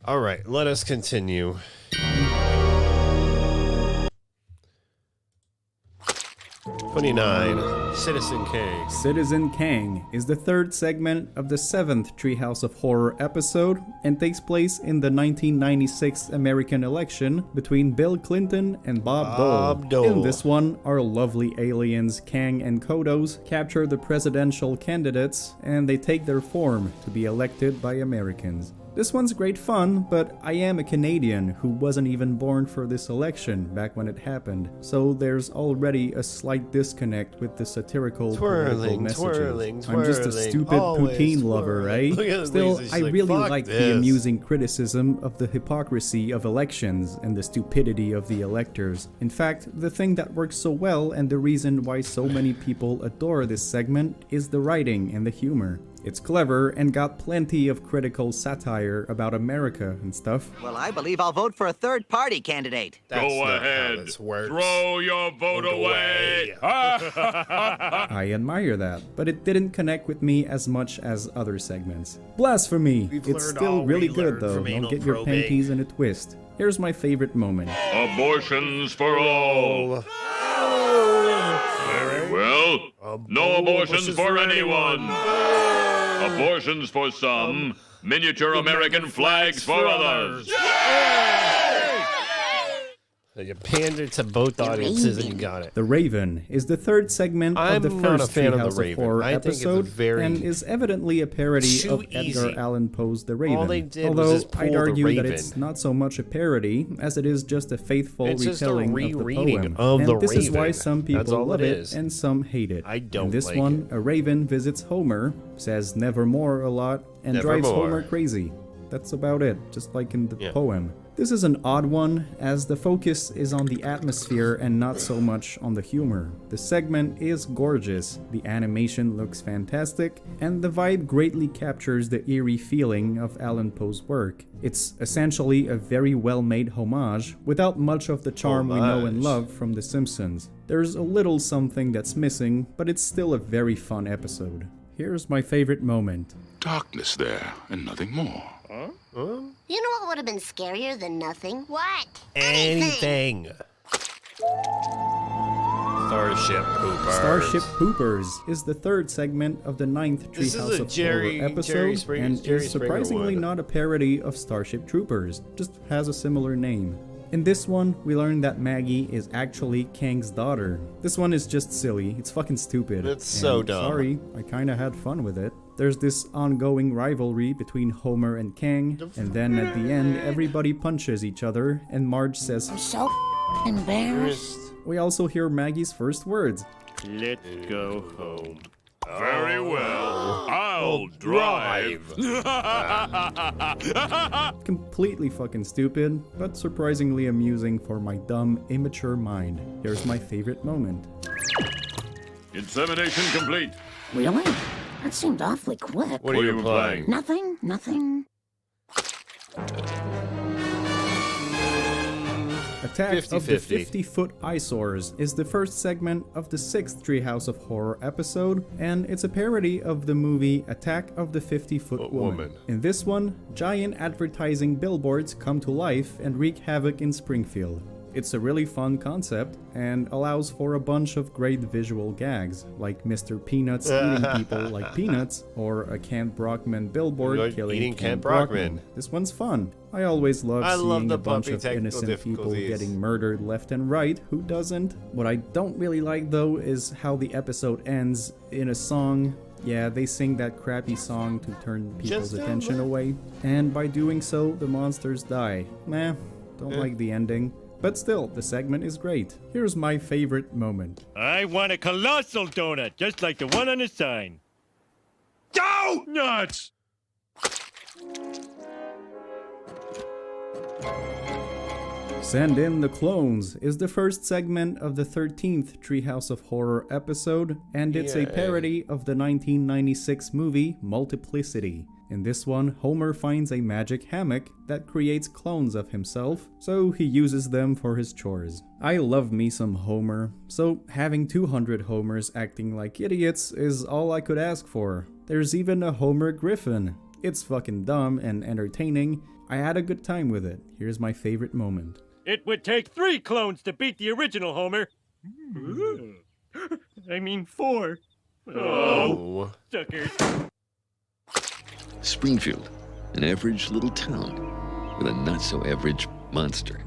[SPEAKER 7] All right, let us continue. #29, Citizen Kang.
[SPEAKER 2] Citizen Kang is the third segment of the 7th Treehouse of Horror episode and takes place in the 1996 American election between Bill Clinton and Bob Dole. In this one, our lovely aliens Kang and Kodos capture the presidential candidates and they take their form to be elected by Americans. This one's great fun, but I am a Canadian who wasn't even born for this election back when it happened, so there's already a slight disconnect with the satirical political messages. I'm just a stupid poutine lover, right? Still, I really like the amusing criticism of the hypocrisy of elections and the stupidity of the electors. In fact, the thing that works so well and the reason why so many people adore this segment is the writing and the humor. It's clever and got plenty of critical satire about America and stuff.
[SPEAKER 14] Well, I believe I'll vote for a third-party candidate.
[SPEAKER 15] Go ahead. Throw your vote away.
[SPEAKER 2] I admire that, but it didn't connect with me as much as other segments. Blasphemy! It's still really good though, don't get your panties in a twist. Here's my favorite moment.
[SPEAKER 15] Abortions for all. Very well. No abortions for anyone. Abortions for some, miniature American flags for others.
[SPEAKER 7] You pandered to both audiences and you got it.
[SPEAKER 2] The Raven is the third segment of the first Treehouse of Horror episode and is evidently a parody of Edgar Allan Poe's The Raven.
[SPEAKER 7] All they did was
[SPEAKER 2] Although
[SPEAKER 7] just pull
[SPEAKER 2] I'd argue
[SPEAKER 7] the
[SPEAKER 2] that
[SPEAKER 7] Raven.
[SPEAKER 2] it's not so much a parody as it is just a faithful
[SPEAKER 7] It's just a
[SPEAKER 2] retelling of the
[SPEAKER 7] rereading
[SPEAKER 2] poem.
[SPEAKER 7] of
[SPEAKER 2] And
[SPEAKER 7] The
[SPEAKER 2] this is why
[SPEAKER 7] Raven.
[SPEAKER 2] some
[SPEAKER 7] That's
[SPEAKER 2] people
[SPEAKER 7] all
[SPEAKER 2] love
[SPEAKER 7] it
[SPEAKER 2] it
[SPEAKER 7] is.
[SPEAKER 2] and some hate it.
[SPEAKER 7] I don't
[SPEAKER 2] In this
[SPEAKER 7] like
[SPEAKER 2] one, a raven visits Homer, says nevermore a lot, and drives
[SPEAKER 7] Nevermore.
[SPEAKER 2] Homer crazy. That's about it, just like in the poem. This is an odd one, as the focus is on the atmosphere and not so much on the humor. The segment is gorgeous, the animation looks fantastic, and the vibe greatly captures the eerie feeling of Allan Poe's work. It's essentially a very well-made homage, without much of the charm we know and love from The Simpsons. There's a little something that's missing, but it's still a very fun episode. Here's my favorite moment.
[SPEAKER 5] Darkness there, and nothing more.
[SPEAKER 10] You know what would have been scarier than nothing?
[SPEAKER 4] What?
[SPEAKER 7] Anything. Starship Poopers.
[SPEAKER 2] Starship Poopers is the third segment of the 9th
[SPEAKER 7] This is
[SPEAKER 2] Treehouse
[SPEAKER 7] a
[SPEAKER 2] of
[SPEAKER 7] Jerry-
[SPEAKER 2] Horror episode
[SPEAKER 7] Jerry Springer-
[SPEAKER 2] and
[SPEAKER 7] Jerry
[SPEAKER 2] is
[SPEAKER 7] Springer
[SPEAKER 2] surprisingly
[SPEAKER 7] one.
[SPEAKER 2] not a parody of Starship Troopers, just has a similar name. In this one, we learn that Maggie is actually Kang's daughter. This one is just silly, it's fucking stupid.
[SPEAKER 7] It's so
[SPEAKER 2] And
[SPEAKER 7] dumb.
[SPEAKER 2] Sorry, I kinda had fun with it. There's this ongoing rivalry between Homer and Kang, and then at the end, everybody punches each other, and Marge says,
[SPEAKER 10] I'm so embarrassed.
[SPEAKER 2] We also hear Maggie's first words.
[SPEAKER 6] Let's go home.
[SPEAKER 15] Very well. I'll drive.
[SPEAKER 2] Completely fucking stupid, but surprisingly amusing for my dumb, immature mind. Here's my favorite moment.
[SPEAKER 15] Insemination complete.
[SPEAKER 10] Really? That seemed awfully quick.
[SPEAKER 15] What are you implying?
[SPEAKER 10] Nothing.
[SPEAKER 2] Attack of the
[SPEAKER 7] 50-50.
[SPEAKER 2] 50-foot eyesores is the first segment of the 6th Treehouse of Horror episode, and it's a parody of the movie Attack of the 50-Foot Woman. In this one, giant advertising billboards come to life and wreak havoc in Springfield. It's a really fun concept and allows for a bunch of great visual gags, like Mr. Peanuts eating people like peanuts, or a Kent Brockman billboard
[SPEAKER 7] Like
[SPEAKER 2] killing
[SPEAKER 7] eating
[SPEAKER 2] Kent
[SPEAKER 7] Kent Brockman.
[SPEAKER 2] This one's fun. I always love
[SPEAKER 7] I love
[SPEAKER 2] seeing
[SPEAKER 7] the
[SPEAKER 2] a bunch
[SPEAKER 7] puppy
[SPEAKER 2] of
[SPEAKER 7] technical
[SPEAKER 2] innocent people
[SPEAKER 7] difficulties.
[SPEAKER 2] getting murdered left and right. Who doesn't? What I don't really like though is how the episode ends in a song. Yeah, they sing that crappy song to turn people's
[SPEAKER 7] Just
[SPEAKER 2] attention away, and by doing so, the monsters die. Meh, don't like the ending. But still, the segment is great. Here's my favorite moment.
[SPEAKER 6] I want a colossal donut, just like the one on the sign. Donuts!
[SPEAKER 2] Send in the Clones is the first segment of the 13th Treehouse of Horror episode, and it's a
[SPEAKER 7] Yay.
[SPEAKER 2] parody of the 1996 movie Multiplicity. In this one, Homer finds a magic hammock that creates clones of himself, so he uses them for his chores. I love me some Homer, so having 200 Homers acting like idiots is all I could ask for. There's even a Homer Griffin. It's fucking dumb and entertaining. I had a good time with it. Here's my favorite moment.
[SPEAKER 6] It would take 3 clones to beat the original Homer. I mean 4. Oh, suckers.
[SPEAKER 16] Springfield, an average little town with a not-so-average monster.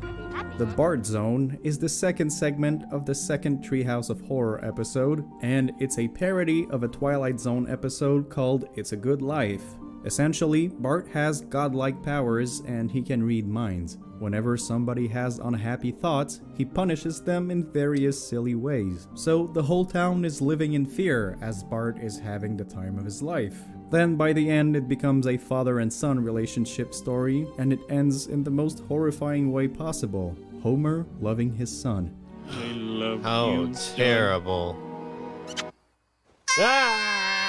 [SPEAKER 2] The Bart Zone is the second segment of the second Treehouse of Horror episode, and it's a parody of a Twilight Zone episode called It's a Good Life. Essentially, Bart has godlike powers and he can read minds. Whenever somebody has unhappy thoughts, he punishes them in various silly ways. So the whole town is living in fear as Bart is having the time of his life. Then by the end it becomes a father and son relationship story, and it ends in the most horrifying way possible. Homer loving his son.
[SPEAKER 6] I love
[SPEAKER 7] How terrible.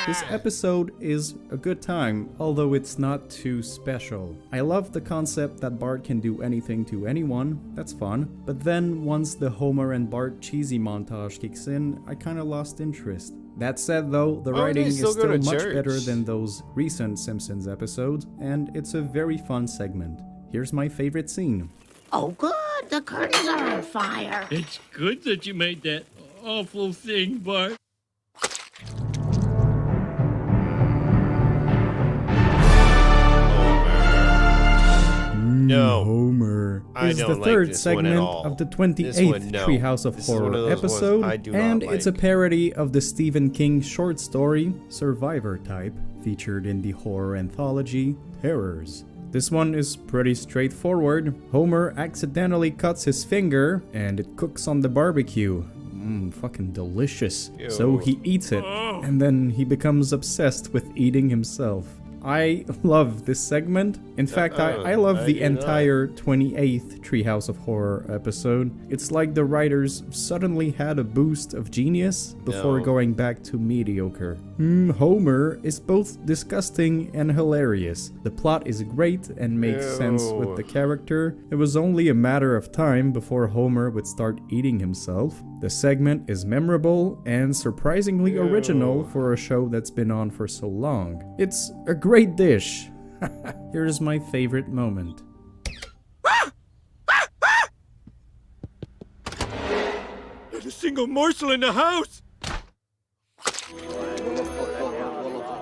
[SPEAKER 2] This episode is a good time, although it's not too special. I love the concept that Bart can do anything to anyone, that's fun. But then once the Homer and Bart cheesy montage kicks in, I kinda lost interest. That said though, the writing is still much better than those recent Simpsons episodes, and it's a very fun segment. Here's my favorite scene.
[SPEAKER 3] Oh, good. The curtains are on fire.
[SPEAKER 6] It's good that you made that awful thing, Bart.
[SPEAKER 7] No.
[SPEAKER 2] Homer
[SPEAKER 7] I
[SPEAKER 2] is
[SPEAKER 7] don't
[SPEAKER 2] the
[SPEAKER 7] like
[SPEAKER 2] third
[SPEAKER 7] this one at
[SPEAKER 2] segment
[SPEAKER 7] all.
[SPEAKER 2] of the
[SPEAKER 7] This
[SPEAKER 2] 28th
[SPEAKER 7] one, no.
[SPEAKER 2] Treehouse of
[SPEAKER 7] This is one of
[SPEAKER 2] Horror
[SPEAKER 7] those ones
[SPEAKER 2] episode,
[SPEAKER 7] I do not
[SPEAKER 2] and it's a
[SPEAKER 7] like.
[SPEAKER 2] parody of the Stephen King short story Survivor Type, featured in the horror anthology Terrors. This one is pretty straightforward. Homer accidentally cuts his finger, and it cooks on the barbecue. Fucking delicious.
[SPEAKER 7] Ew.
[SPEAKER 2] So he eats it, and then he becomes obsessed with eating himself. I love this segment. In fact, I love the entire 28th Treehouse of Horror episode. It's like the writers suddenly had a boost of genius before going back to mediocre. Homer is both disgusting and hilarious. The plot is great and makes sense with the character. It was only a matter of time before Homer would start eating himself. The segment is memorable and surprisingly original for a show that's been on for so long. It's a great dish. Here's my favorite moment.
[SPEAKER 6] Not a single morsel in the house.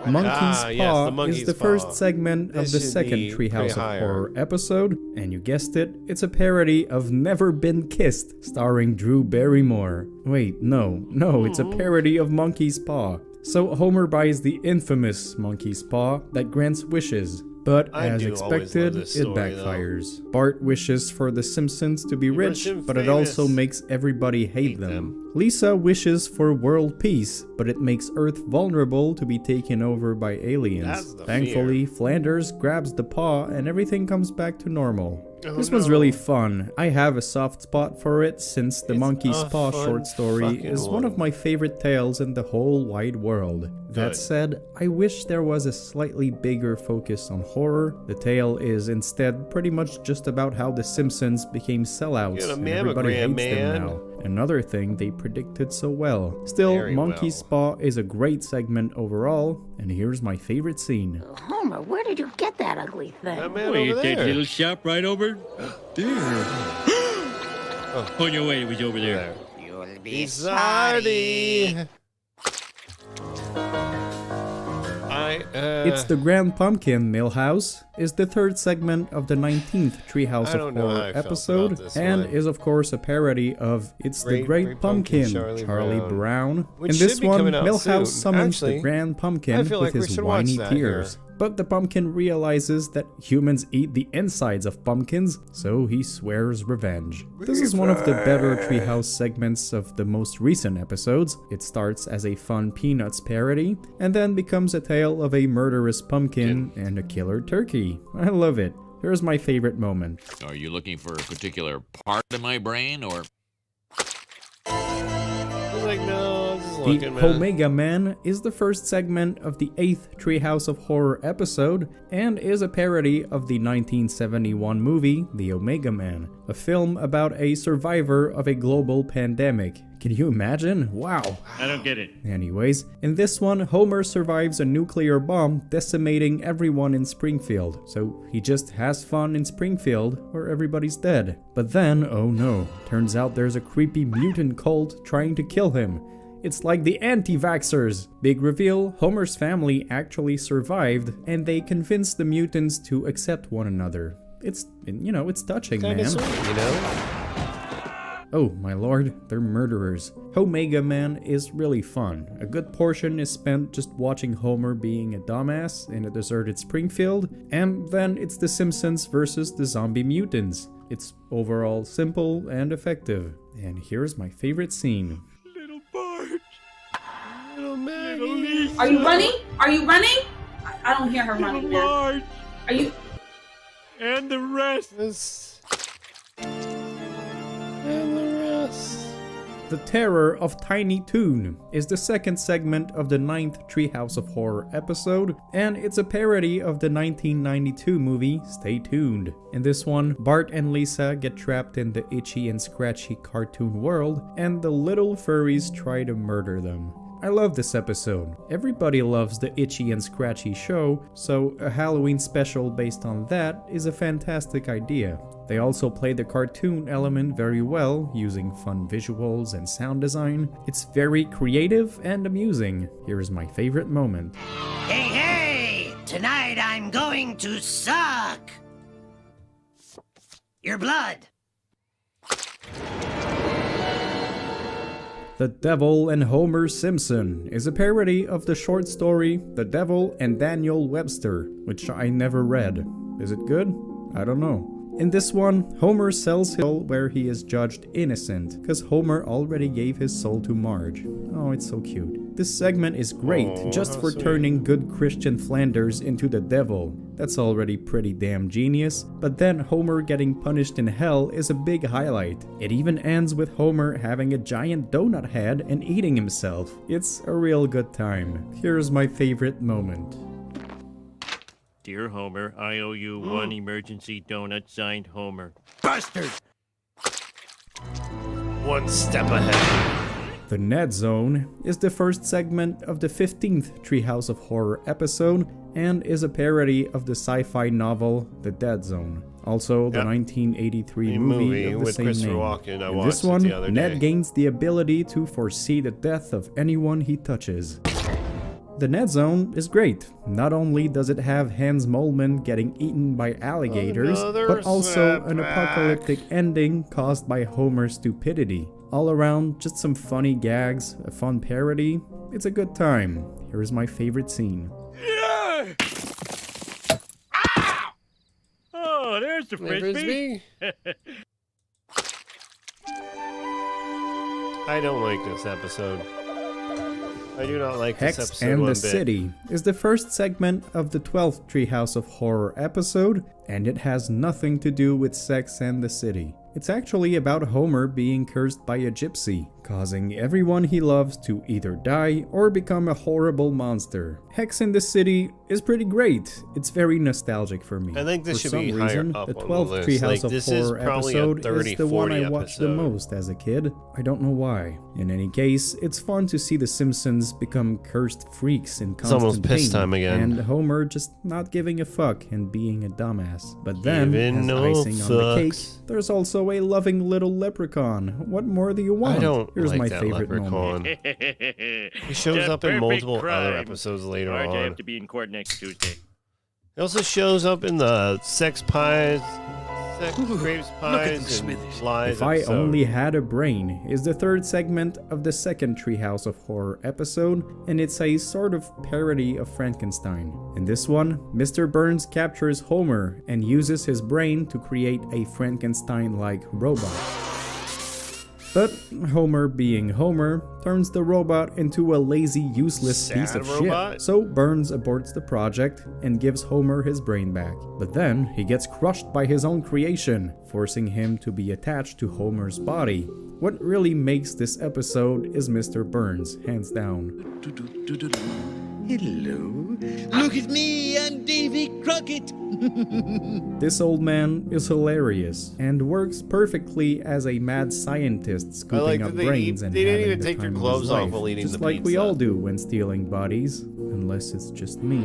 [SPEAKER 2] Monkey's Paw
[SPEAKER 7] yes, the
[SPEAKER 2] is
[SPEAKER 7] Monkey's
[SPEAKER 2] the
[SPEAKER 7] Paw.
[SPEAKER 2] first segment of
[SPEAKER 7] This
[SPEAKER 2] the
[SPEAKER 7] should
[SPEAKER 2] second
[SPEAKER 7] be
[SPEAKER 2] Treehouse
[SPEAKER 7] pretty
[SPEAKER 2] of
[SPEAKER 7] higher.
[SPEAKER 2] Horror episode, and you guessed it, it's a parody of Never Been Kissed, starring Drew Barrymore. Wait, no, it's a parody of Monkey's Paw. So Homer buys the infamous Monkey's Paw that grants wishes. But
[SPEAKER 7] I
[SPEAKER 2] as
[SPEAKER 7] do always love
[SPEAKER 2] expected,
[SPEAKER 7] this
[SPEAKER 2] it
[SPEAKER 7] story,
[SPEAKER 2] backfires. Bart wishes for the Simpsons to be rich,
[SPEAKER 7] him
[SPEAKER 2] but it
[SPEAKER 7] famous.
[SPEAKER 2] also makes everybody hate them. Lisa wishes for world peace, but it makes Earth vulnerable to be taken over by aliens.
[SPEAKER 7] That's the
[SPEAKER 2] Thankfully, Flanders grabs the paw and everything comes back to normal.
[SPEAKER 7] Oh,
[SPEAKER 2] This one's
[SPEAKER 7] no.
[SPEAKER 2] really fun. I have a soft spot for it since the Monkey's
[SPEAKER 7] a
[SPEAKER 2] Paw
[SPEAKER 7] fun
[SPEAKER 2] short story
[SPEAKER 7] fucking
[SPEAKER 2] is one of my favorite tales in the whole wide world. That
[SPEAKER 7] Good.
[SPEAKER 2] said, I wish there was a slightly bigger focus on horror. The tale is instead pretty much just about how the Simpsons became sellouts
[SPEAKER 7] Get a
[SPEAKER 2] and everybody hates
[SPEAKER 7] mammogram, man.
[SPEAKER 2] them now. Another thing they predicted so well. Still,
[SPEAKER 7] Very
[SPEAKER 2] Monkey's Paw is a great segment overall, and here's my favorite scene.
[SPEAKER 3] Homer, where did you get that ugly thing?
[SPEAKER 7] That man
[SPEAKER 6] Wait,
[SPEAKER 7] over
[SPEAKER 6] that
[SPEAKER 7] there.
[SPEAKER 6] little shop right over there. On your way, it was over there.
[SPEAKER 9] You'll be
[SPEAKER 7] He's sorry.
[SPEAKER 2] It's the Grand Pumpkin Millhouse is the third segment of the 19th Treehouse
[SPEAKER 7] I
[SPEAKER 2] of
[SPEAKER 7] don't know how
[SPEAKER 2] Horror
[SPEAKER 7] I felt
[SPEAKER 2] episode,
[SPEAKER 7] about this
[SPEAKER 2] and
[SPEAKER 7] one.
[SPEAKER 2] is of course a parody of It's the Great Pumpkin, Charlie Brown.
[SPEAKER 7] Which
[SPEAKER 2] In this
[SPEAKER 7] should be
[SPEAKER 2] one,
[SPEAKER 7] coming out
[SPEAKER 2] Millhouse
[SPEAKER 7] soon.
[SPEAKER 2] summons
[SPEAKER 7] Actually,
[SPEAKER 2] the Grand
[SPEAKER 7] I
[SPEAKER 2] Pumpkin
[SPEAKER 7] feel
[SPEAKER 2] with
[SPEAKER 7] like we
[SPEAKER 2] his
[SPEAKER 7] should watch
[SPEAKER 2] whiny
[SPEAKER 7] that
[SPEAKER 2] tears.
[SPEAKER 7] here.
[SPEAKER 2] But the pumpkin realizes that humans eat the insides of pumpkins, so he swears revenge. This is one of the better Treehouse segments of the most recent episodes. It starts as a fun Peanuts parody, and then becomes a tale of a murderous pumpkin and a killer turkey. I love it. Here's my favorite moment.
[SPEAKER 23] Are you looking for a particular part of my brain, or?
[SPEAKER 7] I was like, no, this is
[SPEAKER 2] The
[SPEAKER 7] looking, man.
[SPEAKER 2] Omega Man is the first segment of the 8th Treehouse of Horror episode, and is a parody of the 1971 movie The Omega Man, a film about a survivor of a global pandemic. Can you imagine? Wow.
[SPEAKER 6] I don't get it.
[SPEAKER 2] Anyways, in this one, Homer survives a nuclear bomb decimating everyone in Springfield. So he just has fun in Springfield where everybody's dead. But then, oh no, turns out there's a creepy mutant cult trying to kill him. It's like the anti-vaxxers. Big reveal, Homer's family actually survived and they convinced the mutants to accept one another. It's, you know, it's touching, man.
[SPEAKER 7] Kinda sweet, you know?
[SPEAKER 2] Oh, my lord, they're murderers. Omega Man is really fun. A good portion is spent just watching Homer being a dumbass in a deserted Springfield, and then it's The Simpsons versus the zombie mutants. It's overall simple and effective. And here's my favorite scene.
[SPEAKER 6] Little Bart.
[SPEAKER 7] Little Maggie.
[SPEAKER 6] Little Lisa.
[SPEAKER 8] Are you running? Are you running? I don't hear her running, man.
[SPEAKER 6] Bart.
[SPEAKER 8] Are you?
[SPEAKER 6] And the rest.
[SPEAKER 2] The Terror of Tiny Toon is the second segment of the 9th Treehouse of Horror episode, and it's a parody of the 1992 movie Stay Tuned. In this one, Bart and Lisa get trapped in the itchy and scratchy cartoon world, and the little furries try to murder them. I love this episode. Everybody loves the itchy and scratchy show, so a Halloween special based on that is a fantastic idea. They also play the cartoon element very well, using fun visuals and sound design. It's very creative and amusing. Here is my favorite moment.
[SPEAKER 14] Hey, hey! Tonight I'm going to suck your blood.
[SPEAKER 2] The Devil and Homer Simpson is a parody of the short story The Devil and Daniel Webster, which I never read. Is it good? I don't know. In this one, Homer sells his soul where he is judged innocent, because Homer already gave his soul to Marge. Oh, it's so cute. This segment is great, just for turning good Christian Flanders into the devil. That's already pretty damn genius, but then Homer getting punished in hell is a big highlight. It even ends with Homer having a giant donut head and eating himself. It's a real good time. Here's my favorite moment.
[SPEAKER 6] Dear Homer, I owe you one emergency donut signed Homer.
[SPEAKER 14] Bastard!
[SPEAKER 7] One step ahead.
[SPEAKER 2] The Ned Zone is the first segment of the 15th Treehouse of Horror episode and is a parody of the sci-fi novel The Dead Zone. Also, the 1983 movie of the
[SPEAKER 7] with
[SPEAKER 2] same
[SPEAKER 7] Christopher
[SPEAKER 2] name.
[SPEAKER 7] Walken. I
[SPEAKER 2] In
[SPEAKER 7] watched
[SPEAKER 2] this one,
[SPEAKER 7] it the other
[SPEAKER 2] Ned
[SPEAKER 7] day.
[SPEAKER 2] gains the ability to foresee the death of anyone he touches. The Ned Zone is great. Not only does it have Hans Moleman getting eaten by alligators, but also an apocalyptic ending caused by Homer's stupidity. All around, just some funny gags, a fun parody. It's a good time. Here's my favorite scene.
[SPEAKER 6] Yeah! Ow! Oh, there's the frisbee.
[SPEAKER 7] I don't like this episode. I do not like this
[SPEAKER 2] Hex
[SPEAKER 7] episode
[SPEAKER 2] and
[SPEAKER 7] one
[SPEAKER 2] the
[SPEAKER 7] bit.
[SPEAKER 2] City is the first segment of the 12th Treehouse of Horror episode, and it has nothing to do with Sex and the City. It's actually about Homer being cursed by a gypsy, causing everyone he loves to either die or become a horrible monster. Hex in the City is pretty great. It's very nostalgic for me.
[SPEAKER 7] I think this
[SPEAKER 2] for
[SPEAKER 7] should
[SPEAKER 2] some
[SPEAKER 7] be
[SPEAKER 2] reason,
[SPEAKER 7] higher up
[SPEAKER 2] the
[SPEAKER 7] on
[SPEAKER 2] 12th
[SPEAKER 7] the list.
[SPEAKER 2] Treehouse
[SPEAKER 7] Like,
[SPEAKER 2] of
[SPEAKER 7] this is
[SPEAKER 2] Horror
[SPEAKER 7] probably a
[SPEAKER 2] episode
[SPEAKER 7] 30,
[SPEAKER 2] is the one I
[SPEAKER 7] 40
[SPEAKER 2] watched the
[SPEAKER 7] episode.
[SPEAKER 2] most as a kid. I don't know why. In any case, it's fun to see the Simpsons become cursed freaks in constant
[SPEAKER 7] almost piss
[SPEAKER 2] pain,
[SPEAKER 7] time again.
[SPEAKER 2] and Homer just not giving a fuck and being a dumbass. But then,
[SPEAKER 7] Giving
[SPEAKER 2] as
[SPEAKER 7] no
[SPEAKER 2] icing on the cake,
[SPEAKER 7] fucks.
[SPEAKER 2] there's also a loving little leprechaun. What more do you want?
[SPEAKER 7] I don't
[SPEAKER 2] Here's
[SPEAKER 7] like
[SPEAKER 2] my
[SPEAKER 7] that
[SPEAKER 2] favorite
[SPEAKER 7] leprechaun.
[SPEAKER 2] moment.
[SPEAKER 7] He shows
[SPEAKER 6] The
[SPEAKER 7] up in
[SPEAKER 6] perfect
[SPEAKER 7] multiple other
[SPEAKER 6] crime.
[SPEAKER 7] episodes later
[SPEAKER 6] Marge, I
[SPEAKER 7] on.
[SPEAKER 6] have to be in court next Tuesday.
[SPEAKER 7] He also shows up in the Sex Pies, Sex Grapes Pies, and Lies
[SPEAKER 2] If I
[SPEAKER 7] episode.
[SPEAKER 2] Only Had a Brain is the third segment of the second Treehouse of Horror episode, and it's a sort of parody of Frankenstein. In this one, Mr. Burns captures Homer and uses his brain to create a Frankenstein-like robot. But Homer, being Homer, turns the robot into a lazy, useless piece
[SPEAKER 7] Sad
[SPEAKER 2] of
[SPEAKER 7] robot?
[SPEAKER 2] shit. So Burns aborts the project and gives Homer his brain back. But then he gets crushed by his own creation, forcing him to be attached to Homer's body. What really makes this episode is Mr. Burns, hands down.
[SPEAKER 12] Hello. Look at me, I'm Davy Crockett.
[SPEAKER 2] This old man is hilarious and works perfectly as a mad scientist scooping up brains and
[SPEAKER 7] they didn't
[SPEAKER 2] having
[SPEAKER 7] even
[SPEAKER 2] the
[SPEAKER 7] take their
[SPEAKER 2] time of
[SPEAKER 7] gloves
[SPEAKER 2] his
[SPEAKER 7] off
[SPEAKER 2] life,
[SPEAKER 7] while eating
[SPEAKER 2] just
[SPEAKER 7] the
[SPEAKER 2] like we
[SPEAKER 7] pizza.
[SPEAKER 2] all do when stealing bodies, unless it's just me.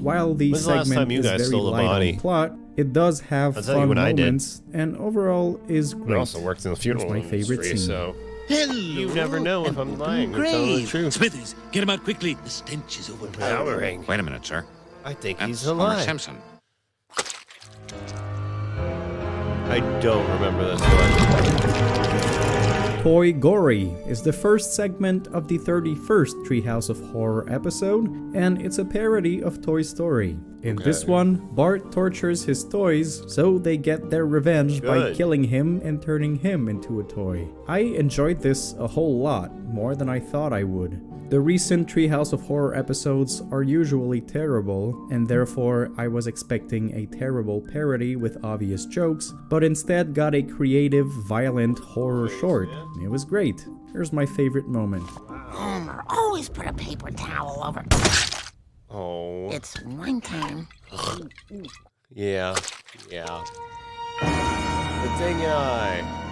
[SPEAKER 2] While the
[SPEAKER 7] When's the last time
[SPEAKER 2] segment
[SPEAKER 7] you
[SPEAKER 2] is
[SPEAKER 7] guys
[SPEAKER 2] very
[SPEAKER 7] stole a
[SPEAKER 2] light
[SPEAKER 7] body?
[SPEAKER 2] on plot, it does have
[SPEAKER 7] I'll tell you
[SPEAKER 2] fun
[SPEAKER 7] when I did.
[SPEAKER 2] moments, and overall is great.
[SPEAKER 7] I also worked in the funeral
[SPEAKER 2] It's my favorite
[SPEAKER 7] industry,
[SPEAKER 2] scene.
[SPEAKER 7] so
[SPEAKER 12] Hello.
[SPEAKER 7] you never know if I'm lying or telling the
[SPEAKER 12] Great.
[SPEAKER 7] truth.
[SPEAKER 12] Smithers, get him out quickly. The stench is overpowering.
[SPEAKER 23] Wait a minute, sir.
[SPEAKER 7] I think
[SPEAKER 23] That's
[SPEAKER 7] he's
[SPEAKER 23] Homer
[SPEAKER 7] alive.
[SPEAKER 23] Simpson.
[SPEAKER 7] I don't remember this one.
[SPEAKER 2] Toy Gory is the first segment of the 31st Treehouse of Horror episode, and it's a parody of Toy Story. In this one, Bart tortures his toys so they get their revenge by
[SPEAKER 7] Good.
[SPEAKER 2] killing him and turning him into a toy. I enjoyed this a whole lot, more than I thought I would. The recent Treehouse of Horror episodes are usually terrible, and therefore I was expecting a terrible parody with obvious jokes, but instead got a creative, violent horror short. It was great. Here's my favorite moment.
[SPEAKER 3] Homer, always put a paper towel over.
[SPEAKER 7] Oh.
[SPEAKER 3] It's one time.
[SPEAKER 7] Yeah. Yeah. The Thing and I.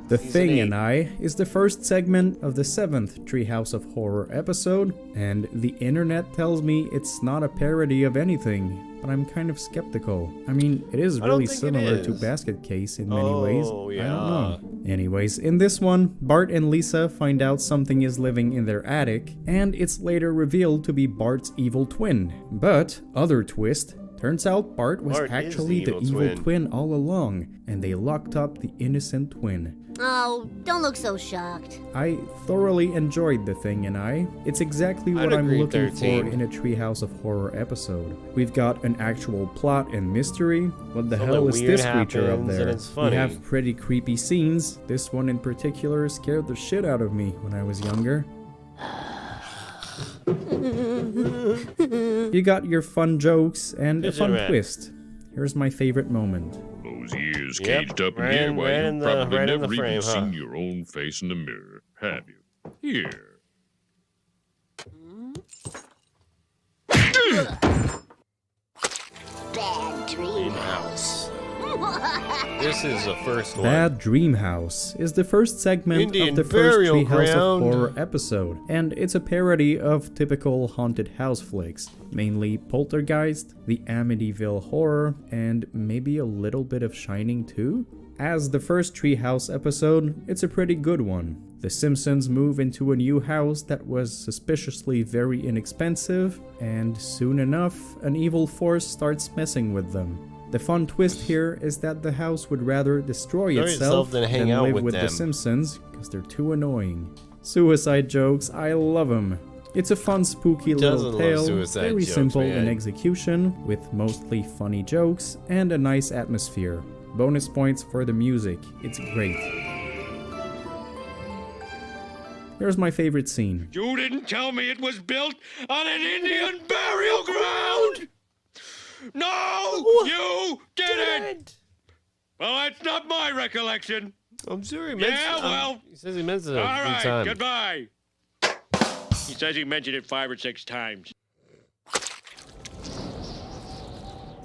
[SPEAKER 2] The
[SPEAKER 7] Season
[SPEAKER 2] Thing
[SPEAKER 7] 8.
[SPEAKER 2] and I is the first segment of the 7th Treehouse of Horror episode, and the internet tells me it's not a parody of anything, but I'm kind of skeptical. I mean, it is
[SPEAKER 7] I don't
[SPEAKER 2] really
[SPEAKER 7] think it
[SPEAKER 2] similar to
[SPEAKER 7] is.
[SPEAKER 2] Basket Case in many ways.
[SPEAKER 7] Oh,
[SPEAKER 2] I
[SPEAKER 7] yeah.
[SPEAKER 2] don't know. Anyways, in this one, Bart and Lisa find out something is living in their attic, and it's later revealed to be Bart's evil twin. But, other twist, turns out Bart was
[SPEAKER 7] Bart is
[SPEAKER 2] actually
[SPEAKER 7] the
[SPEAKER 2] the
[SPEAKER 7] evil
[SPEAKER 2] evil
[SPEAKER 7] twin.
[SPEAKER 2] twin all along, and they locked up the innocent twin.
[SPEAKER 10] Oh, don't look so shocked.
[SPEAKER 2] I thoroughly enjoyed The Thing and I. It's exactly what
[SPEAKER 7] I'd
[SPEAKER 2] I'm
[SPEAKER 7] agree,
[SPEAKER 2] looking
[SPEAKER 7] 13.
[SPEAKER 2] for in a Treehouse of Horror episode. We've got an actual plot and mystery. What the
[SPEAKER 7] Something
[SPEAKER 2] hell is
[SPEAKER 7] weird
[SPEAKER 2] this creature up
[SPEAKER 7] happens and
[SPEAKER 2] there?
[SPEAKER 7] it's funny.
[SPEAKER 2] We have pretty creepy scenes. This one in particular scared the shit out of me when I was younger. You got your fun jokes and a fun
[SPEAKER 7] Rat.
[SPEAKER 2] twist. Here's my favorite moment.
[SPEAKER 15] Those ears
[SPEAKER 7] Yep,
[SPEAKER 15] caged up in
[SPEAKER 7] right
[SPEAKER 15] here
[SPEAKER 7] in-
[SPEAKER 15] while
[SPEAKER 7] right
[SPEAKER 15] you
[SPEAKER 7] in the-
[SPEAKER 15] probably
[SPEAKER 7] right in the
[SPEAKER 15] never even
[SPEAKER 7] frame, huh?
[SPEAKER 15] seen your own face in the mirror, have you? Here.
[SPEAKER 3] Bad dream house.
[SPEAKER 7] This is the first one.
[SPEAKER 2] Bad Dream House is the first segment
[SPEAKER 7] Indian
[SPEAKER 2] of the first
[SPEAKER 7] Burial
[SPEAKER 2] Treehouse of
[SPEAKER 7] Ground.
[SPEAKER 2] Horror episode, and it's a parody of typical haunted house flicks, mainly Poltergeist, the Amityville Horror, and maybe a little bit of Shining too? As the first Treehouse episode, it's a pretty good one. The Simpsons move into a new house that was suspiciously very inexpensive, and soon enough, an evil force starts messing with them. The fun twist here is that the house would rather destroy
[SPEAKER 7] Destroy
[SPEAKER 2] itself
[SPEAKER 7] itself than hang out
[SPEAKER 2] live
[SPEAKER 7] with
[SPEAKER 2] the
[SPEAKER 7] them.
[SPEAKER 2] Simpsons because they're too annoying. Suicide jokes, I love them. It's a fun, spooky
[SPEAKER 7] Who
[SPEAKER 2] little
[SPEAKER 7] doesn't love
[SPEAKER 2] tale,
[SPEAKER 7] suicide
[SPEAKER 2] very
[SPEAKER 7] jokes,
[SPEAKER 2] simple in
[SPEAKER 7] man?
[SPEAKER 2] execution, with mostly funny jokes and a nice atmosphere. Bonus points for the music, it's great. Here's my favorite scene.
[SPEAKER 6] You didn't tell me it was built on an Indian burial ground! No! You didn't! Well, that's not my recollection.
[SPEAKER 7] I'm sure he
[SPEAKER 6] Yeah, well.
[SPEAKER 7] he says he mentions it
[SPEAKER 6] All
[SPEAKER 7] a few
[SPEAKER 6] right,
[SPEAKER 7] times.
[SPEAKER 6] goodbye. He says he mentioned it 5 or 6 times.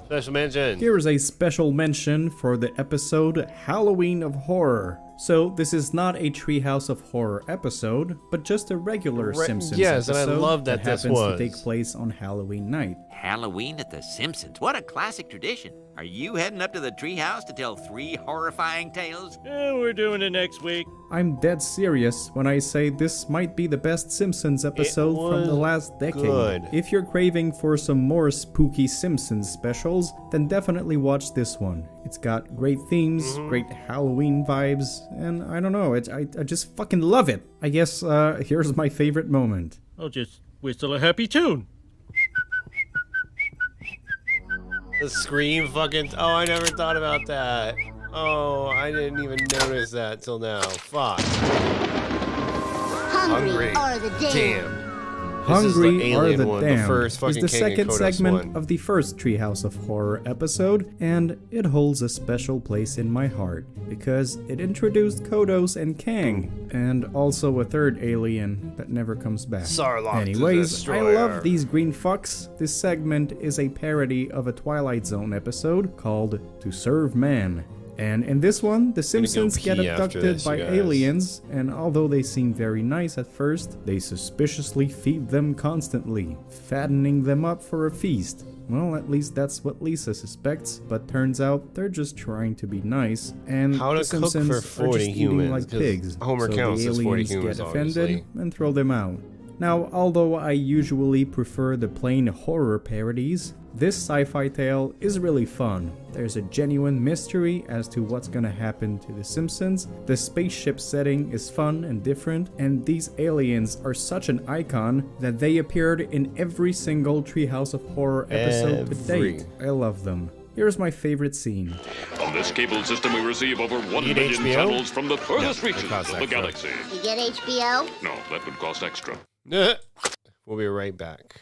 [SPEAKER 7] Special mention.
[SPEAKER 2] Here is a special mention for the episode Halloween of Horror. So this is not a Treehouse of Horror episode, but just a regular Simpsons
[SPEAKER 7] yes, and I
[SPEAKER 2] episode
[SPEAKER 7] love that this
[SPEAKER 2] happens
[SPEAKER 7] was.
[SPEAKER 2] to take place on Halloween night.
[SPEAKER 14] Halloween at the Simpsons. What a classic tradition. Are you heading up to the treehouse to tell 3 horrifying tales?
[SPEAKER 6] We're doing it next week.
[SPEAKER 2] I'm dead serious when I say this might be the best Simpsons episode from the
[SPEAKER 7] was
[SPEAKER 2] last decade.
[SPEAKER 7] good.
[SPEAKER 2] If you're craving for some more spooky Simpsons specials, then definitely watch this one. It's got great themes, great Halloween vibes, and I don't know, I just fucking love it. I guess here's my favorite moment.
[SPEAKER 6] I'll just whistle a happy tune.
[SPEAKER 7] The scream fucking... Oh, I never thought about that. Oh, I didn't even notice that till now. Fuck.
[SPEAKER 10] Hungry are the dead.
[SPEAKER 7] Damn.
[SPEAKER 2] Hungry Are the
[SPEAKER 7] one,
[SPEAKER 2] Damned
[SPEAKER 7] the first
[SPEAKER 2] is
[SPEAKER 7] fucking
[SPEAKER 2] the
[SPEAKER 7] King and
[SPEAKER 2] second
[SPEAKER 7] Kodos
[SPEAKER 2] segment
[SPEAKER 7] one.
[SPEAKER 2] of the first Treehouse of Horror episode, and it holds a special place in my heart because it introduced Kodos and Kang, and also a third alien that never comes back.
[SPEAKER 7] Sarlacc the
[SPEAKER 2] Anyways, I
[SPEAKER 7] Destroyer.
[SPEAKER 2] love these green fucks. This segment is a parody of a Twilight Zone episode called To Serve Man. And in this one, the Simpsons get
[SPEAKER 7] pee after
[SPEAKER 2] abducted
[SPEAKER 7] this,
[SPEAKER 2] by
[SPEAKER 7] you guys.
[SPEAKER 2] aliens, and although they seem very nice at first, they suspiciously feed them constantly, fattening them up for a feast. Well, at least that's what Lisa suspects, but turns out they're just trying to be nice, and
[SPEAKER 7] How to
[SPEAKER 2] the
[SPEAKER 7] cook for
[SPEAKER 2] Simpsons are
[SPEAKER 7] 40
[SPEAKER 2] just eating
[SPEAKER 7] humans,
[SPEAKER 2] like
[SPEAKER 7] 'cause
[SPEAKER 2] pigs,
[SPEAKER 7] Homer
[SPEAKER 2] so
[SPEAKER 7] counts
[SPEAKER 2] the
[SPEAKER 7] as 40
[SPEAKER 2] aliens
[SPEAKER 7] humans,
[SPEAKER 2] get offended
[SPEAKER 7] obviously.
[SPEAKER 2] and throw them out. Now, although I usually prefer the plain horror parodies, this sci-fi tale is really fun. There's a genuine mystery as to what's gonna happen to the Simpsons, the spaceship setting is fun and different, and these aliens are such an icon that they appeared in every single Treehouse of Horror episode to date. I love them. Here's my favorite scene.
[SPEAKER 15] On this cable system, we receive over 1
[SPEAKER 2] Need
[SPEAKER 15] million
[SPEAKER 2] HBO?
[SPEAKER 15] channels from the furthest
[SPEAKER 2] No, it
[SPEAKER 15] reaches
[SPEAKER 2] costs
[SPEAKER 15] of the
[SPEAKER 2] extra.
[SPEAKER 15] galaxy.
[SPEAKER 4] You get HBO?
[SPEAKER 15] No, that would cost extra.
[SPEAKER 7] We'll be right back.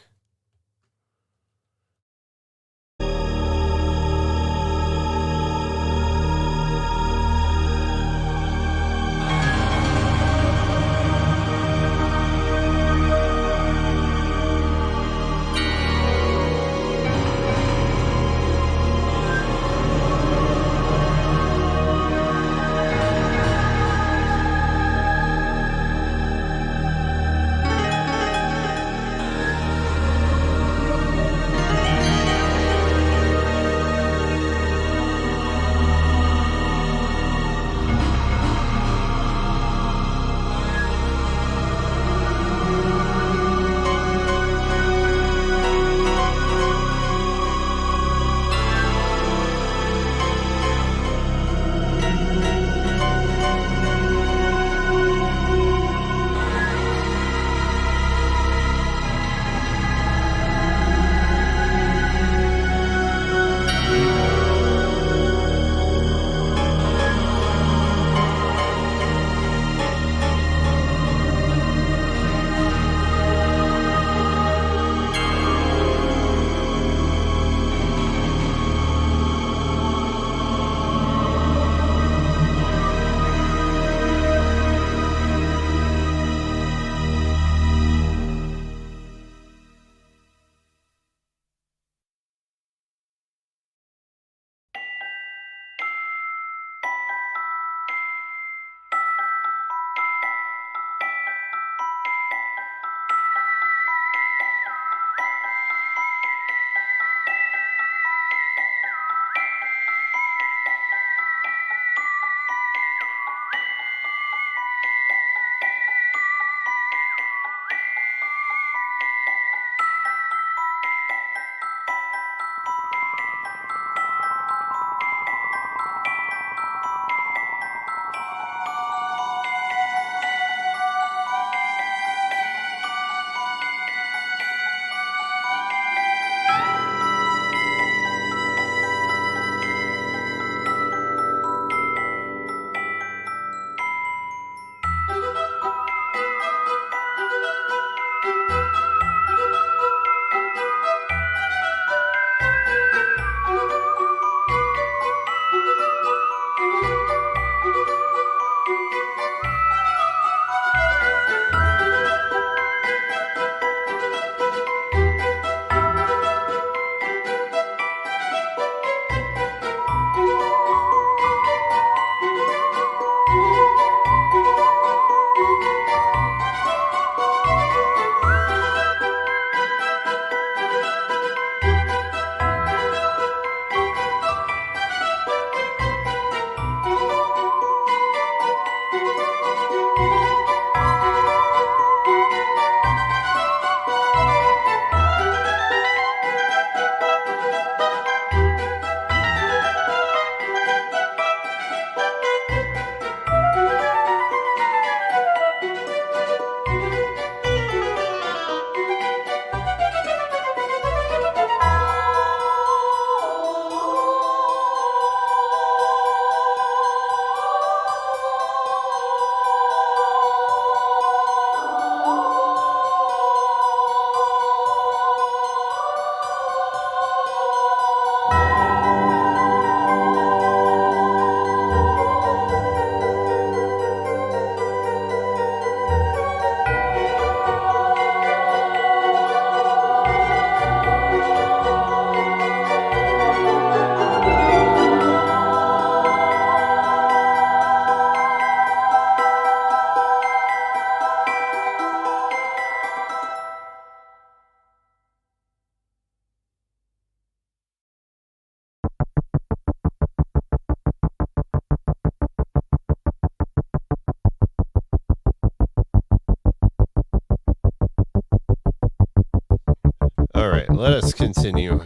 [SPEAKER 7] Let's continue.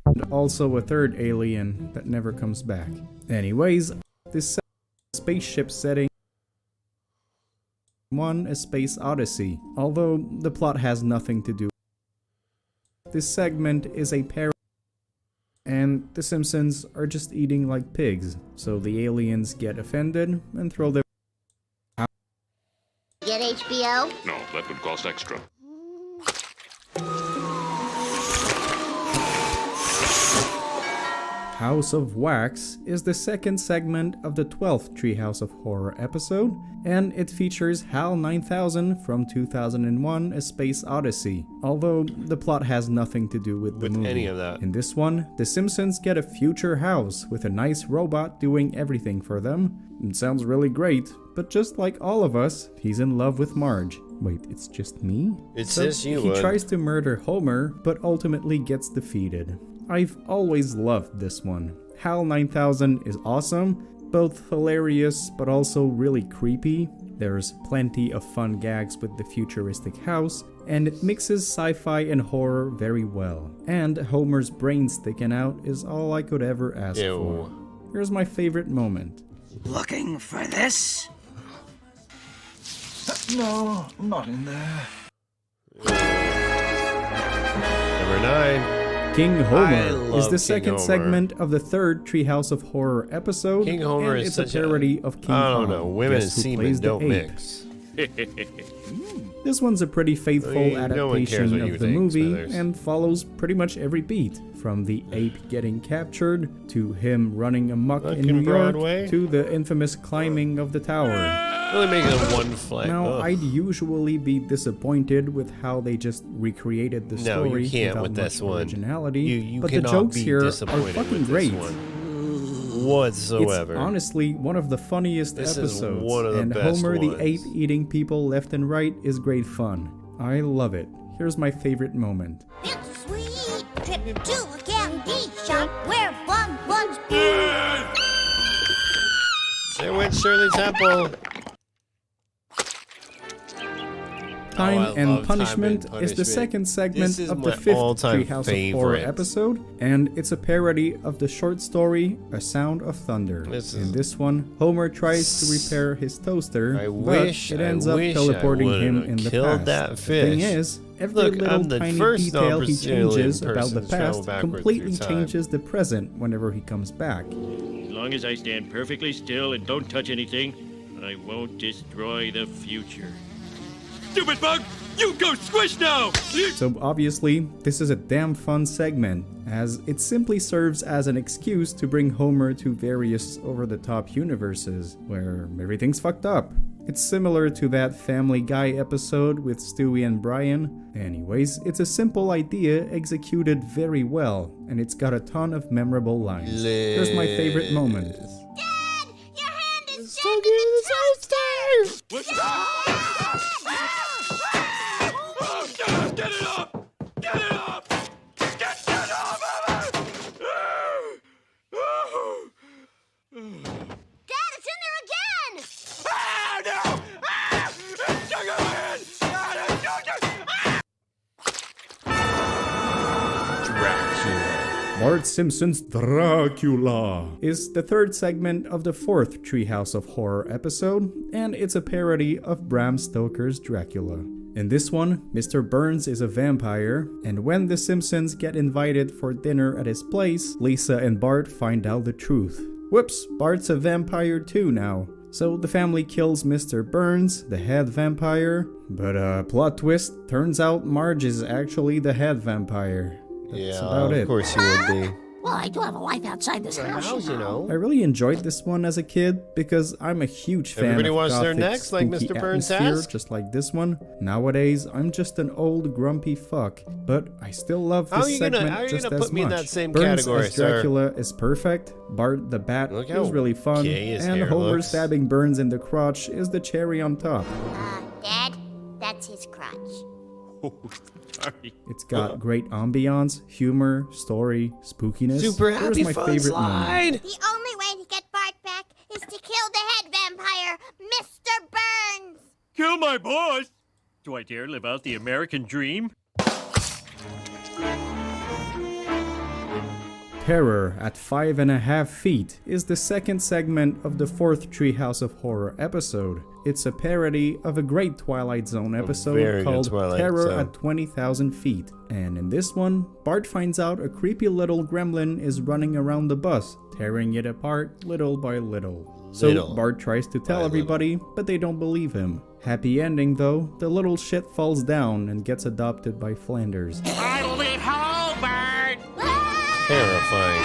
[SPEAKER 2] And also a third alien that never comes back. Anyways, this spaceship setting one A Space Odyssey, although the plot has nothing to do. This segment is a parody, and the Simpsons are just eating like pigs, so the aliens get offended and throw them out.
[SPEAKER 4] Get HBO?
[SPEAKER 15] No, that would cost extra.
[SPEAKER 2] House of Wax is the second segment of the 12th Treehouse of Horror episode, and it features HAL 9000 from 2001 A Space Odyssey, although the plot has nothing to do with the movie.
[SPEAKER 7] Any of that.
[SPEAKER 2] In this one, the Simpsons get a future house with a nice robot doing everything for them. It sounds really great, but just like all of us, he's in love with Marge. Wait, it's just me?
[SPEAKER 7] It's
[SPEAKER 2] So
[SPEAKER 7] just you,
[SPEAKER 2] He
[SPEAKER 7] Wood.
[SPEAKER 2] tries to murder Homer, but ultimately gets defeated. I've always loved this one. HAL 9000 is awesome, both hilarious but also really creepy. There's plenty of fun gags with the futuristic house, and it mixes sci-fi and horror very well. And Homer's brain sticking out is all I could ever ask for. Here's my favorite moment.
[SPEAKER 9] Looking for this?
[SPEAKER 5] No, not in there.
[SPEAKER 7] Number 9.
[SPEAKER 2] King
[SPEAKER 7] I
[SPEAKER 2] Homer is
[SPEAKER 7] love
[SPEAKER 2] the
[SPEAKER 7] King
[SPEAKER 2] second
[SPEAKER 7] Homer.
[SPEAKER 2] segment of the third Treehouse of Horror episode,
[SPEAKER 7] King Homer
[SPEAKER 2] and
[SPEAKER 7] is
[SPEAKER 2] it's a
[SPEAKER 7] such a-
[SPEAKER 2] parody of King
[SPEAKER 7] I don't
[SPEAKER 2] Kong.
[SPEAKER 7] know, women and
[SPEAKER 2] Guess who
[SPEAKER 7] semen
[SPEAKER 2] plays the
[SPEAKER 7] don't
[SPEAKER 2] ape?
[SPEAKER 7] mix.
[SPEAKER 2] This one's a pretty faithful
[SPEAKER 7] No one cares
[SPEAKER 2] adaptation
[SPEAKER 7] what you
[SPEAKER 2] of the
[SPEAKER 7] think,
[SPEAKER 2] movie
[SPEAKER 7] Smithers.
[SPEAKER 2] and follows pretty much every beat, from the ape getting captured, to him running amok in
[SPEAKER 7] Fucking
[SPEAKER 2] New York,
[SPEAKER 7] Broadway.
[SPEAKER 2] to the infamous climbing of the tower.
[SPEAKER 7] Really making it one flight.
[SPEAKER 2] Now,
[SPEAKER 7] Ugh.
[SPEAKER 2] I'd usually be disappointed with how they just recreated the
[SPEAKER 7] No,
[SPEAKER 2] story
[SPEAKER 7] you can't
[SPEAKER 2] without
[SPEAKER 7] with this
[SPEAKER 2] much
[SPEAKER 7] one.
[SPEAKER 2] originality,
[SPEAKER 7] You
[SPEAKER 2] but the
[SPEAKER 7] cannot
[SPEAKER 2] jokes
[SPEAKER 7] be
[SPEAKER 2] here are
[SPEAKER 7] disappointed
[SPEAKER 2] fucking
[SPEAKER 7] with
[SPEAKER 2] great.
[SPEAKER 7] this one. Whatsoever.
[SPEAKER 2] It's honestly one of the funniest
[SPEAKER 7] This is
[SPEAKER 2] episodes,
[SPEAKER 7] one of the
[SPEAKER 2] and
[SPEAKER 7] best
[SPEAKER 2] Homer the
[SPEAKER 7] ones.
[SPEAKER 2] ape eating people left and right is great fun. I love it. Here's my favorite moment.
[SPEAKER 10] It's a sweet trip to a candy shop where fun buns
[SPEAKER 7] There went Shirley Temple.
[SPEAKER 2] Time
[SPEAKER 7] I
[SPEAKER 2] and
[SPEAKER 7] love Time
[SPEAKER 2] Punishment
[SPEAKER 7] and
[SPEAKER 2] is the
[SPEAKER 7] Punishment.
[SPEAKER 2] second segment
[SPEAKER 7] This is
[SPEAKER 2] of
[SPEAKER 7] my
[SPEAKER 2] the fifth
[SPEAKER 7] all-time
[SPEAKER 2] Treehouse of Horror
[SPEAKER 7] favorite.
[SPEAKER 2] episode, and it's a parody of the short story A Sound of Thunder. In this one, Homer tries to repair his toaster, but
[SPEAKER 7] wish-
[SPEAKER 2] it
[SPEAKER 7] I
[SPEAKER 2] ends up
[SPEAKER 7] wish I
[SPEAKER 2] teleporting him
[SPEAKER 7] would've
[SPEAKER 2] in the
[SPEAKER 7] killed
[SPEAKER 2] past.
[SPEAKER 7] that
[SPEAKER 2] The thing
[SPEAKER 7] fish.
[SPEAKER 2] is, every
[SPEAKER 7] Look,
[SPEAKER 2] little
[SPEAKER 7] I'm the
[SPEAKER 2] tiny
[SPEAKER 7] first
[SPEAKER 2] detail he
[SPEAKER 7] non-Brazilian
[SPEAKER 2] changes about
[SPEAKER 7] person
[SPEAKER 2] the
[SPEAKER 7] to travel
[SPEAKER 2] past
[SPEAKER 7] backwards
[SPEAKER 2] completely
[SPEAKER 7] through time.
[SPEAKER 2] changes the present whenever he comes back.
[SPEAKER 6] As long as I stand perfectly still and don't touch anything, I won't destroy the future. Stupid bug! You go squish now!
[SPEAKER 2] So obviously, this is a damn fun segment, as it simply serves as an excuse to bring Homer to various over-the-top universes, where everything's fucked up. It's similar to that Family Guy episode with Stewie and Brian. Anyways, it's a simple idea executed very well, and it's got a ton of memorable lines. Here's my favorite moment.
[SPEAKER 6] What? Get it up! Get it up! Get it up!
[SPEAKER 10] Dad, it's in there again!
[SPEAKER 6] Ah, no! Ah! It's stuck in my head!
[SPEAKER 2] Bart Simpson's Dracula is the third segment of the fourth Treehouse of Horror episode, and it's a parody of Bram Stoker's Dracula. In this one, Mr. Burns is a vampire, and when the Simpsons get invited for dinner at his place, Lisa and Bart find out the truth. Whoops, Bart's a vampire too now. So the family kills Mr. Burns, the head vampire, but plot twist, turns out Marge is actually the head vampire. That's about it.
[SPEAKER 7] Of course you would be.
[SPEAKER 3] Well, I do have a life outside this house, you know.
[SPEAKER 2] I really enjoyed this one as a kid because I'm a huge fan
[SPEAKER 7] Everybody
[SPEAKER 2] of
[SPEAKER 7] wants their
[SPEAKER 2] gothic,
[SPEAKER 7] necks like
[SPEAKER 2] spooky
[SPEAKER 7] Mr. Burns
[SPEAKER 2] atmosphere,
[SPEAKER 7] has?
[SPEAKER 2] just like this one. Nowadays, I'm just an old grumpy fuck, but I still love
[SPEAKER 7] How
[SPEAKER 2] this
[SPEAKER 7] are you gonna-
[SPEAKER 2] segment
[SPEAKER 7] how are you
[SPEAKER 2] just
[SPEAKER 7] gonna
[SPEAKER 2] as
[SPEAKER 7] put me in
[SPEAKER 2] much.
[SPEAKER 7] that same
[SPEAKER 2] Burns
[SPEAKER 7] category,
[SPEAKER 2] as
[SPEAKER 7] sir?
[SPEAKER 2] Dracula is perfect. Bart the Bat
[SPEAKER 7] Look
[SPEAKER 2] is
[SPEAKER 7] how
[SPEAKER 2] really fun,
[SPEAKER 7] gay his
[SPEAKER 2] and
[SPEAKER 7] hair
[SPEAKER 2] Homer
[SPEAKER 7] looks.
[SPEAKER 2] stabbing Burns in the crotch is the cherry on top.
[SPEAKER 4] Dad, that's his crotch.
[SPEAKER 6] Sorry.
[SPEAKER 2] It's got great ambiance, humor, story, spookiness.
[SPEAKER 7] Super
[SPEAKER 2] Here's
[SPEAKER 7] happy
[SPEAKER 2] my
[SPEAKER 7] fun
[SPEAKER 2] favorite
[SPEAKER 7] slide.
[SPEAKER 2] moment.
[SPEAKER 4] The only way to get Bart back is to kill the head vampire, Mr. Burns.
[SPEAKER 6] Kill my boss? Do I dare live out the American dream?
[SPEAKER 2] Terror at 5.5 feet is the second segment of the fourth Treehouse of Horror episode. It's a parody of a great Twilight Zone episode called Terror at 20,000 Feet. And in this one, Bart finds out a creepy little gremlin is running around the bus, tearing it apart little by little. So Bart tries to tell everybody, but they don't believe him. Happy ending though, the little shit falls down and gets adopted by Flanders.
[SPEAKER 9] I'll be home, Bart!
[SPEAKER 7] Terrifying.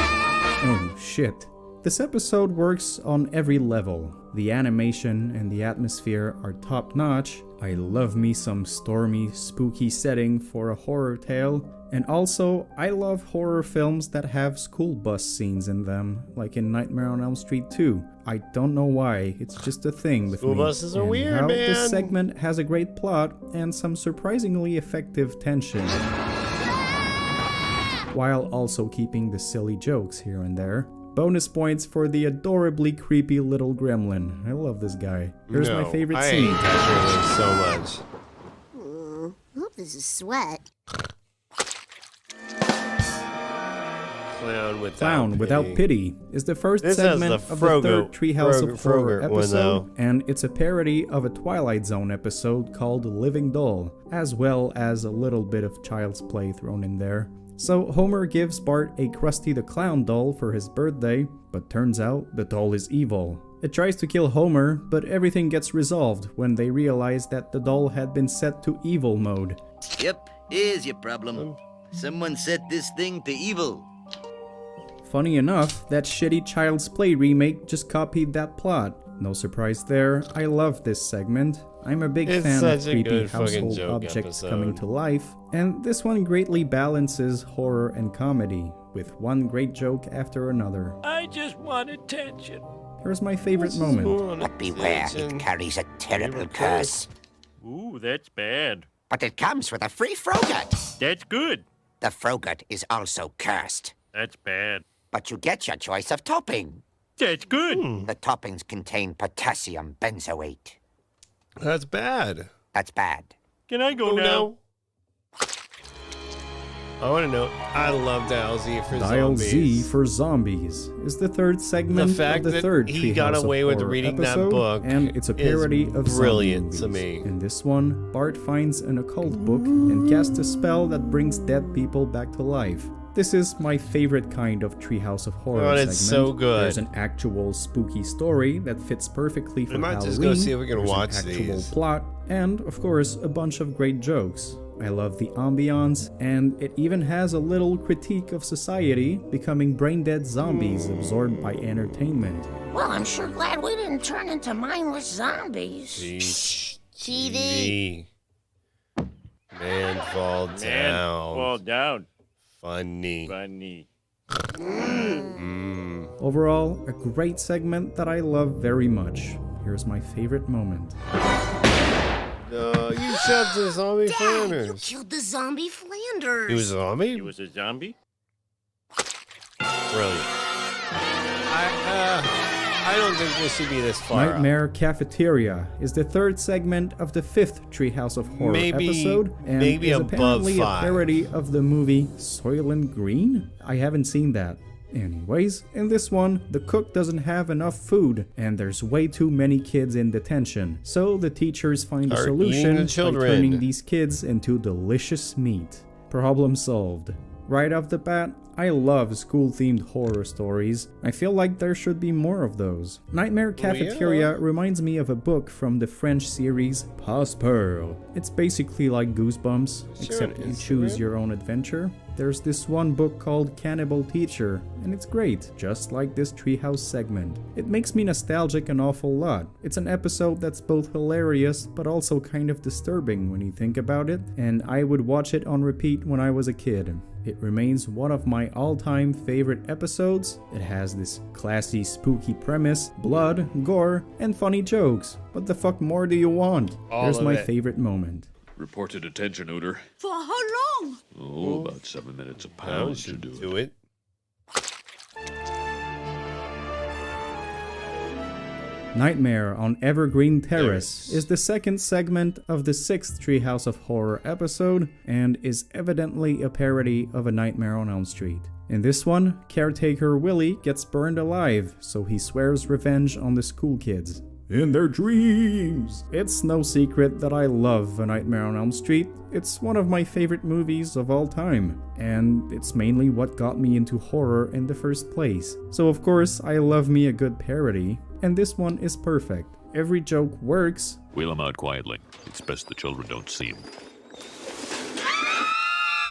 [SPEAKER 2] Oh shit. This episode works on every level. The animation and the atmosphere are top notch. I love me some stormy, spooky setting for a horror tale. And also, I love horror films that have school bus scenes in them, like in Nightmare on Elm Street 2. I don't know why, it's just a thing with me.
[SPEAKER 7] School buses are weird,
[SPEAKER 2] man.
[SPEAKER 7] man.
[SPEAKER 2] This segment has a great plot and some surprisingly effective tension, while also keeping the silly jokes here and there. Bonus points for the adorably creepy little gremlin. I love this guy. Here's my favorite scene.
[SPEAKER 7] I hate that gremlin so much.
[SPEAKER 4] Hope this is sweat.
[SPEAKER 7] Clown
[SPEAKER 2] Without Pity is the first segment of the third Treehouse of Horror episode, and it's a parody of a Twilight Zone episode called Living Doll, as well as a little bit of Child's Play thrown in there. So Homer gives Bart a Krusty the Clown doll for his birthday, but turns out the doll is evil. It tries to kill Homer, but everything gets resolved when they realize that the doll had been set to evil mode.
[SPEAKER 14] Yep, here's your problem. Someone set this thing to evil.
[SPEAKER 2] Funny enough, that shitty Child's Play remake just copied that plot. No surprise there, I love this segment. I'm a big fan of creepy household objects coming to life, and this one greatly balances horror and comedy, with one great joke after another.
[SPEAKER 6] I just want attention.
[SPEAKER 2] Here's my favorite moment.
[SPEAKER 3] But beware, it carries a terrible curse.
[SPEAKER 6] Ooh, that's bad.
[SPEAKER 3] But it comes with a free Frogut.
[SPEAKER 6] That's good.
[SPEAKER 3] The Frogut is also cursed.
[SPEAKER 6] That's bad.
[SPEAKER 3] But you get your choice of topping.
[SPEAKER 6] That's good.
[SPEAKER 3] The toppings contain potassium benzoate.
[SPEAKER 7] That's bad.
[SPEAKER 3] That's bad.
[SPEAKER 6] Can I go now?
[SPEAKER 7] I want to know. I love Dial Z for
[SPEAKER 2] Dial
[SPEAKER 7] Zombies.
[SPEAKER 2] Z for Zombies is the third segment
[SPEAKER 7] fact
[SPEAKER 2] of the
[SPEAKER 7] that
[SPEAKER 2] third
[SPEAKER 7] he
[SPEAKER 2] Treehouse
[SPEAKER 7] got
[SPEAKER 2] of
[SPEAKER 7] away with
[SPEAKER 2] Horror
[SPEAKER 7] reading that
[SPEAKER 2] episode,
[SPEAKER 7] book
[SPEAKER 2] and it's a parody
[SPEAKER 7] is
[SPEAKER 2] of
[SPEAKER 7] brilliant
[SPEAKER 2] zombie
[SPEAKER 7] to
[SPEAKER 2] movies.
[SPEAKER 7] me.
[SPEAKER 2] In this one, Bart finds an occult book and casts a spell that brings dead people back to life. This is my favorite kind of Treehouse of Horror segment.
[SPEAKER 7] It's so good.
[SPEAKER 2] There's an actual spooky story that fits perfectly for
[SPEAKER 7] might
[SPEAKER 2] Halloween.
[SPEAKER 7] just go see if we can
[SPEAKER 2] There's
[SPEAKER 7] watch
[SPEAKER 2] an actual
[SPEAKER 7] these.
[SPEAKER 2] plot, and of course, a bunch of great jokes. I love the ambiance, and it even has a little critique of society becoming brain-dead zombies absorbed by entertainment.
[SPEAKER 3] Well, I'm sure glad we didn't turn into mindless zombies.
[SPEAKER 7] Shh.
[SPEAKER 4] TV.
[SPEAKER 7] Man fall down.
[SPEAKER 6] Fall down.
[SPEAKER 7] Funny.
[SPEAKER 2] Overall, a great segment that I love very much. Here's my favorite moment.
[SPEAKER 7] No, you shot the zombie
[SPEAKER 10] Dad,
[SPEAKER 7] Flanders.
[SPEAKER 10] you killed the zombie Flanders.
[SPEAKER 7] He was a zombie?
[SPEAKER 6] He was a zombie?
[SPEAKER 7] Brilliant. I don't think this should be this far out.
[SPEAKER 2] Nightmare Cafeteria is the third segment of the fifth Treehouse of Horror episode, and
[SPEAKER 7] maybe
[SPEAKER 2] is
[SPEAKER 7] above
[SPEAKER 2] apparently
[SPEAKER 7] 5.
[SPEAKER 2] a parody of the movie Soylent Green? I haven't seen that. Anyways, in this one, the cook doesn't have enough food, and there's way too many kids in detention. So the teachers find a
[SPEAKER 7] Start
[SPEAKER 2] solution
[SPEAKER 7] eating the
[SPEAKER 2] by
[SPEAKER 7] children.
[SPEAKER 2] turning these kids into delicious meat. Problem solved. Right off the bat, I love school-themed horror stories. I feel like there should be more of those. Nightmare Cafeteria reminds me of a book from the French series Passe Pearl. It's basically like Goosebumps, except you choose your own adventure. There's this one book called Cannibal Teacher, and it's great, just like this Treehouse segment. It makes me nostalgic an awful lot. It's an episode that's both hilarious, but also kind of disturbing when you think about it, and I would watch it on repeat when I was a kid. It remains one of my all-time favorite episodes. It has this classy, spooky premise, blood, gore, and funny jokes. What the fuck more do you want? Here's my favorite moment.
[SPEAKER 15] Reported attention, Ooter.
[SPEAKER 8] For how long?
[SPEAKER 15] Oh, about 7 minutes a pound should do it.
[SPEAKER 2] Nightmare on Evergreen Terrace is the second segment of the 6th Treehouse of Horror episode and is evidently a parody of A Nightmare on Elm Street. In this one, caretaker Willie gets burned alive, so he swears revenge on the school kids. In their dreams! It's no secret that I love A Nightmare on Elm Street. It's one of my favorite movies of all time, and it's mainly what got me into horror in the first place. So of course, I love me a good parody, and this one is perfect. Every joke works.
[SPEAKER 23] Wheel him out quietly. It's best the children don't see him.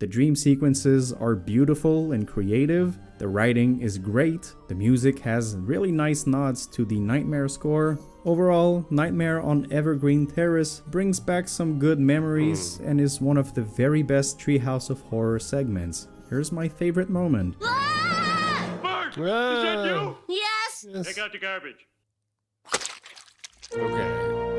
[SPEAKER 2] The dream sequences are beautiful and creative, the writing is great, the music has really nice nods to the Nightmare score. Overall, Nightmare on Evergreen Terrace brings back some good memories and is one of the very best Treehouse of Horror segments. Here's my favorite moment.
[SPEAKER 6] Bart! Is that you?
[SPEAKER 10] Yes?
[SPEAKER 6] Take out the garbage.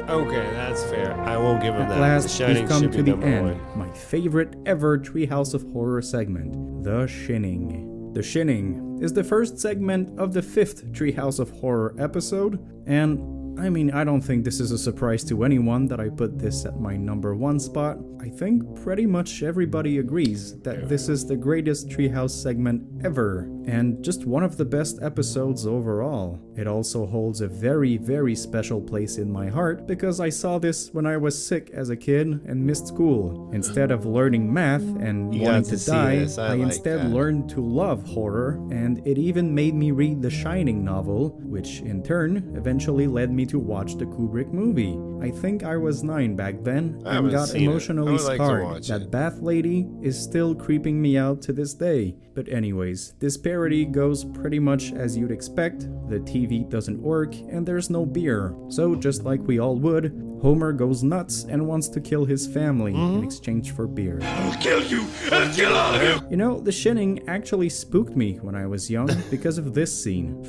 [SPEAKER 7] Okay, that's fair. I won't give him
[SPEAKER 2] At
[SPEAKER 7] that.
[SPEAKER 2] last,
[SPEAKER 7] The Shining
[SPEAKER 2] we've come
[SPEAKER 7] should
[SPEAKER 2] to
[SPEAKER 7] be
[SPEAKER 2] the
[SPEAKER 7] number
[SPEAKER 2] end.
[SPEAKER 7] one.
[SPEAKER 2] My favorite ever Treehouse of Horror segment, The Shinning. The Shinning is the first segment of the 5th Treehouse of Horror episode, and I mean, I don't think this is a surprise to anyone that I put this at my number 1 spot. I think pretty much everybody agrees that this is the greatest Treehouse segment ever, and just one of the best episodes overall. It also holds a very, very special place in my heart because I saw this when I was sick as a kid and missed school. Instead of learning math and
[SPEAKER 7] You
[SPEAKER 2] wanting
[SPEAKER 7] got
[SPEAKER 2] to
[SPEAKER 7] to see
[SPEAKER 2] die,
[SPEAKER 7] this. I
[SPEAKER 2] I
[SPEAKER 7] like
[SPEAKER 2] instead
[SPEAKER 7] that.
[SPEAKER 2] learned to love horror, and it even made me read the Shining novel, which in turn eventually led me to watch the Kubrick movie. I think I was 9 back then
[SPEAKER 7] I
[SPEAKER 2] and
[SPEAKER 7] haven't
[SPEAKER 2] got
[SPEAKER 7] seen it. I
[SPEAKER 2] emotionally
[SPEAKER 7] would like to
[SPEAKER 2] scarred.
[SPEAKER 7] watch
[SPEAKER 2] That
[SPEAKER 7] it.
[SPEAKER 2] bath lady is still creeping me out to this day. But anyways, this parody goes pretty much as you'd expect. The TV doesn't work and there's no beer. So just like we all would, Homer goes nuts and wants to kill his family in exchange for beer.
[SPEAKER 6] I'll kill you and kill all of you.
[SPEAKER 2] You know, The Shinning actually spooked me when I was young because of this scene.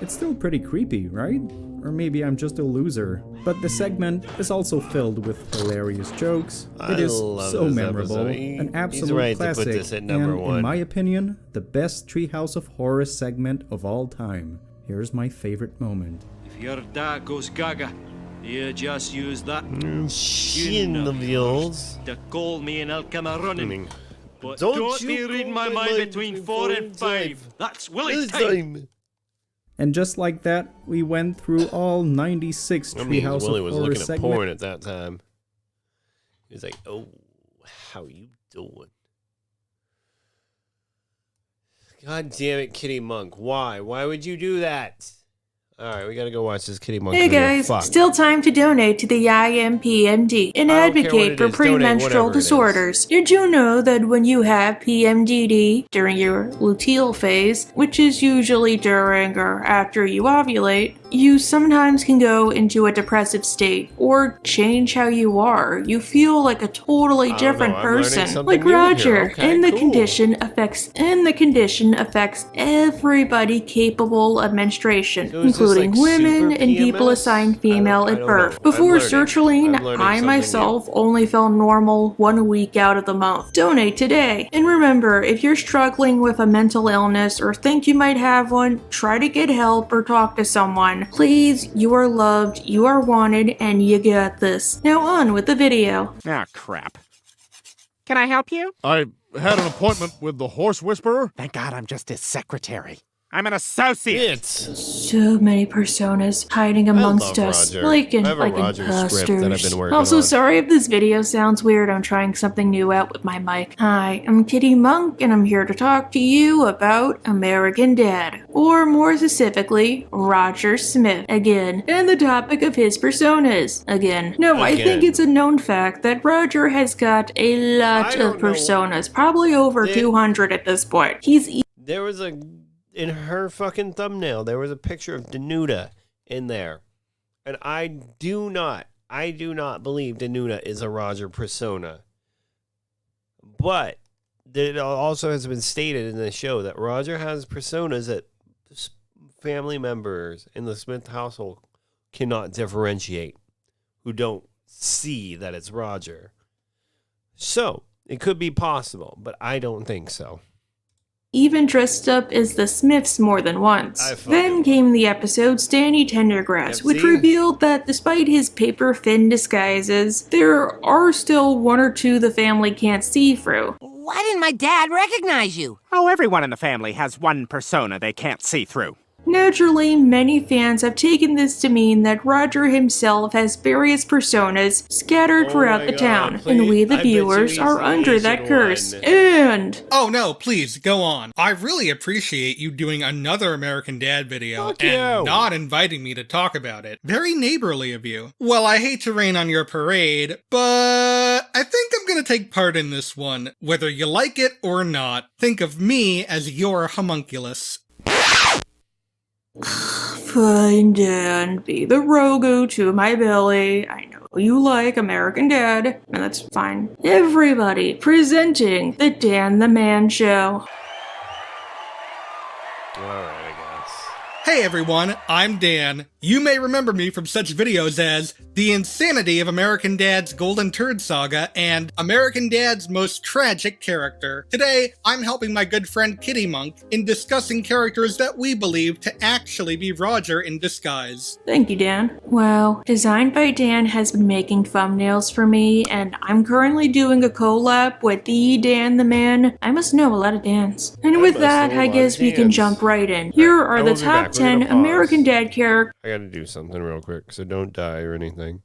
[SPEAKER 2] It's still pretty creepy, right? Or maybe I'm just a loser. But the segment is also filled with hilarious jokes. It is
[SPEAKER 7] love
[SPEAKER 2] so
[SPEAKER 7] this
[SPEAKER 2] memorable,
[SPEAKER 7] episode.
[SPEAKER 2] an
[SPEAKER 7] He's
[SPEAKER 2] absolute
[SPEAKER 7] right to put
[SPEAKER 2] classic,
[SPEAKER 7] this at number
[SPEAKER 2] and
[SPEAKER 7] one.
[SPEAKER 2] in my opinion, the best Treehouse of Horror segment of all time. Here's my favorite moment.
[SPEAKER 17] If your dad goes gaga, you just use that
[SPEAKER 7] Shin of yours
[SPEAKER 17] to call me and I'll come a running. But
[SPEAKER 7] Don't
[SPEAKER 17] don't
[SPEAKER 7] you
[SPEAKER 17] be
[SPEAKER 7] call
[SPEAKER 17] reading my
[SPEAKER 7] my
[SPEAKER 17] mind
[SPEAKER 7] mind
[SPEAKER 17] between
[SPEAKER 7] between
[SPEAKER 17] 4
[SPEAKER 7] 4
[SPEAKER 17] and
[SPEAKER 7] and
[SPEAKER 17] 5. That's Willie's
[SPEAKER 7] This
[SPEAKER 17] time.
[SPEAKER 2] And just like that, we went through all 96
[SPEAKER 7] I mean,
[SPEAKER 2] Treehouse
[SPEAKER 7] Willie
[SPEAKER 2] of
[SPEAKER 7] was
[SPEAKER 2] Horror
[SPEAKER 7] looking at
[SPEAKER 2] segments.
[SPEAKER 7] porn at that time. He was like, "Oh, how you doing?" God damn it, Kitty Monk! Why? Why would you do that? All right, we gotta go watch this Kitty Monk
[SPEAKER 8] Hey
[SPEAKER 7] video.
[SPEAKER 8] guys,
[SPEAKER 7] Fuck.
[SPEAKER 8] still time to donate to the IMPMD and
[SPEAKER 7] I don't care what
[SPEAKER 8] advocate
[SPEAKER 7] it
[SPEAKER 8] for
[SPEAKER 7] is, donate
[SPEAKER 8] premenstrual
[SPEAKER 7] whatever it is.
[SPEAKER 8] disorders. Did you know that when you have PMDD during your luteal phase, which is usually during or after you ovulate, you sometimes can go into a depressive state or change how you are. You feel like a totally
[SPEAKER 7] I don't
[SPEAKER 8] different
[SPEAKER 7] know, I'm learning
[SPEAKER 8] person,
[SPEAKER 7] something
[SPEAKER 8] like
[SPEAKER 7] new here.
[SPEAKER 8] Roger.
[SPEAKER 7] Okay,
[SPEAKER 8] and the
[SPEAKER 7] cool.
[SPEAKER 8] condition affects everybody capable of menstruation,
[SPEAKER 7] So is this
[SPEAKER 8] including
[SPEAKER 7] like
[SPEAKER 8] women
[SPEAKER 7] super
[SPEAKER 8] and people
[SPEAKER 7] PMS?
[SPEAKER 8] assigned female
[SPEAKER 7] I
[SPEAKER 8] at
[SPEAKER 7] don't
[SPEAKER 8] birth.
[SPEAKER 7] know. I'm
[SPEAKER 8] Before
[SPEAKER 7] learning.
[SPEAKER 8] sertraline,
[SPEAKER 7] I'm learning
[SPEAKER 8] I
[SPEAKER 7] something
[SPEAKER 8] myself only felt normal 1 week out of the month. Donate today. And remember, if you're struggling with a mental illness or think you might have one, try to get help or talk to someone. Please, you are loved, you are wanted, and you got this. Now on with the video.
[SPEAKER 18] Ah, crap. Can I help you?
[SPEAKER 19] I had an appointment with the horse whisperer.
[SPEAKER 18] Thank God I'm just his secretary. I'm an associate.
[SPEAKER 8] So many personas hiding amongst
[SPEAKER 7] love
[SPEAKER 8] us,
[SPEAKER 7] Roger.
[SPEAKER 8] like
[SPEAKER 7] I have a
[SPEAKER 8] imposters.
[SPEAKER 7] Roger script that I've been working
[SPEAKER 8] Also,
[SPEAKER 7] on.
[SPEAKER 8] sorry if this video sounds weird. I'm trying something new out with my mic. Hi, I'm Kitty Monk, and I'm here to talk to you about American Dad, or more specifically, Roger Smith again, and the topic of his personas again. No, I think
[SPEAKER 7] Again.
[SPEAKER 8] it's a known fact that Roger has got a lot of personas, probably over 200 at this point.
[SPEAKER 7] There was in her fucking thumbnail, there was a picture of Danuta in there. And I do not believe Danuta is a Roger persona. But it also has been stated in the show that Roger has personas that family members in the Smith household cannot differentiate, who don't see that it's Roger. So, It could be possible, but I don't think so.
[SPEAKER 8] Even dressed up as the Smiths more than once. Then came the episode Stanny Tendergrass, which revealed that despite his paper thin disguises, there are still one or two the family can't see through.
[SPEAKER 18] Why didn't my dad recognize you? Oh, everyone in the family has one persona they can't see through.
[SPEAKER 8] Naturally, many fans have taken this to mean that Roger himself has various personas scattered throughout the town, and we the viewers are under that curse. And...
[SPEAKER 1] Oh no, please, go on. I really appreciate you doing another American Dad video and not inviting me to talk about it. Very neighborly of you. Well, I hate to rain on your parade, but I think I'm gonna take part in this one. Whether you like it or not, think of me as your homunculus.
[SPEAKER 8] Fine, Dan, be the Rogu to my belly. I know you like American Dad, and that's fine. Everybody presenting the Dan the Man Show.
[SPEAKER 7] Alright, I guess.
[SPEAKER 1] Hey everyone, I'm Dan. You may remember me from such videos as The Insanity of American Dad's Golden Turd Saga and American Dad's Most Tragic Character. Today, I'm helping my good friend Kitty Monk in discussing characters that we believe to actually be Roger in disguise.
[SPEAKER 8] Thank you, Dan. Well, Designed by Dan has been making thumbnails for me, and I'm currently doing a collab with the Dan the Man. I must know a lot of Dans. And with that, I guess we can jump right in. Here are the top 10 American Dad characters.
[SPEAKER 7] I gotta do something real quick, so don't die or anything.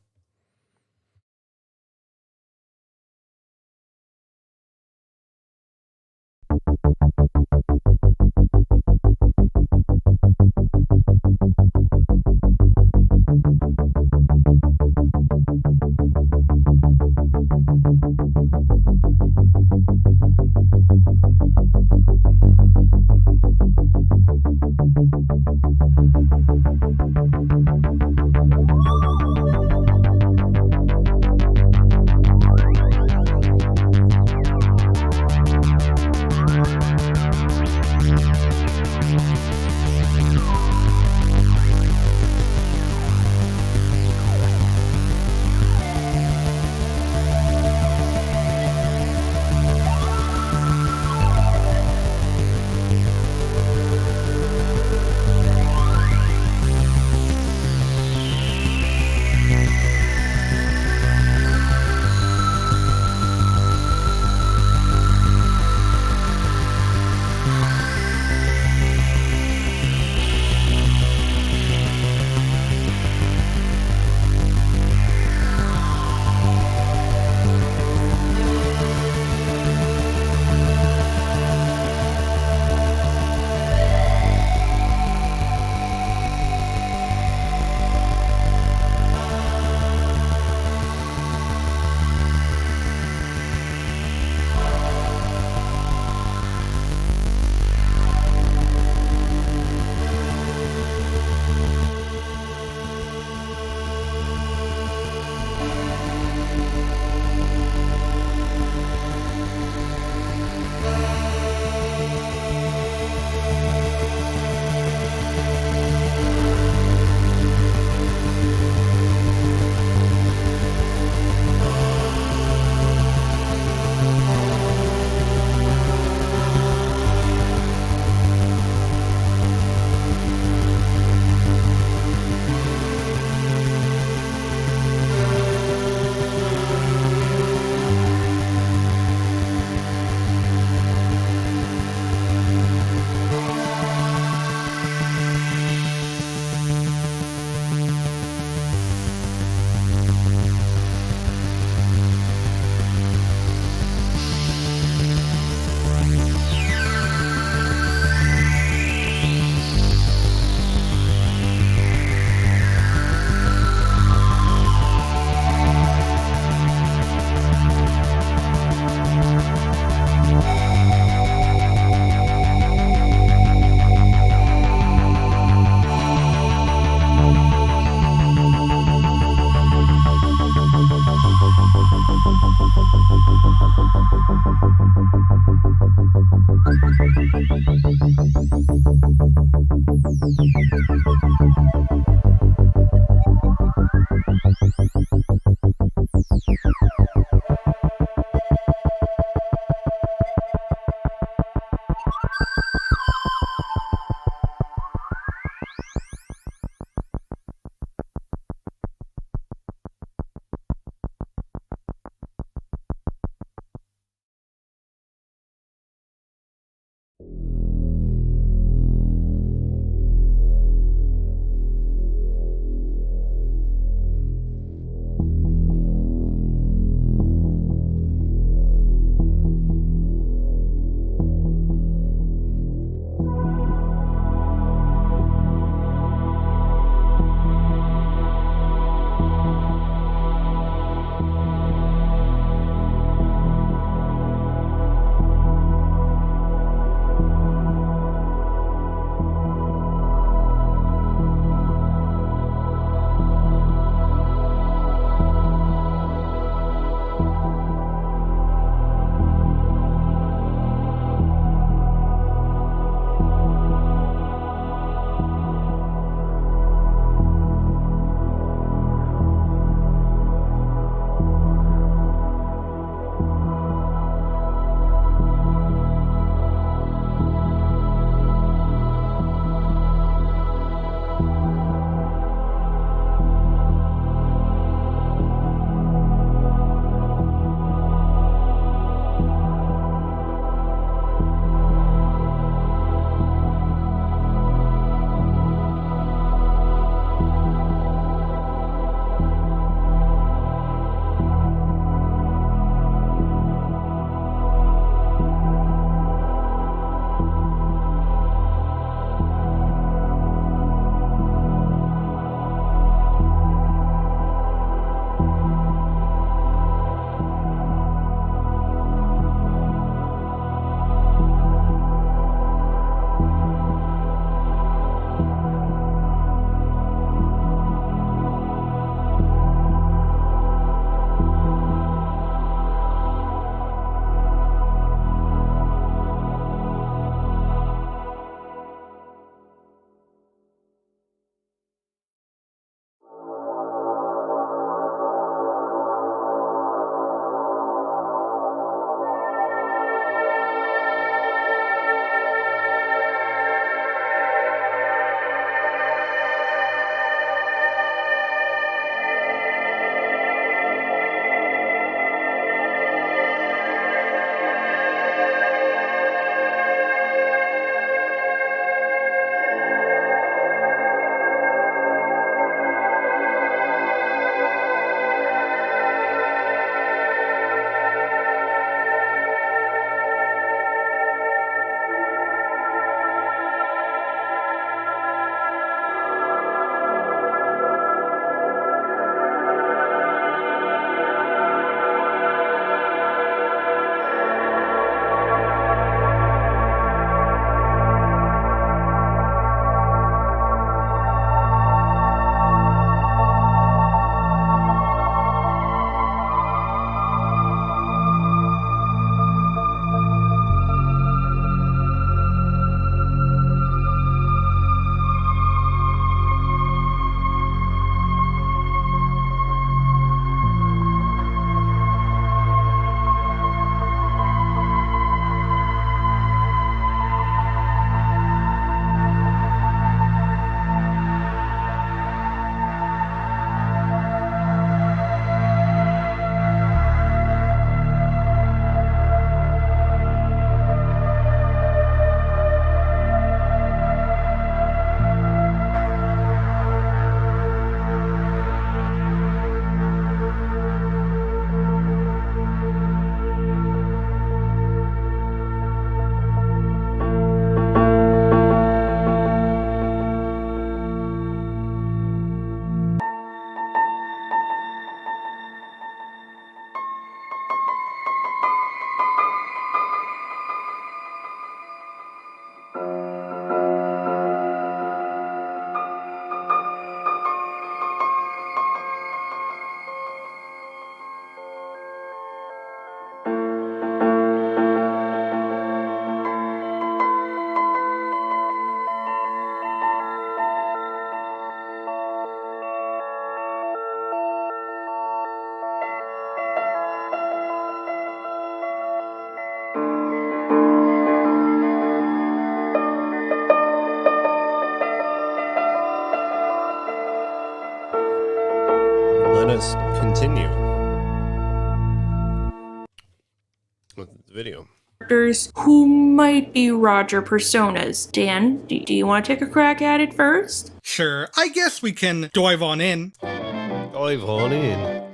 [SPEAKER 8] characters who might be Roger personas. Dan, do you want to take a crack at it first?
[SPEAKER 1] Sure, I guess we can dive on in.
[SPEAKER 7] Dive on in.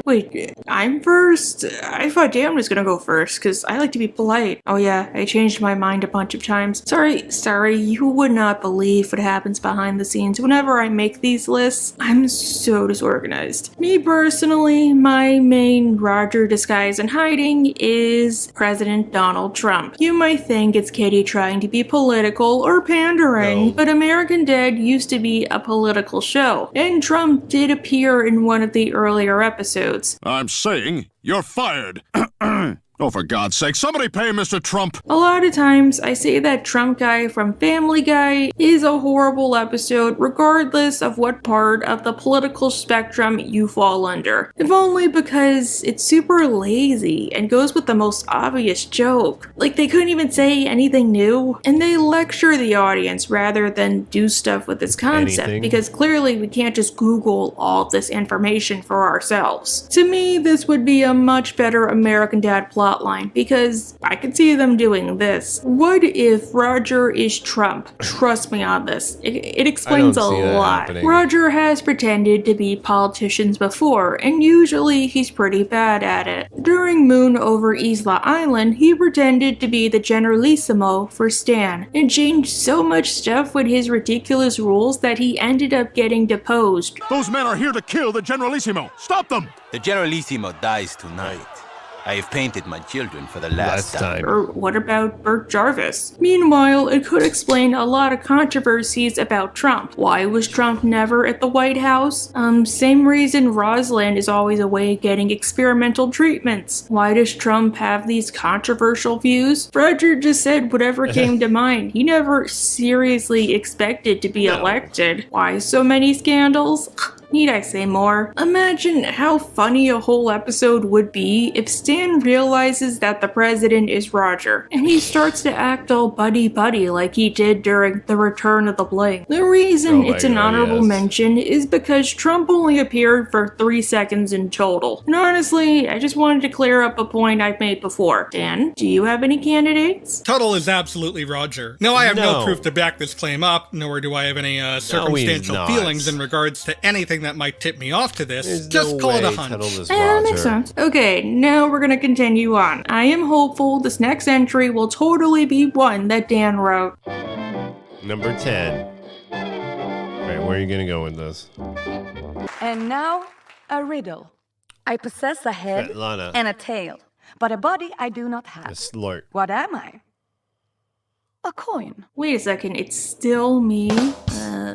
[SPEAKER 8] Wait, I'm first? I thought Dan was gonna go first, because I like to be polite. Oh yeah, I changed my mind a bunch of times. Sorry, you would not believe what happens behind the scenes whenever I make these lists. I'm so disorganized. Me personally, my main Roger disguise in hiding is President Donald Trump. You might think it's Kitty trying to be political or pandering, but American Dad used to be a political show, and Trump did appear in one of the earlier episodes.
[SPEAKER 19] I'm saying you're fired. Oh, for God's sake, somebody pay Mr. Trump!
[SPEAKER 8] A lot of times, I say that Trump guy from Family Guy is a horrible episode regardless of what part of the political spectrum you fall under. If only because it's super lazy and goes with the most obvious joke. Like, they couldn't even say anything new, and they lecture the audience rather than do stuff with this concept, because clearly we can't just Google all this information for ourselves. To me, this would be a much better American Dad plotline, because I could see them doing this. What if Roger is Trump? Trust me on this. It explains a lot. Roger has pretended to be politicians before, and usually he's pretty bad at it. During Moon over Isla Island, he pretended to be the Generalissimo for Stan, and changed so much stuff with his ridiculous rules that he ended up getting deposed.
[SPEAKER 19] Those men are here to kill the Generalissimo! Stop them!
[SPEAKER 20] The Generalissimo dies tonight. I have painted my children for the last time.
[SPEAKER 8] Or what about Bert Jarvis? Meanwhile, it could explain a lot of controversies about Trump. Why was Trump never at the White House? Same reason Rosalind is always away getting experimental treatments. Why does Trump have these controversial views? Roger just said whatever came to mind. He never seriously expected to be elected. Why so many scandals? Need I say more? Imagine how funny a whole episode would be if Stan realizes that the president is Roger, and he starts to act all buddy-buddy like he did during The Return of the Bling. The reason it's an honorable mention is because Trump only appeared for 3 seconds in total. And honestly, I just wanted to clear up a point I've made before. Dan, do you have any candidates?
[SPEAKER 1] Tuttle is absolutely Roger. No, I have no proof to back this claim up, nor do I have any circumstantial feelings in regards to anything that might tip me off to this. Just call it a hunch.
[SPEAKER 8] That makes sense. Okay, now we're gonna continue on. I am hopeful this next entry will totally be one that Dan wrote.
[SPEAKER 7] Number 10. Alright, where are you gonna go with this?
[SPEAKER 21] And now, a riddle. I possess a head
[SPEAKER 7] Svetlana.
[SPEAKER 21] and a tail, but a body I do not have.
[SPEAKER 7] A slort.
[SPEAKER 21] What am I? A coin.
[SPEAKER 8] Wait a second, it's still me?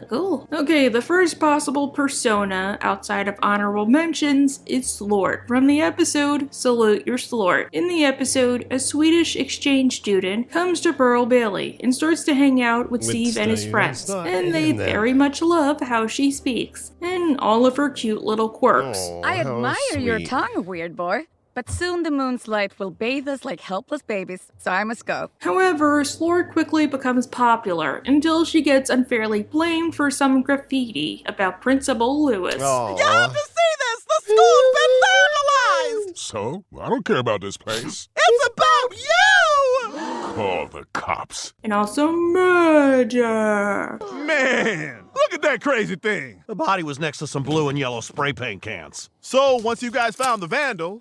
[SPEAKER 8] Cool. Okay, the first possible persona outside of honorable mentions is Slort. From the episode, Salute Your Slort. In the episode, a Swedish exchange student comes to Pearl Bailey and starts to hang out with Steve and his friends. And they very much love how she speaks, and all of her cute little quirks.
[SPEAKER 21] I admire your tongue, weird boy. But soon the moon's light will bathe us like helpless babies, so I must go.
[SPEAKER 8] However, Slort quickly becomes popular until she gets unfairly blamed for some graffiti about Principal Lewis.
[SPEAKER 22] You have to see this! The school's been vandalized!
[SPEAKER 19] So? I don't care about this place.
[SPEAKER 22] It's about you!
[SPEAKER 19] Call the cops.
[SPEAKER 8] And also murder.
[SPEAKER 22] Man, look at that crazy thing.
[SPEAKER 24] The body was next to some blue and yellow spray paint cans. So, once you guys found the vandal,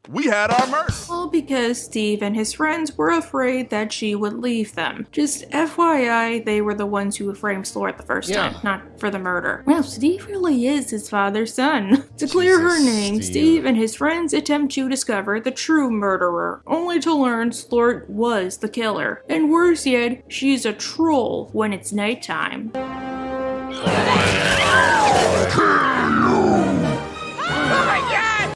[SPEAKER 24] we had our murder.
[SPEAKER 8] All because Steve and his friends were afraid that she would leave them. Just FYI, they were the ones who framed Slort the first time, not for the murder. Well, Steve really is his father's son. To clear her name, Steve and his friends attempt to discover the true murderer, only to learn Slort was the killer. And worse yet, she's a troll when it's nighttime.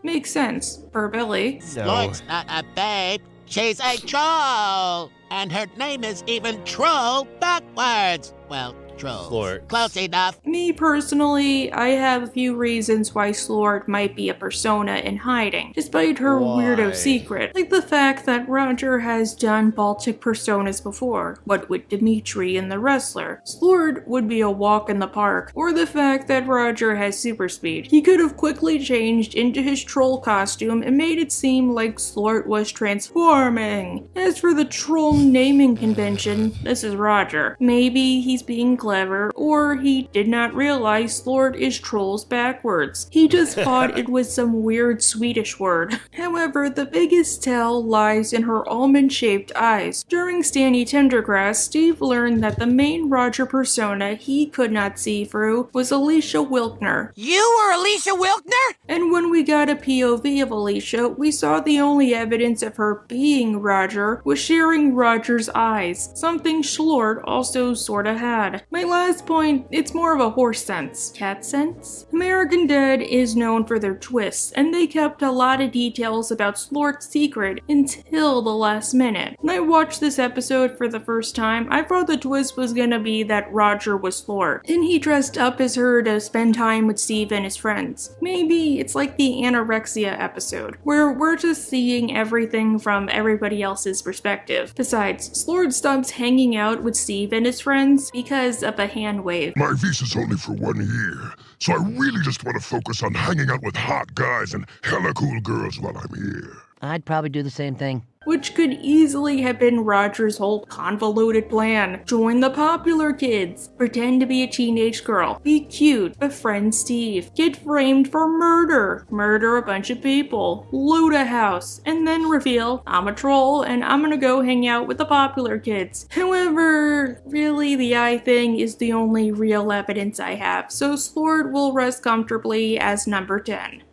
[SPEAKER 8] Makes sense, for Billy.
[SPEAKER 25] Slort's not a babe, she's a troll! And her name is even troll backwards! Well, trolls.
[SPEAKER 7] Slort.
[SPEAKER 25] Close enough.
[SPEAKER 8] Me personally, I have a few reasons why Slort might be a persona in hiding, despite her weirdo secret. Like the fact that Roger has done Baltic personas before, what with Dimitri and the wrestler. Slort would be a walk in the park, or the fact that Roger has super speed. He could have quickly changed into his troll costume and made it seem like Slort was transforming. As for the troll naming convention, this is Roger. Maybe he's being clever, or he did not realize Slort is trolls backwards. He just thought it was some weird Swedish word. However, the biggest tell lies in her almond-shaped eyes. During Stanny Tendergrass, Steve learned that the main Roger persona he could not see through was Alicia Wilkner.
[SPEAKER 3] You were Alicia Wilkner?
[SPEAKER 8] And when we got a POV of Alicia, we saw the only evidence of her being Roger was sharing Roger's eyes, something Slort also sorta had. My last point, it's more of a horse sense. Cat sense? American Dad is known for their twists, and they kept a lot of details about Slort's secret until the last minute. When I watched this episode for the first time, I thought the twist was gonna be that Roger was Slort. Then he dressed up as her to spend time with Steve and his friends. Maybe it's like the anorexia episode, where we're just seeing everything from everybody else's perspective. Besides, Slort stops hanging out with Steve and his friends because of a hand wave.
[SPEAKER 5] My visa's only for 1 year, so I really just want to focus on hanging out with hot guys and hella cool girls while I'm here.
[SPEAKER 11] I'd probably do the same thing.
[SPEAKER 8] Which could easily have been Roger's whole convoluted plan. Join the popular kids, pretend to be a teenage girl, be cute, befriend Steve, get framed for murder a bunch of people, loot a house, and then reveal, I'm a troll and I'm gonna go hang out with the popular kids. However, really the eye thing is the only real evidence I have, so Slort will rest comfortably as number 10.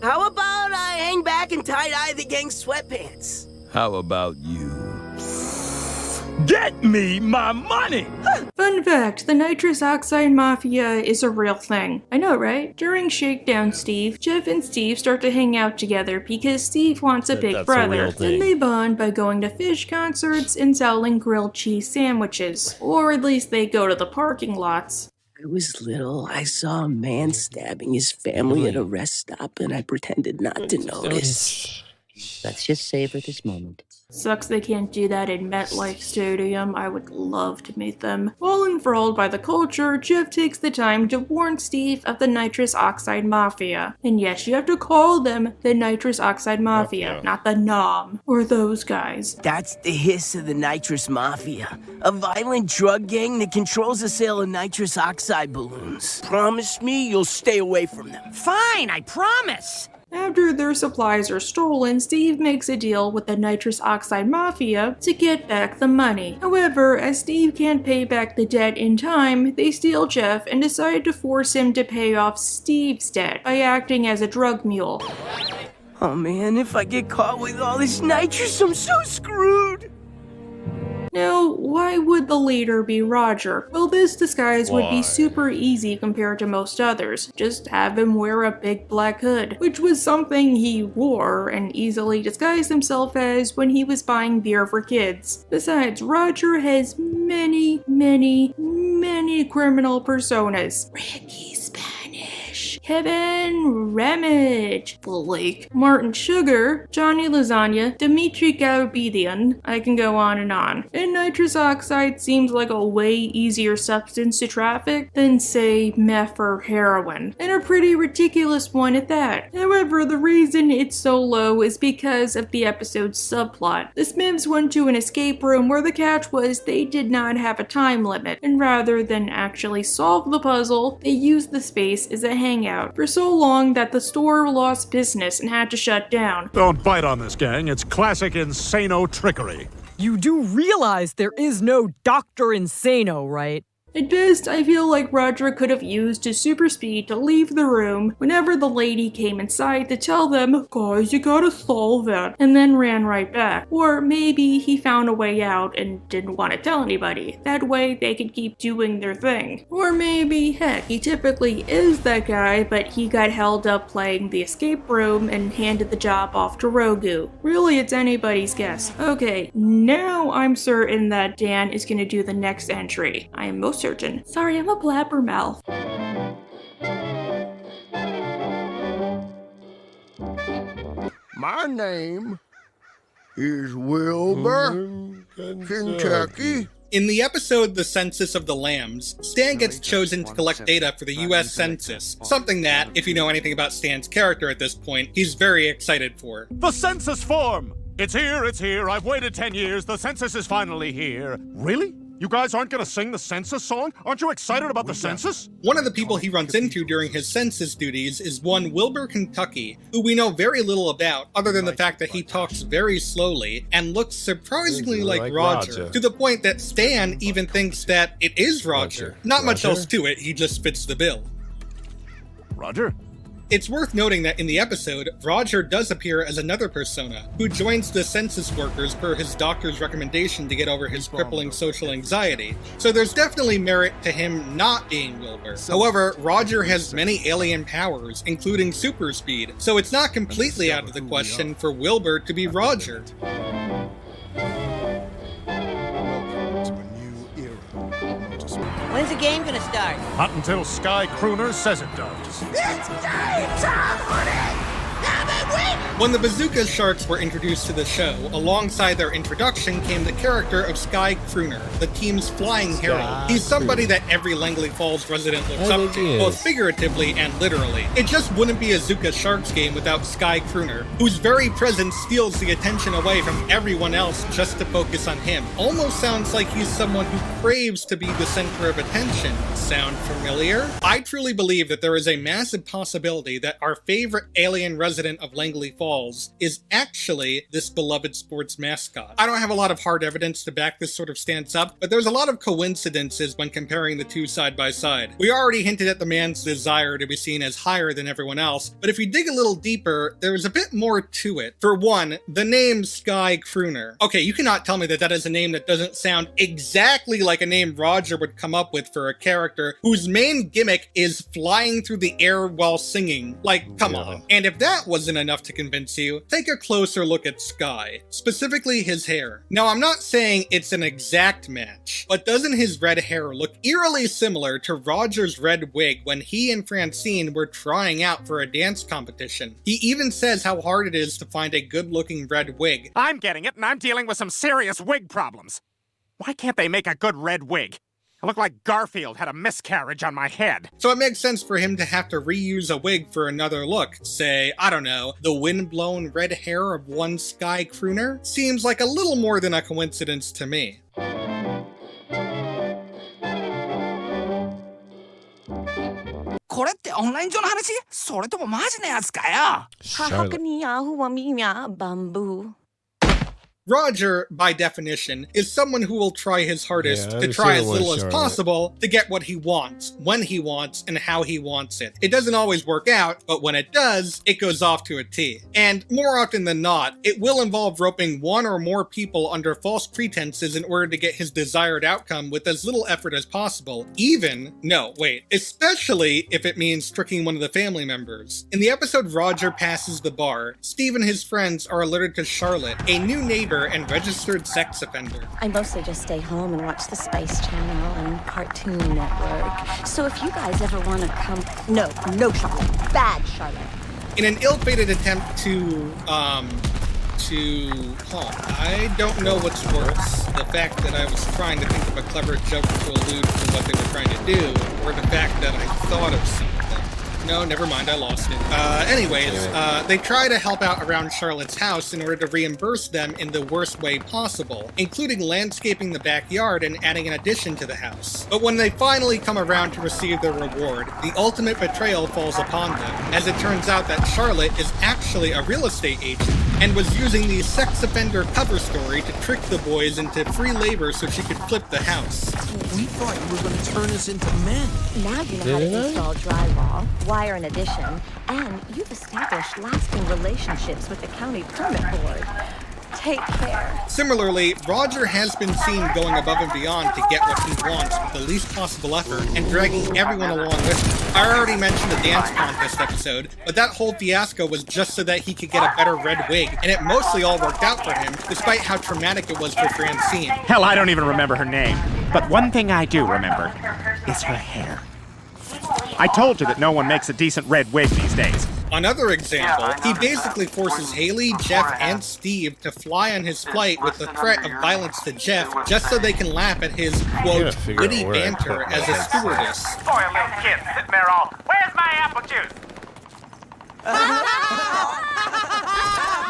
[SPEAKER 12] How about I hang back and tie-dye the gang's sweatpants?
[SPEAKER 20] How about you?
[SPEAKER 12] Get me my money!
[SPEAKER 8] Fun fact, the nitrous oxide mafia is a real thing. I know, right? During Shakedown Steve, Jeff and Steve start to hang out together because Steve wants a big brother. And they bond by going to Fish concerts and selling grilled cheese sandwiches. Or at least they go to the parking lots.
[SPEAKER 12] I was little, I saw a man stabbing his family at a rest stop, and I pretended not to notice.
[SPEAKER 11] Let's just savor this moment.
[SPEAKER 8] Sucks they can't do that in MetLife Stadium. I would love to meet them. While enthralled by the culture, Jeff takes the time to warn Steve of the nitrous oxide mafia. And yes, you have to call them the nitrous oxide mafia, not the NOM, or those guys.
[SPEAKER 12] That's the hiss of the nitrous mafia, a violent drug gang that controls the sale of nitrous oxide balloons. Promise me you'll stay away from them.
[SPEAKER 3] Fine, I promise.
[SPEAKER 8] After their supplies are stolen, Steve makes a deal with the nitrous oxide mafia to get back the money. However, as Steve can't pay back the debt in time, they steal Jeff and decide to force him to pay off Steve's debt by acting as a drug mule.
[SPEAKER 12] Oh man, if I get caught with all this nitrous, I'm so screwed!
[SPEAKER 8] Now, why would the leader be Roger? Well, this disguise would be super easy compared to most others. Just have him wear a big black hood, which was something he wore and easily disguised himself as when he was buying beer for kids. Besides, Roger has many criminal personas. Ricky Spanish, Kevin Ramage, Blake, Martin Sugar, Johnny Lasagna, Dimitri Garabedian. I can go on and on. And nitrous oxide seems like a way easier substance to traffic than, say, meth or heroin. And a pretty ridiculous one at that. However, the reason it's so low is because of the episode's subplot. The Smiths went to an escape room where the catch was they did not have a time limit, and rather than actually solve the puzzle, they used the space as a hangout for so long that the store lost business and had to shut down.
[SPEAKER 24] Don't bite on this, gang. It's classic Insano trickery.
[SPEAKER 13] You do realize there is no Dr. Insano, right?
[SPEAKER 8] At best, I feel like Roger could have used his super speed to leave the room whenever the lady came inside to tell them, guys, you gotta solve it, and then ran right back. Or maybe he found a way out and didn't want to tell anybody. That way they could keep doing their thing. Or maybe, heck, he typically is that guy, but he got held up playing the escape room and handed the job off to Rogu. Really, it's anybody's guess. Okay, now I'm certain that Dan is gonna do the next entry. I am most certain. Sorry, I'm a blabbermouth.
[SPEAKER 5] My name is Wilbur, Kentucky.
[SPEAKER 1] In the episode The Census of the Lambs, Stan gets chosen to collect data for the US Census, something that, if you know anything about Stan's character at this point, he's very excited for.
[SPEAKER 24] The census form! It's here, I've waited 10 years, the census is finally here. Really? You guys aren't gonna sing the census song? Aren't you excited about the census?
[SPEAKER 1] One of the people he runs into during his census duties is one Wilbur Kentucky, who we know very little about other than the fact that he talks very slowly and looks surprisingly like Roger, to the point that Stan even thinks that it is Roger. Not much else to it, he just fits the bill.
[SPEAKER 24] Roger?
[SPEAKER 1] It's worth noting that in the episode, Roger does appear as another persona, who joins the census workers per his doctor's recommendation to get over his crippling social anxiety, so there's definitely merit to him not being Wilbur. However, Roger has many alien powers, including super speed, so it's not completely out of the question for Wilbur to be Roger.
[SPEAKER 4] When's the game gonna start?
[SPEAKER 24] Not until Sky Crooner says it does.
[SPEAKER 4] It's game time, honey!
[SPEAKER 1] When the Bazooka Sharks were introduced to the show, alongside their introduction came the character of Sky Crooner, the team's flying herald. He's somebody that every Langley Falls resident looks up to, both figuratively and literally. It just wouldn't be a Bazooka Sharks game without Sky Crooner, whose very presence steals the attention away from everyone else just to focus on him. Almost sounds like he's someone who craves to be the center of attention. Sound familiar? I truly believe that there is a massive possibility that our favorite alien resident of Langley Falls is actually this beloved sports mascot. I don't have a lot of hard evidence to back this sort of stance up, but there's a lot of coincidences when comparing the two side by side. We already hinted at the man's desire to be seen as higher than everyone else, but if you dig a little deeper, there's a bit more to it. For one, the name Sky Crooner. Okay, you cannot tell me that that is a name that doesn't sound exactly like a name Roger would come up with for a character whose main gimmick is flying through the air while singing. Like, come on. And if that wasn't enough to convince you, take a closer look at Sky, specifically his hair. Now, I'm not saying it's an exact match, but doesn't his red hair look eerily similar to Roger's red wig when he and Francine were trying out for a dance competition? He even says how hard it is to find a good-looking red wig.
[SPEAKER 18] I'm getting it, and I'm dealing with some serious wig problems. Why can't they make a good red wig? I look like Garfield had a miscarriage on my head.
[SPEAKER 1] So it makes sense for him to have to reuse a wig for another look. Say, I don't know, the wind-blown red hair of one Sky Crooner? Seems like a little more than a coincidence to me.
[SPEAKER 22] これってオンライン上の話？それともマジなやつかよ。
[SPEAKER 1] Roger, by definition, is someone who will try his hardest to try as little as possible to get what he wants, when he wants, and how he wants it. It doesn't always work out, but when it does, it goes off to a T. And more often than not, it will involve roping one or more people under false pretenses in order to get his desired outcome with as little effort as possible. Especially if it means tricking one of the family members. In the episode Roger Passes the Bar, Steve and his friends are alerted to Charlotte, a new neighbor and registered sex offender.
[SPEAKER 9] I mostly just stay home and watch the Space Channel and Cartoon Network. So if you guys ever want to come... No, Charlotte. Bad Charlotte.
[SPEAKER 1] In an ill-fated attempt I don't know what's worse. The fact that I was trying to think of a clever joke to allude to what they were trying to do, or the fact that I thought of something. No, never mind, I lost it. They try to help out around Charlotte's house in order to reimburse them in the worst way possible, including landscaping the backyard and adding an addition to the house. But when they finally come around to receive their reward, the ultimate betrayal falls upon them, as it turns out that Charlotte is actually a real estate agent and was using the sex offender cover story to trick the boys into free labor so she could flip the house.
[SPEAKER 13] We thought you were going to turn us into men.
[SPEAKER 9] Now you know how to install drywall, wire an addition, and you've established lasting relationships with the county permit board. Take care.
[SPEAKER 1] Similarly, Roger has been seen going above and beyond to get what he wants with the least possible effort and dragging everyone along with him. I already mentioned the dance contest episode, but that whole fiasco was just so that he could get a better red wig, and it mostly all worked out for him, despite how traumatic it was for Francine.
[SPEAKER 18] Hell, I don't even remember her name. But one thing I do remember is her hair. I told you that no one makes a decent red wig these days.
[SPEAKER 1] Another example, he basically forces Haley, Jeff, and Steve to fly on his flight with the threat of violence to Jeff just so they can laugh at his, quote, witty banter as a stewardess.
[SPEAKER 22] Poor little kid sitting there all, where's my apple juice?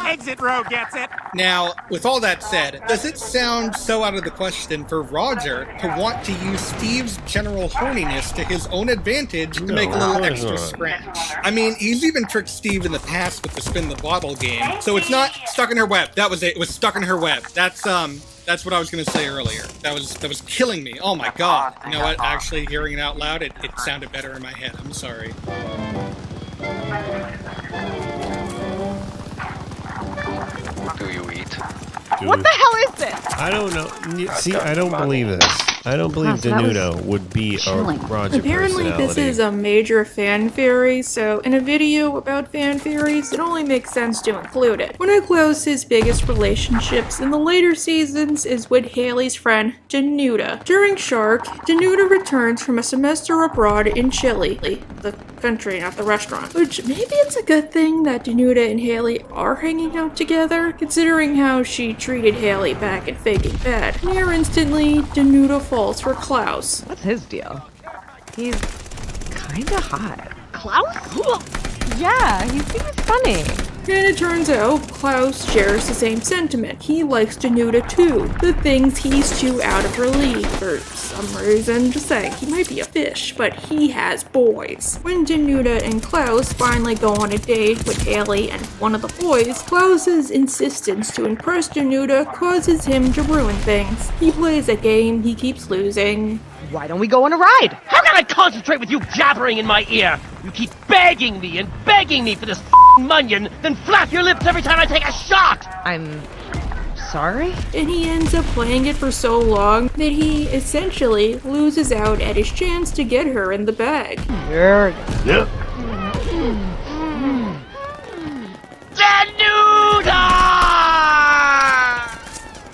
[SPEAKER 22] Exit row gets it.
[SPEAKER 1] Now, with all that said, does it sound so out of the question for Roger to want to use Steve's general horniness to his own advantage to make a little extra scratch? I mean, he's even tricked Steve in the past with the spin the bottle game, so it's not stuck in her web. That was it. It was stuck in her web. That's what I was gonna say earlier. That was killing me. Oh my god. You know what? Actually, hearing it out loud, it sounded better in my head. I'm sorry.
[SPEAKER 14] Do you eat?
[SPEAKER 15] What the hell is this?
[SPEAKER 7] I don't know. See, I don't believe this. I don't believe Danuta would be a Roger
[SPEAKER 8] Apparently
[SPEAKER 7] personality.
[SPEAKER 8] this is a major fan theory, so in a video about fan theories, it only makes sense to include it. One of Klaus's biggest relationships in the later seasons is with Haley's friend, Danuta. During Shark, Danuta returns from a semester abroad in Chile, the country, not the restaurant. Which, maybe it's a good thing that Danuta and Haley are hanging out together, considering how she treated Haley back in Faking Bad. Near instantly, Danuta falls for Klaus.
[SPEAKER 15] What's his deal? He's kinda hot. Klaus? Yeah, he seems funny.
[SPEAKER 8] And it turns out, Klaus shares the same sentiment. He likes Danuta too. The things he's too out of her league for some reason. Just saying, he might be a fish, but he has boys. When Danuta and Klaus finally go on a date with Haley and one of the boys, Klaus's insistence to impress Danuta causes him to ruin things. He plays a game he keeps losing.
[SPEAKER 15] Why don't we go on a ride?
[SPEAKER 16] How can I concentrate with you jabbering in my ear? You keep begging me for this munion, then flap your lips every time I take a shot!
[SPEAKER 15] I'm sorry?
[SPEAKER 8] And he ends up playing it for so long that he essentially loses out at his chance to get her in the bag.
[SPEAKER 16] Yep. Danuta!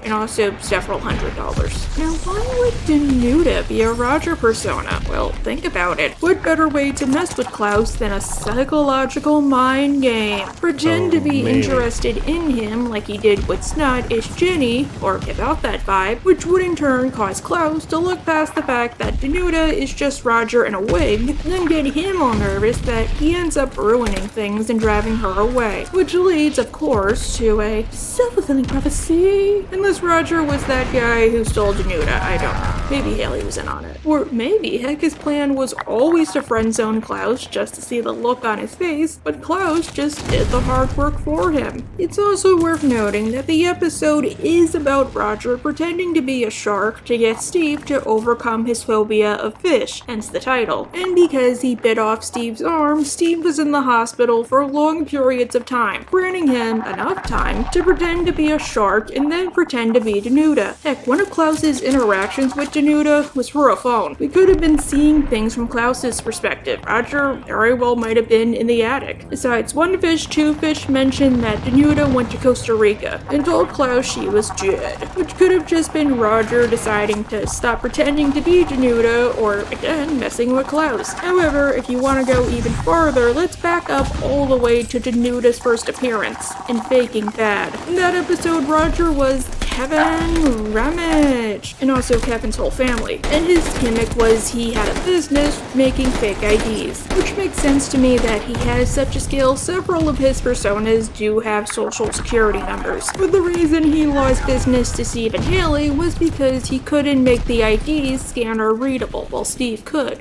[SPEAKER 8] And also several $100s. Now, why would Danuta be a Roger persona? Well, think about it. What better way to mess with Klaus than a psychological mind game? Pretend to be interested in him like he did with Snot-ish Jenny, or give out that vibe, which would in turn cause Klaus to look past the fact that Danuta is just Roger in a wig, and then get him all nervous that he ends up ruining things and driving her away. Which leads, of course, to a self-fulfilling prophecy. Unless Roger was that guy who stole Danuta, I don't know. Maybe Haley was in on it. Or maybe heck, his plan was always to friend-zone Klaus just to see the look on his face, but Klaus just did the hard work for him. It's also worth noting that the episode is about Roger pretending to be a shark to get Steve to overcome his phobia of fish, hence the title. And because he bit off Steve's arm, Steve was in the hospital for long periods of time, granting him enough time to pretend to be a shark and then pretend to be Danuta. Heck, one of Klaus's interactions with Danuta was through a phone. We could have been seeing things from Klaus's perspective. Roger very well might have been in the attic. Besides, one fish, two fish mentioned that Danuta went to Costa Rica and told Klaus she was dead, which could have just been Roger deciding to stop pretending to be Danuta or, again, messing with Klaus. However, if you want to go even farther, let's back up all the way to Danuta's first appearance in Faking Bad. In that episode, Roger was Kevin Ramage, and also Kevin's whole family. And his gimmick was he had a business making fake IDs, which makes sense to me that he has such a skill. Several of his personas do have social security numbers, but the reason he lost business to Steve and Haley was because he couldn't make the IDs scanner readable, while Steve could.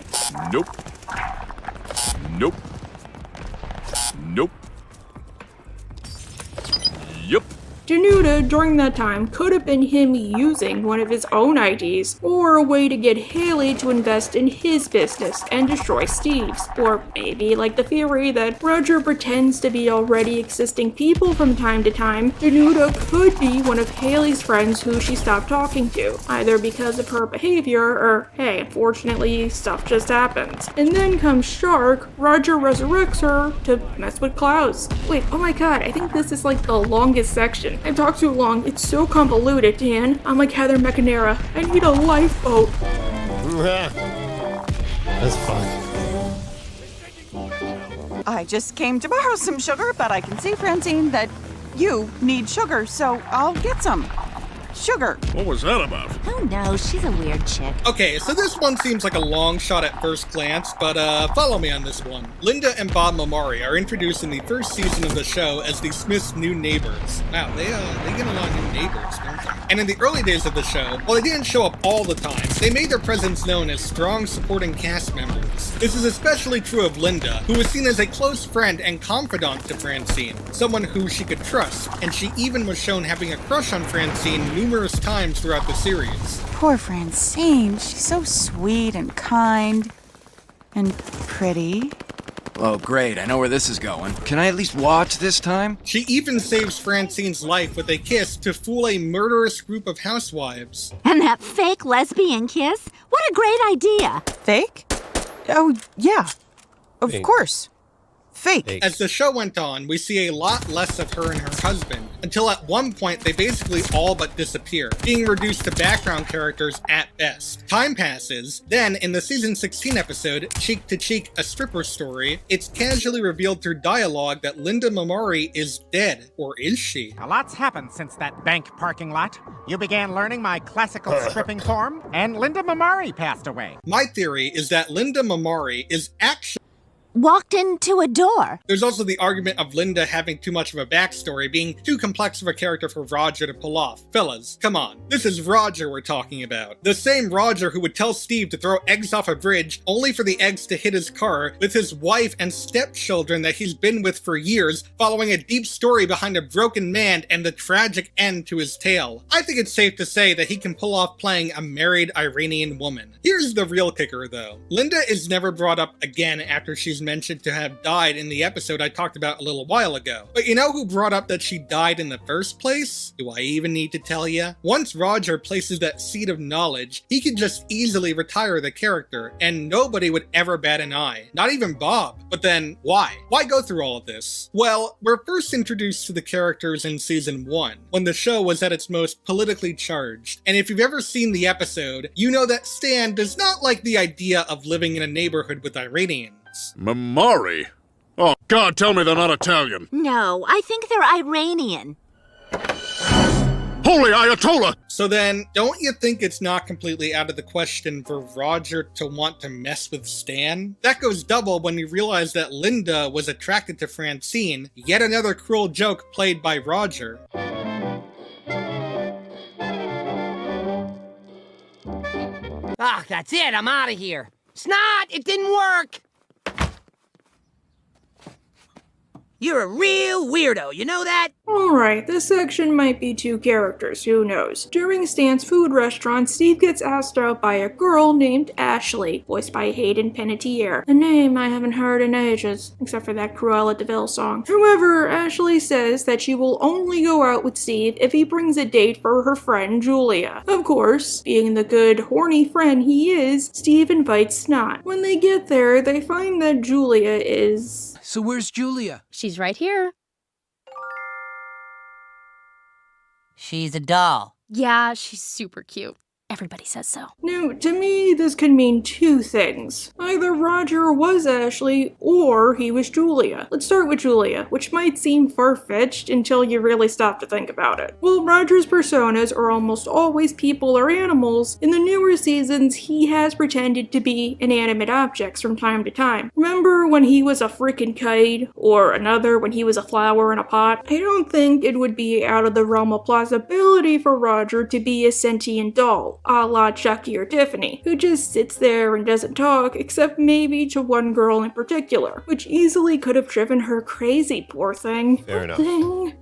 [SPEAKER 24] Nope. Nope. Nope.
[SPEAKER 19] Yep.
[SPEAKER 8] Danuta, during that time, could have been him using one of his own IDs, or a way to get Haley to invest in his business and destroy Steve's. Or maybe, like the theory that Roger pretends to be already existing people from time to time, Danuta could be one of Haley's friends who she stopped talking to, either because of her behavior or, hey, unfortunately, stuff just happens. And then comes Shark, Roger resurrects her to mess with Klaus. Wait, oh my god, I think this is like the longest section. I've talked too long. It's so convoluted, Dan. I'm like Heather McNamara. I need a lifeboat.
[SPEAKER 7] That's fun.
[SPEAKER 15] I just came to borrow some sugar, but I can see, Francine, that you need sugar, so I'll get some. Sugar.
[SPEAKER 19] What was that about?
[SPEAKER 3] Oh no, she's a weird chick.
[SPEAKER 1] Okay, so this one seems like a long shot at first glance, but follow me on this one. Linda and Bob Mamari are introduced in the first season of the show as the Smiths' new neighbors. Wow, they get a lot of new neighbors, don't they? And in the early days of the show, while they didn't show up all the time, they made their presence known as strong supporting cast members. This is especially true of Linda, who was seen as a close friend and confidant to Francine, someone who she could trust, and she even was shown having a crush on Francine numerous times throughout the series.
[SPEAKER 15] Poor Francine. She's so sweet and kind and pretty.
[SPEAKER 13] Oh, great. I know where this is going. Can I at least watch this time?
[SPEAKER 1] She even saves Francine's life with a kiss to fool a murderous group of housewives.
[SPEAKER 3] And that fake lesbian kiss? What a great idea!
[SPEAKER 15] Fake? Oh, yeah. Of course. Fake.
[SPEAKER 1] As the show went on, we see a lot less of her and her husband, until at one point they basically all but disappear, being reduced to background characters at best. Time passes, then in the season 16 episode, Cheek to Cheek, A Stripper Story, it's casually revealed through dialogue that Linda Mamari is dead. Or is she?
[SPEAKER 18] A lot's happened since that bank parking lot. You began learning my classical stripping form, and Linda Mamari passed away.
[SPEAKER 1] My theory is that Linda Mamari is actually
[SPEAKER 3] walked into a door.
[SPEAKER 1] There's also the argument of Linda having too much of a backstory, being too complex of a character for Roger to pull off. Fellas, come on. This is Roger we're talking about. The same Roger who would tell Steve to throw eggs off a bridge only for the eggs to hit his car, with his wife and stepchildren that he's been with for years, following a deep story behind a broken man and the tragic end to his tale. I think it's safe to say that he can pull off playing a married Iranian woman. Here's the real kicker though. Linda is never brought up again after she's mentioned to have died in the episode I talked about a little while ago. But you know who brought up that she died in the first place? Do I even need to tell ya? Once Roger places that seed of knowledge, he could just easily retire the character, and nobody would ever bat an eye. Not even Bob. But then, why? Why go through all of this? Well, we're first introduced to the characters in season 1, when the show was at its most politically charged. And if you've ever seen the episode, you know that Stan does not like the idea of living in a neighborhood with Iranians.
[SPEAKER 19] Mamari? Oh, God, tell me they're not Italian.
[SPEAKER 3] No, I think they're Iranian.
[SPEAKER 19] Holy Ayatollah!
[SPEAKER 1] So then, don't you think it's not completely out of the question for Roger to want to mess with Stan? That goes double when you realize that Linda was attracted to Francine, yet another cruel joke played by Roger.
[SPEAKER 4] Ah, that's it. I'm out of here. Snot! It didn't work! You're a real weirdo, you know that?
[SPEAKER 8] Alright, this section might be two characters, who knows. During Stan's food restaurant, Steve gets asked out by a girl named Ashley, voiced by Hayden Panettiere, a name I haven't heard in ages, except for that Cruella de Vil song. However, Ashley says that she will only go out with Steve if he brings a date for her friend Julia. Of course, being the good, horny friend he is, Steve invites Snot. When they get there, they find that Julia is...
[SPEAKER 13] So where's Julia?
[SPEAKER 9] She's right here.
[SPEAKER 4] She's a doll.
[SPEAKER 21] Yeah, she's super cute. Everybody says so.
[SPEAKER 8] Now, to me, this could mean two things. Either Roger was Ashley, or he was Julia. Let's start with Julia, which might seem far-fetched until you really stop to think about it. While Roger's personas are almost always people or animals, in the newer seasons, he has pretended to be inanimate objects from time to time. Remember when he was a freaking kite, or another when he was a flower in a pot? I don't think it would be out of the realm of plausibility for Roger to be a sentient doll. people, a la Chucky or Tiffany, who just sits there and doesn't talk, except maybe to one girl in particular, which easily could have driven her crazy, poor thing.
[SPEAKER 7] Fair enough.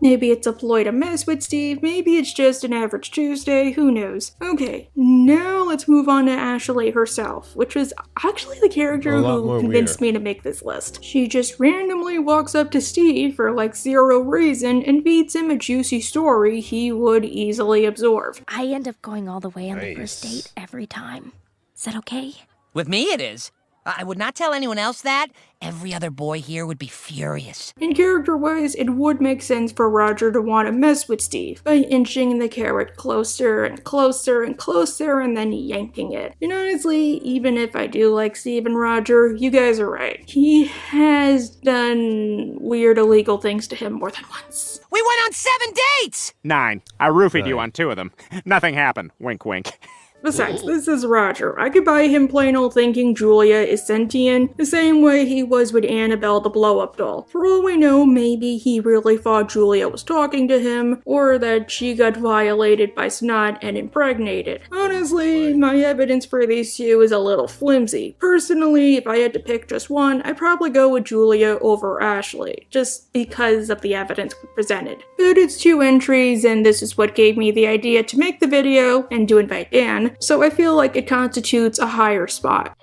[SPEAKER 8] Maybe it's a ploy to mess with Steve, maybe it's just an average Tuesday, who knows. Okay, now let's move on to Ashley herself, which was actually the character who convinced me to make this list. She just randomly walks up to Steve for like zero reason and feeds him a juicy story he would easily absorb.
[SPEAKER 9] I end up going all the way on the first date every time. Is that okay?
[SPEAKER 4] With me it is. I would not tell anyone else that. Every other boy here would be furious.
[SPEAKER 8] And character-wise, it would make sense for Roger to want to mess with Steve by inching the carrot closer and closer and closer and then yanking it. And honestly, even if I do like Steve and Roger, you guys are right. He has done weird illegal things to him more than once.
[SPEAKER 4] We went on 7 dates!
[SPEAKER 18] 9. I roofied you on 2 of them. Nothing happened. Wink, wink.
[SPEAKER 8] Besides, this is Roger. I could buy him plain old thinking Julia is sentient, the same way he was with Annabelle the blow-up doll. For all we know, maybe he really thought Julia was talking to him, or that she got violated by Snot and impregnated. Honestly, my evidence for these two is a little flimsy. Personally, if I had to pick just one, I'd probably go with Julia over Ashley, just because of the evidence presented. But it's 2 entries, and this is what gave me the idea to make the video and to invite Dan, so I feel like it constitutes a higher spot.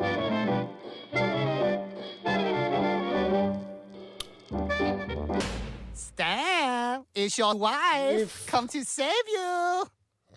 [SPEAKER 22] Stan, it's your wife. Come to save you.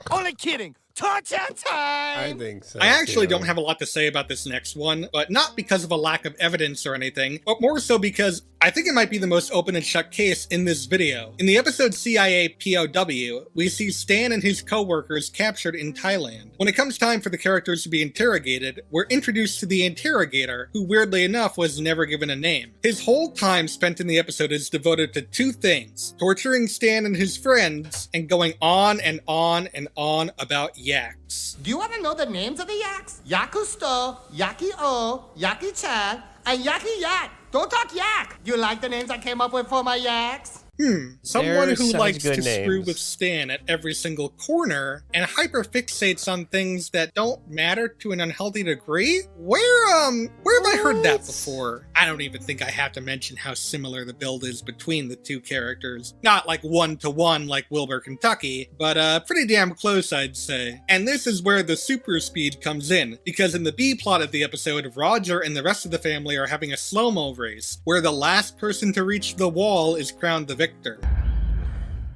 [SPEAKER 22] Only kidding. Torture time!
[SPEAKER 7] I think so.
[SPEAKER 1] I actually don't have a lot to say about this next one, but not because of a lack of evidence or anything, but more so because I think it might be the most open and shut case in this video. In the episode CIA POW, we see Stan and his co-workers captured in Thailand. When it comes time for the characters to be interrogated, we're introduced to the interrogator, who weirdly enough was never given a name. His whole time spent in the episode is devoted to 2 things: torturing Stan and his friends, and going on and on and on about yaks.
[SPEAKER 22] Do you want to know the names of the yaks? Yakusto, Yaki-O, Yaki-chan, and Yaki-yak. Don't talk yak. You like the names I came up with for my yaks?
[SPEAKER 1] Someone
[SPEAKER 7] They're
[SPEAKER 1] who
[SPEAKER 7] such
[SPEAKER 1] likes
[SPEAKER 7] good
[SPEAKER 1] to screw
[SPEAKER 7] names.
[SPEAKER 1] with Stan at every single corner and hyperfixates on things that don't matter to an unhealthy degree? Where have I heard that before? I don't even think I have to mention how similar the build is between the 2 characters. Not like 1-to-1 like Wilbur Kentucky, but pretty damn close, I'd say. And this is where the super speed comes in, because in the B plot of the episode, Roger and the rest of the family are having a slow-mo race, where the last person to reach the wall is crowned the victor.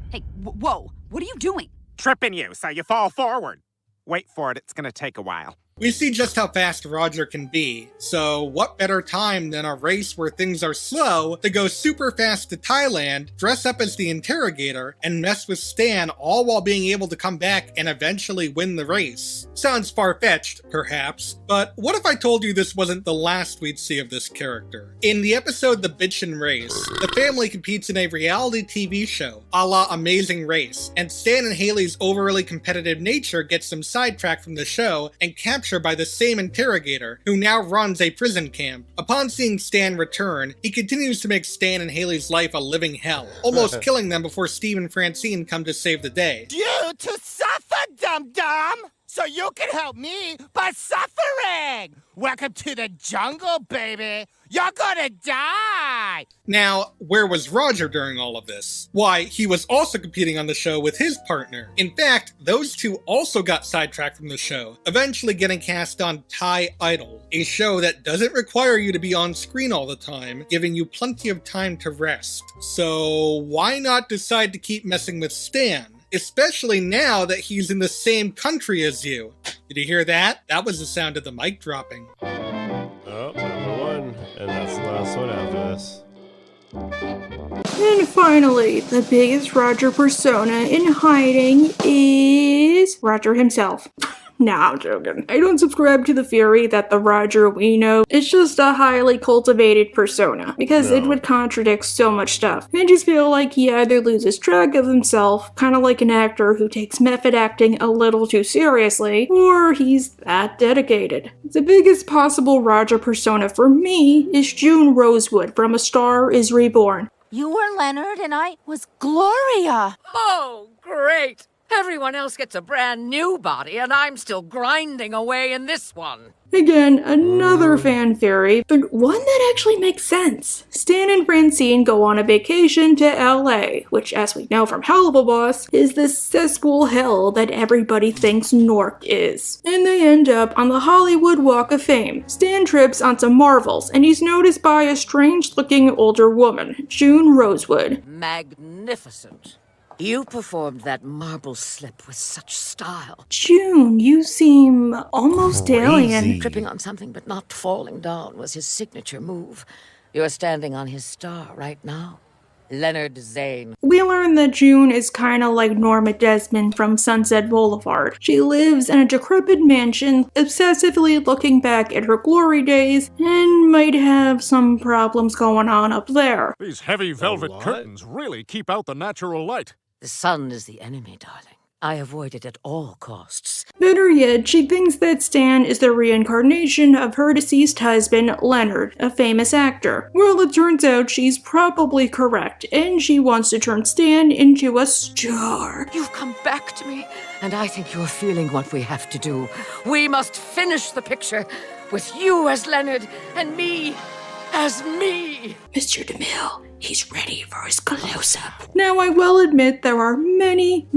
[SPEAKER 21] Hey, whoa, what are you doing?
[SPEAKER 18] Tripping you so you fall forward. Wait for it, it's gonna take a while.
[SPEAKER 1] We see just how fast Roger can be, so what better time than a race where things are slow to go super fast to Thailand, dress up as the interrogator, and mess with Stan, all while being able to come back and eventually win the race. Sounds far-fetched, perhaps, but what if I told you this wasn't the last we'd see of this character? In the episode The Bitchin' Race, the family competes in a reality TV show, a la Amazing Race, and Stan and Haley's overly competitive nature gets them sidetracked from the show and captured by the same interrogator, who now runs a prison camp. Upon seeing Stan return, he continues to make Stan and Haley's life a living hell, almost killing them before Steve and Francine come to save the day.
[SPEAKER 22] Due to suffer, dum-dum! So you can help me by suffering! Welcome to the jungle, baby! You're gonna die!
[SPEAKER 1] Now, where was Roger during all of this? Why, he was also competing on the show with his partner. In fact, those 2 also got sidetracked from the show, eventually getting cast on Thai Idol, a show that doesn't require you to be on screen all the time, giving you plenty of time to rest. So why not decide to keep messing with Stan? Especially now that he's in the same country as you. Did you hear that? That was the sound of the mic dropping.
[SPEAKER 7] Oh, number 1. And that's the last one after this.
[SPEAKER 8] And finally, the biggest Roger persona in hiding is Roger himself. Nah, I'm joking. I don't subscribe to the theory that the Roger we know is just a highly cultivated persona, because it would contradict so much stuff. I just feel like he either loses track of himself, kind of like an actor who takes method acting a little too seriously, or he's that dedicated. The biggest possible Roger persona for me is June Rosewood from A Star Is Reborn.
[SPEAKER 21] You were Leonard and I was Gloria. Oh, great.
[SPEAKER 2] Everyone else gets a brand new body, and I'm still grinding away in this one.
[SPEAKER 8] Again, another fan theory, but one that actually makes sense. Stan and Francine go on a vacation to LA, which, as we know from Hell of a Boss, is the cesspool hell that everybody thinks Newark is. And they end up on the Hollywood Walk of Fame. Stan trips on some marvels, and he's noticed by a strange-looking older woman, June Rosewood.
[SPEAKER 2] Magnificent. You performed that marble slip with such style.
[SPEAKER 8] June, you seem almost alien.
[SPEAKER 2] Tripping on something but not falling down was his signature move. You're standing on his star right now. Leonard Zane.
[SPEAKER 8] We learn that June is kinda like Norma Desmond from Sunset Boulevard. She lives in a decrepit mansion, obsessively looking back at her glory days, and might have some problems going on up there.
[SPEAKER 24] These heavy velvet curtains really keep out the natural light.
[SPEAKER 2] The sun is the enemy, darling. I avoid it at all costs.
[SPEAKER 8] Better yet, she thinks that Stan is the reincarnation of her deceased husband, Leonard, a famous actor. Well, it turns out she's probably correct, and she wants to turn Stan into a star.
[SPEAKER 2] You've come back to me, and I think you're feeling what we have to do. We must finish the picture with you as Leonard and me as me.
[SPEAKER 8] Mr. DeMille, he's ready for his close-up. Now, I will admit there are many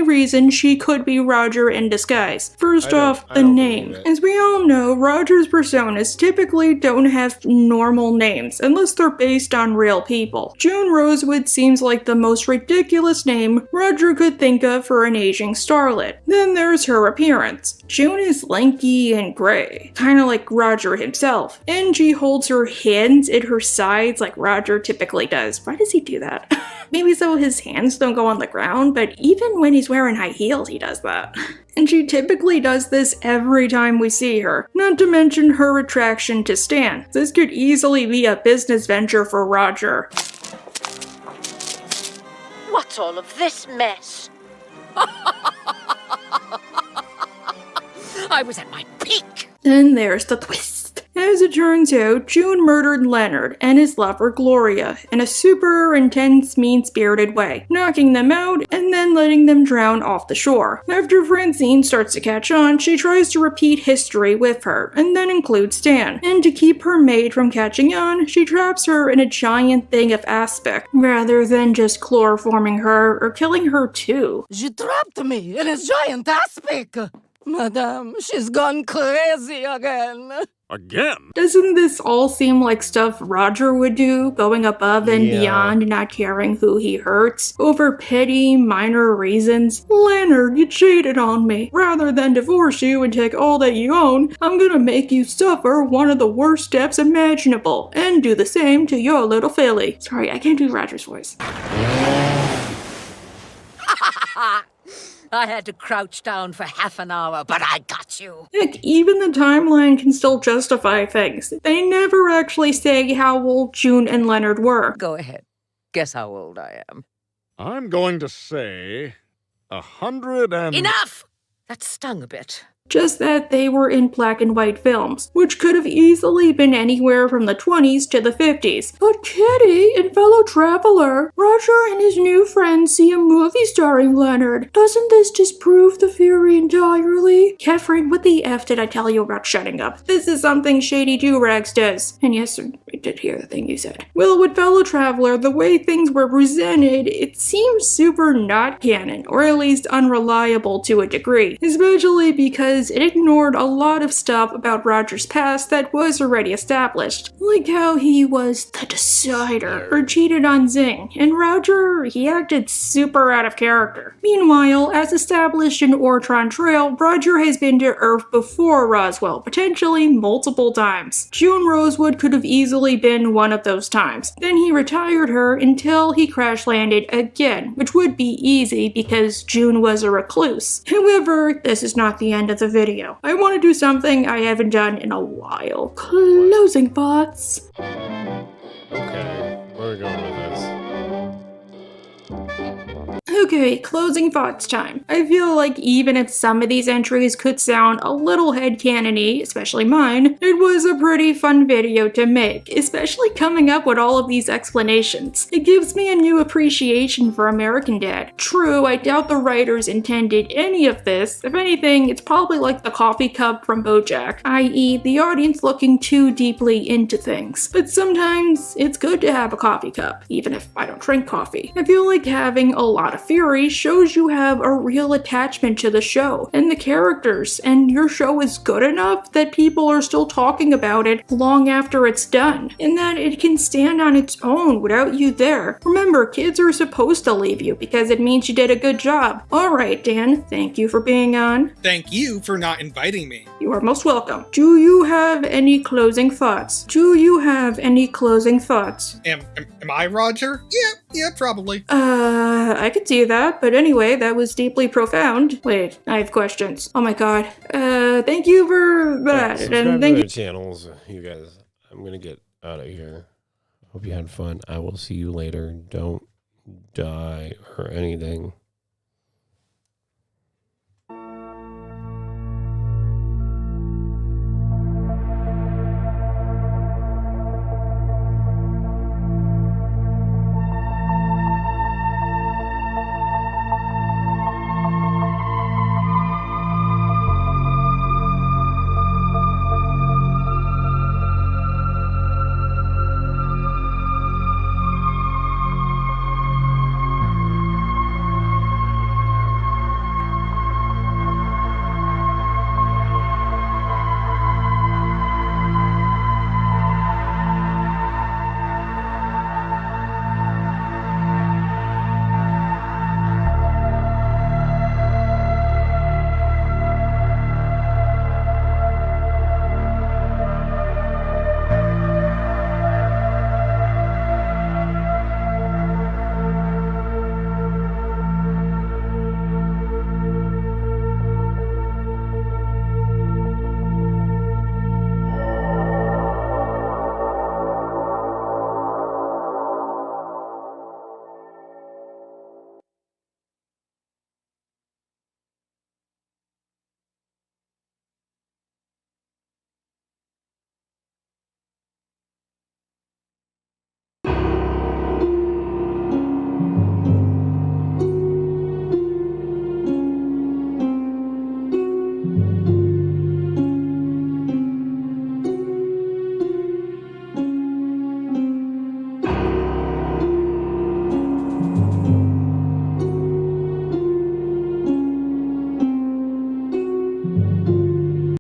[SPEAKER 8] reasons she could be Roger in disguise. First off, the name. As we all know, Roger's personas typically don't have normal names, unless they're based on real people. June Rosewood seems like the most ridiculous name Roger could think of for an aging starlet. Then there's her appearance. June is lanky and gray, kinda like Roger himself, and she holds her hands at her sides like Roger typically does. Why does he do that? Maybe so his hands don't go on the ground, but even when he's wearing high heels, he does that. And she typically does this every time we see her, not to mention her attraction to Stan. This could easily be a business venture for Roger.
[SPEAKER 9] What's all of this mess?
[SPEAKER 2] I was at my peak.
[SPEAKER 8] Then there's the twist. As it turns out, June murdered Leonard and his lover Gloria in a super intense, mean-spirited way, knocking them out and then letting them drown off the shore. After Francine starts to catch on, she tries to repeat history with her, and then includes Stan. And to keep her maid from catching on, she traps her in a giant thing of aspic, rather than just chloroforming her or killing her too.
[SPEAKER 22] She trapped me in a giant aspic. Madame, she's gone crazy again.
[SPEAKER 24] Again?
[SPEAKER 8] Doesn't this all seem like stuff Roger would do, going above and beyond, not caring who he hurts, over petty, minor reasons? Leonard, you cheated on me. Rather than divorce you and take all that you own, I'm gonna make you suffer one of the worst deaths imaginable, and do the same to your little filly. Sorry, I can't do Roger's voice.
[SPEAKER 2] I had to crouch down for half an hour, but I got you.
[SPEAKER 8] Heck, even the timeline can still justify things. They never actually say how old June and Leonard were.
[SPEAKER 2] Go ahead. Guess how old I am.
[SPEAKER 24] I'm going to say 100 and...
[SPEAKER 2] Enough! That stung a bit.
[SPEAKER 8] Just that they were in black and white films, which could have easily been anywhere from the 20s to the 50s. But Kitty and fellow traveler, Roger and his new friend see a movie starring Leonard. Doesn't this disprove the theory entirely? Catherine, what the F did I tell you about shutting up? This is something Shady Do-Rags does. And yes, I did hear the thing you said. Well, with fellow traveler, the way things were presented, it seems super not canon, or at least unreliable to a degree. Especially because it ignored a lot of stuff about Roger's past that was already established. Like how he was the decider, or cheated on Zing, and Roger, he acted super out of character. Meanwhile, as established in Ortron Trail, Roger has been to Earth before Roswell, potentially multiple times. June Rosewood could have easily been one of those times. Then he retired her until he crash landed again, which would be easy because June was a recluse. However, this is not the end of the video. I want to do something I haven't done in a while. Closing thoughts.
[SPEAKER 7] Okay, where are we going with this?
[SPEAKER 8] Okay, closing thoughts time. I feel like even if some of these entries could sound a little headcanon-y, especially mine, it was a pretty fun video to make, especially coming up with all of these explanations. It gives me a new appreciation for American Dad. True, I doubt the writers intended any of this. If anything, it's probably like the coffee cup from BoJack, i.e. the audience looking too deeply into things. But sometimes it's good to have a coffee cup, even if I don't drink coffee. I feel like having a lot of fury shows you have a real attachment to the show and the characters, and your show is good enough that people are still talking about it long after it's done, and that it can stand on its own without you there. Remember, kids are supposed to leave you because it means you did a good job. Alright, Dan, thank you for being on.
[SPEAKER 1] Thank you for not inviting me.
[SPEAKER 8] You are most welcome. Do you have any closing thoughts? Do you have any closing thoughts?
[SPEAKER 1] Am I Roger? Yeah, probably.
[SPEAKER 8] I could see that, but anyway, that was deeply profound. Wait, I have questions. Oh my god. Thank you for that.
[SPEAKER 7] Subscribe
[SPEAKER 8] And thank
[SPEAKER 7] to
[SPEAKER 8] you.
[SPEAKER 7] our channels, you guys. I'm gonna get out of here. Hope you had fun. I will see you later. Don't die or anything.